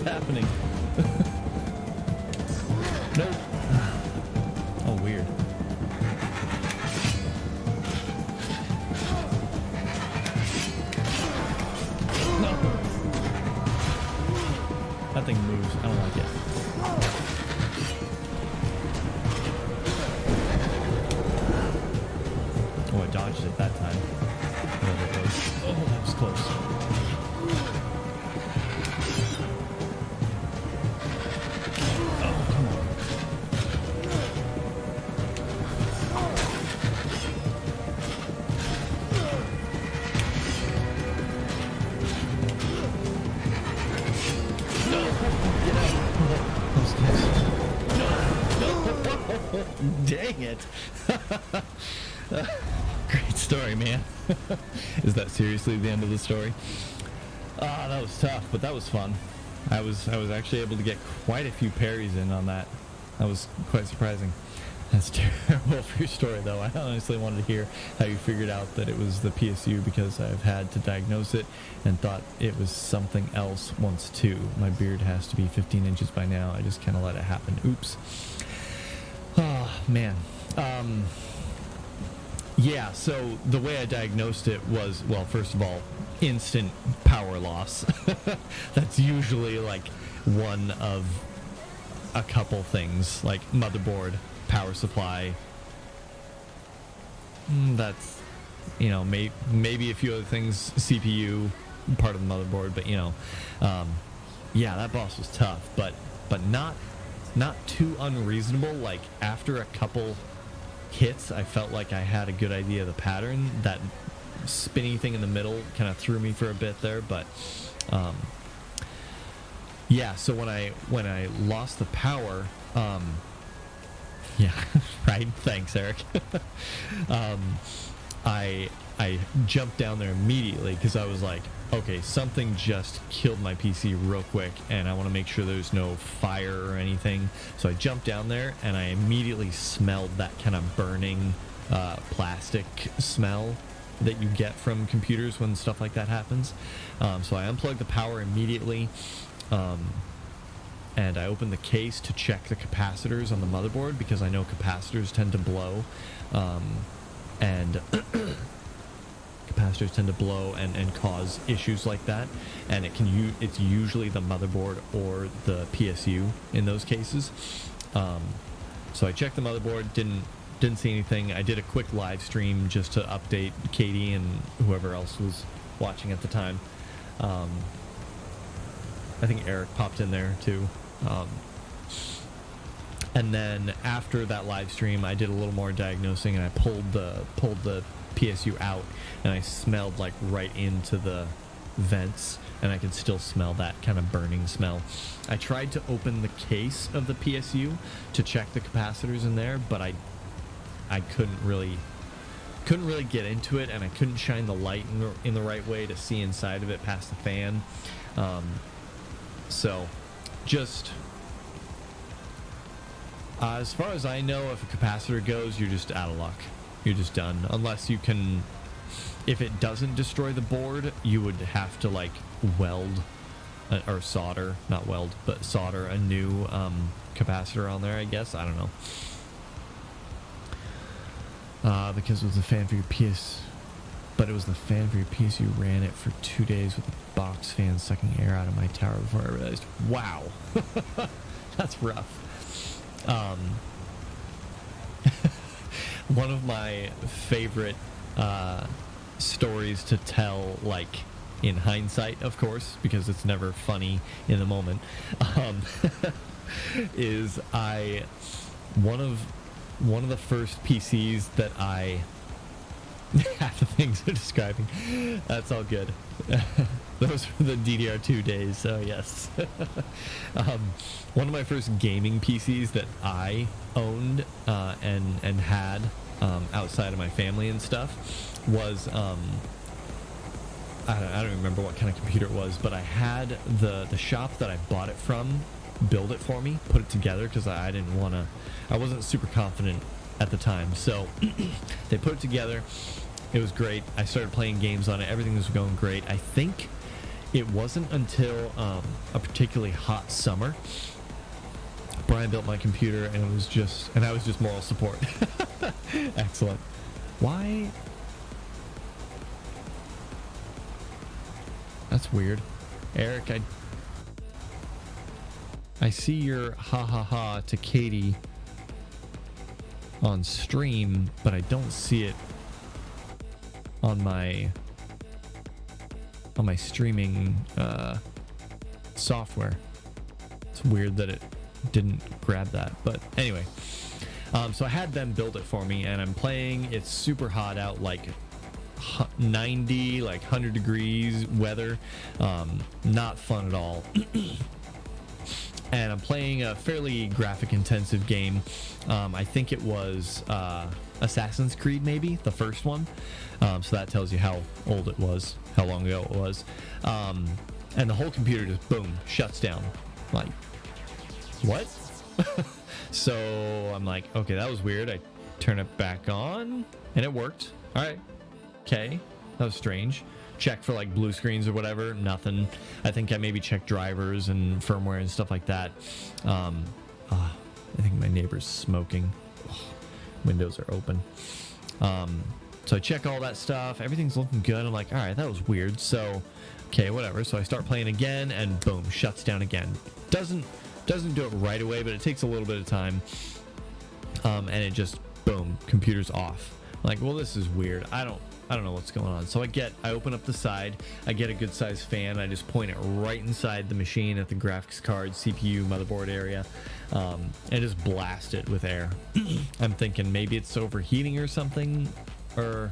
happening? Nope. Oh, weird. No. That thing moves. I don't like it. Oh, I dodged it that time. Whatever it was. Oh, that was close. Dang it. Great story, man. Is that seriously the end of the story? That was tough, but that was fun. I was actually able to get quite a few parries in on that. That was quite surprising. That's terrible for your story, though. I honestly wanted to hear how you figured out that it was the PSU, because I've had to diagnose it and thought it was something else once too. My beard has to be 15 inches by now. I just kind of let it happen. Oops. Oh, man. Yeah, so the way I diagnosed it was, well, first of all, instant power loss. That's usually like one of a couple things, like motherboard, power supply. That's, you know, maybe a few other things, CPU, part of the motherboard, but, you know, yeah, that boss was tough, but not too unreasonable. Like, after a couple hits, I felt like I had a good idea of the pattern. That spinny thing in the middle kind of threw me for a bit there, but yeah, so when I lost the power, yeah, right, thanks, Eric. I jumped down there immediately because I was like, okay, something just killed my PC real quick, and I want to make sure there's no fire or anything. So I jumped down there, and I immediately smelled that kind of burning plastic smell that you get from computers when stuff like that happens. So I unplugged the power immediately, and I opened the case to check the capacitors on the motherboard, because I know capacitors tend to blow, and capacitors tend to blow and cause issues like that, and it's usually the motherboard or the PSU in those cases. So I checked the motherboard, didn't see anything. I did a quick live stream just to update Katie and whoever else was watching at the time. I think Eric popped in there too. And then after that live stream, I did a little more diagnosing, and I pulled the PSU out, and I smelled like right into the vents, and I could still smell that kind of burning smell. I tried to open the case of the PSU to check the capacitors in there, but I couldn't really get into it, and I couldn't shine the light in the right way to see inside of it past the fan. So just as far as I know, if a capacitor goes, you're just out of luck. You're just done. Unless you can, if it doesn't destroy the board, you would have to like weld or solder, not weld, but solder a new capacitor on there, I guess. I don't know. Because it was the fan for your PS, but it was the fan for your PSU ran it for 2 days with a box fan sucking air out of my tower before I realized. Wow. That's rough. One of my favorite stories to tell, like in hindsight, of course, because it's never funny in the moment, is one of the first PCs that I half the things are describing. That's all good. Those were the DDR2 days, so yes. One of my first gaming PCs that I owned and had outside of my family and stuff was I don't remember what kind of computer it was, but I had the shop that I bought it from build it for me, put it together, because I wasn't super confident at the time. So they put it together. It was great. I started playing games on it. Everything was going great. I think it wasn't until a particularly hot summer Brian built my computer, and I was just moral support. Excellent. Why? That's weird. Eric, I see your ha ha ha to Katie on stream, but I don't see it on my streaming software. It's weird that it didn't grab that, but anyway. So I had them build it for me, and I'm playing. It's super hot out, like 90, like 100 degrees weather. Not fun at all. And I'm playing a fairly graphic intensive game. I think it was Assassin's Creed, maybe the first one. So that tells you how old it was, how long ago it was. And the whole computer just boom shuts down. Like, what? So I'm like, okay, that was weird. I turn it back on and it worked. All right. Okay. That was strange. Check for like blue screens or whatever. Nothing. I think I maybe checked drivers and firmware and stuff like that. I think my neighbor's smoking. Windows are open. So I check all that stuff. Everything's looking good. I'm like, all right, that was weird. So, okay, whatever. So I start playing again and boom, shuts down again. Doesn't do it right away, but it takes a little bit of time. And it just boom, computer's off. I'm like, well, this is weird. I don't know what's going on. So I open up the side, I get a good sized fan, I just point it right inside the machine at the graphics card, CPU, motherboard area, and just blast it with air. I'm thinking maybe it's overheating or something, or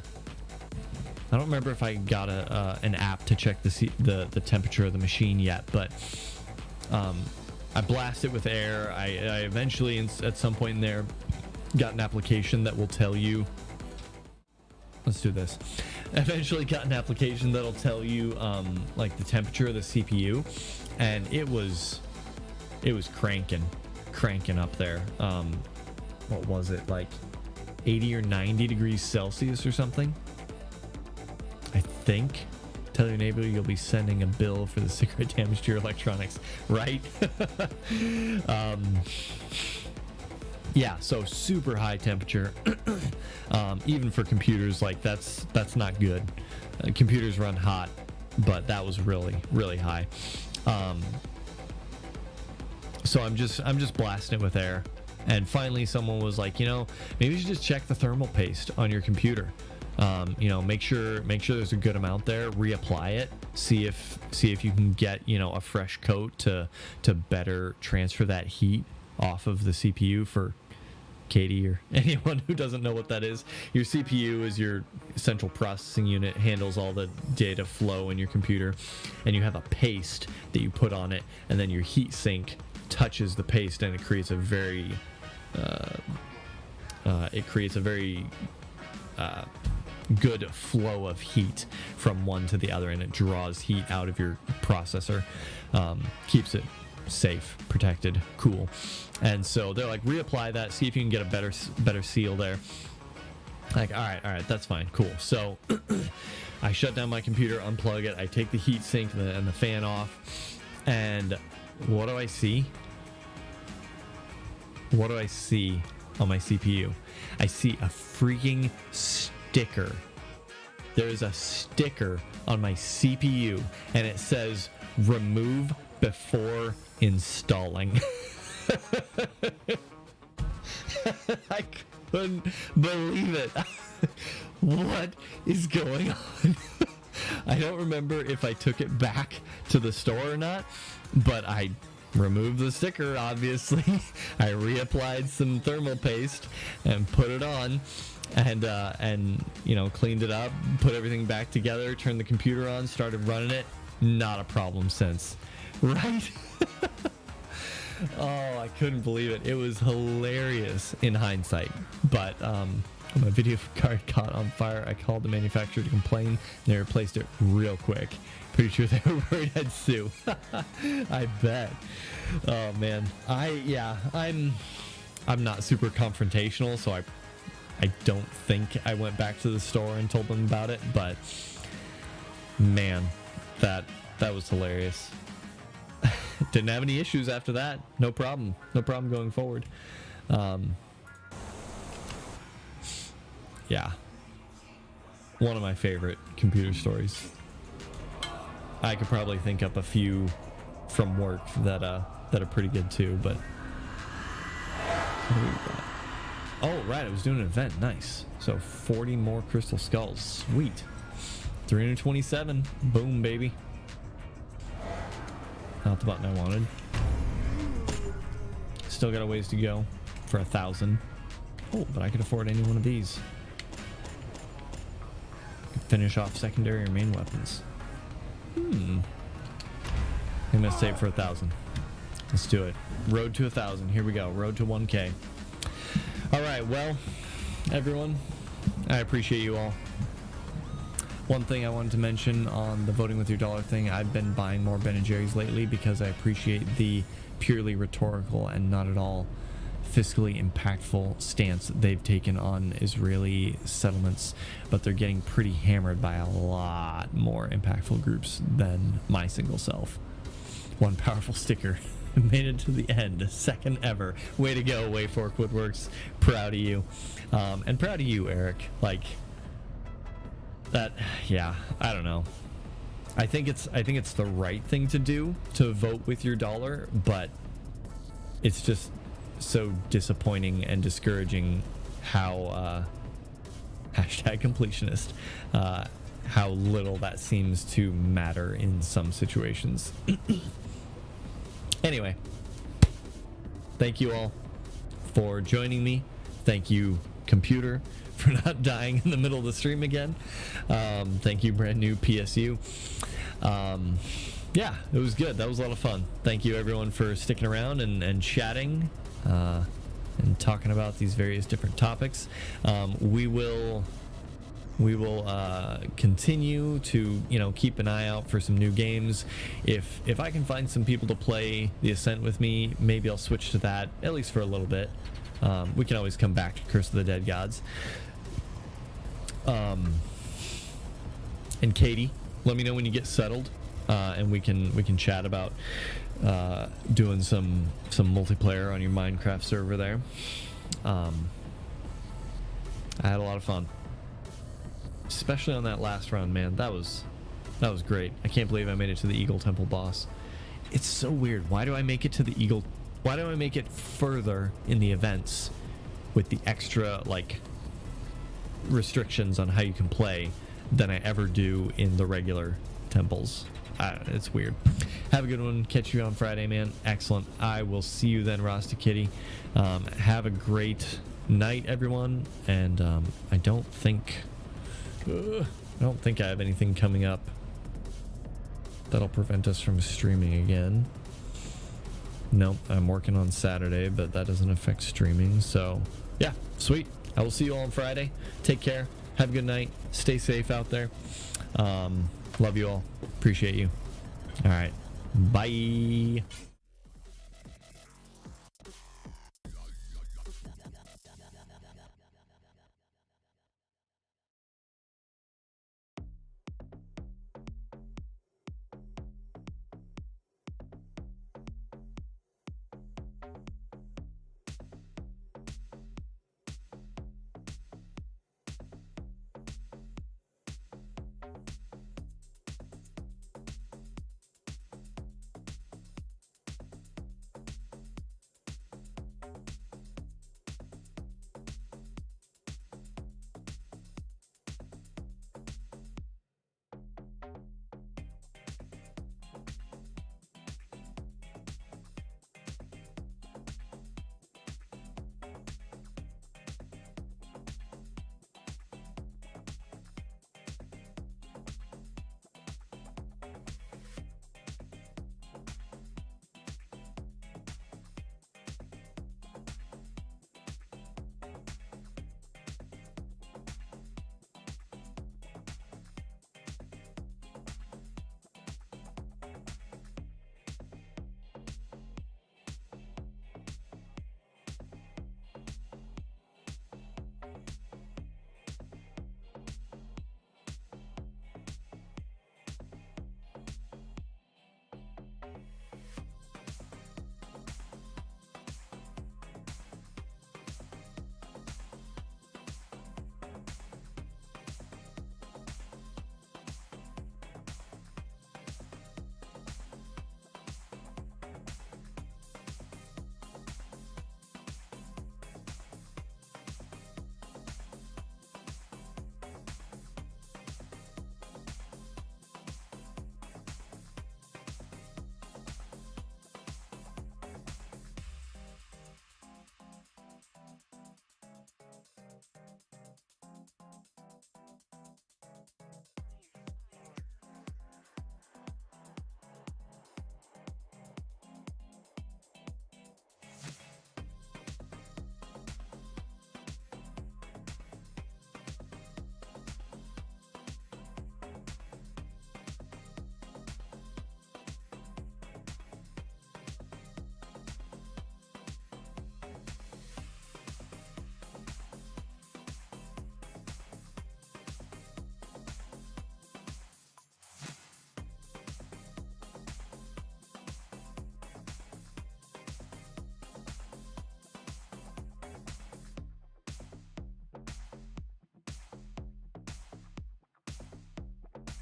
I don't remember if I got an app to check the temperature of the machine yet, but I blast it with air. I eventually, at some point in there, got an application that will tell you. Let's do this. Eventually got an application that'll tell you like the temperature of the CPU, and it was cranking up there. What was it, like 80 or 90 degrees Celsius or something? I think. Tell your neighbor you'll be sending a bill for the cigarette damage to your electronics, right? Yeah, so super high temperature. Even for computers, like that's not good. Computers run hot, but that was really high. So I'm just blasting it with air, and finally someone was like, maybe you should just check the thermal paste on your computer. Make sure there's a good amount there, reapply it, see if you can get a fresh coat to better transfer that heat off of the CPU. For Katie or anyone who doesn't know what that is, your CPU is your central processing unit, handles all the data flow in your computer, and you have a paste that you put on it, and then your heat sink touches the paste, and it creates a very good flow of heat from one to the other, and it draws heat out of your processor, keeps it safe, protected, cool. And so they're like, reapply that, see if you can get a better seal there. Like, all right, that's fine, cool. So I shut down my computer, unplug it, I take the heat sink and the fan off, and what do I see? What do I see on my CPU? I see a freaking sticker. There is a sticker on my CPU, and it says remove before installing. I couldn't believe it. What is going on? I don't remember if I took it back to the store or not, but I removed the sticker, obviously. I reapplied some thermal paste and put it on, and cleaned it up, put everything back together, turned the computer on, started running it. Not a problem since. Right? Oh, I couldn't believe it. It was hilarious in hindsight. But my video card caught on fire. I called the manufacturer to complain, and they replaced it real quick. Pretty sure they were worried I'd sue. I bet. Oh man. I'm not super confrontational, so I don't think I went back to the store and told them about it, but man, that That was hilarious. Didn't have any issues after that. No problem. No problem going forward. Yeah. One of my favorite computer stories. I could probably think up a few from work that are pretty good too, but what do we got? Oh, right, I was doing an event. Nice. So 40 more crystal skulls. Sweet. 327. Boom, baby. Not the button I wanted. Still got a ways to go for 1,000. Oh, but I could afford any one of these. Could finish off secondary or main weapons. I'm gonna save for 1,000. Let's do it. Road to 1,000. Here we go. Road to 1K. All right. Well, everyone, I appreciate you all. One thing I wanted to mention on the voting with your dollar thing, I've been buying more Ben & Jerry's lately because I appreciate the purely rhetorical and not at all fiscally impactful stance they've taken on Israeli settlements, but they're getting pretty hammered by a lot more impactful groups than my single self. One powerful sticker made it to the end, second ever. Way to go, Wayfork Woodworks. Proud of you. And proud of you, Eric. Like, that, yeah, I don't know. I think it's the right thing to do to vote with your dollar, but it's just so disappointing and discouraging how hashtag completionist, how little that seems to matter in some situations. Anyway, thank you all for joining me. Thank you, computer, for not dying in the middle of the stream again. Thank you, brand new PSU. Yeah, it was good. That was a lot of fun. Thank you, everyone, for sticking around and chatting and talking about these various different topics. We will continue to, keep an eye out for some new games. If I can find some people to play the Ascent with me, maybe I'll switch to that, at least for a little bit. We can always come back to Curse of the Dead Gods. And Katie, let me know when you get settled, and we can chat about doing some multiplayer on your Minecraft server there. I had a lot of fun, especially on that last round, man. That was great. I can't believe I made it to the Eagle Temple boss. It's so weird. Why do I make it to the Eagle? Why do I make it further in the events with the extra restrictions on how you can play than I ever do in the regular temples? It's weird. Have a good one. Catch you on Friday, man. Excellent. I will see you then, Rasta Kitty. Have a great night, everyone. And I don't think I have anything coming up that'll prevent us from streaming again. Nope, I'm working on Saturday, but that doesn't affect streaming. So yeah, sweet. I will see you all on Friday. Take care. Have a good night. Stay safe out there. Love you all. Appreciate you. All right. Bye.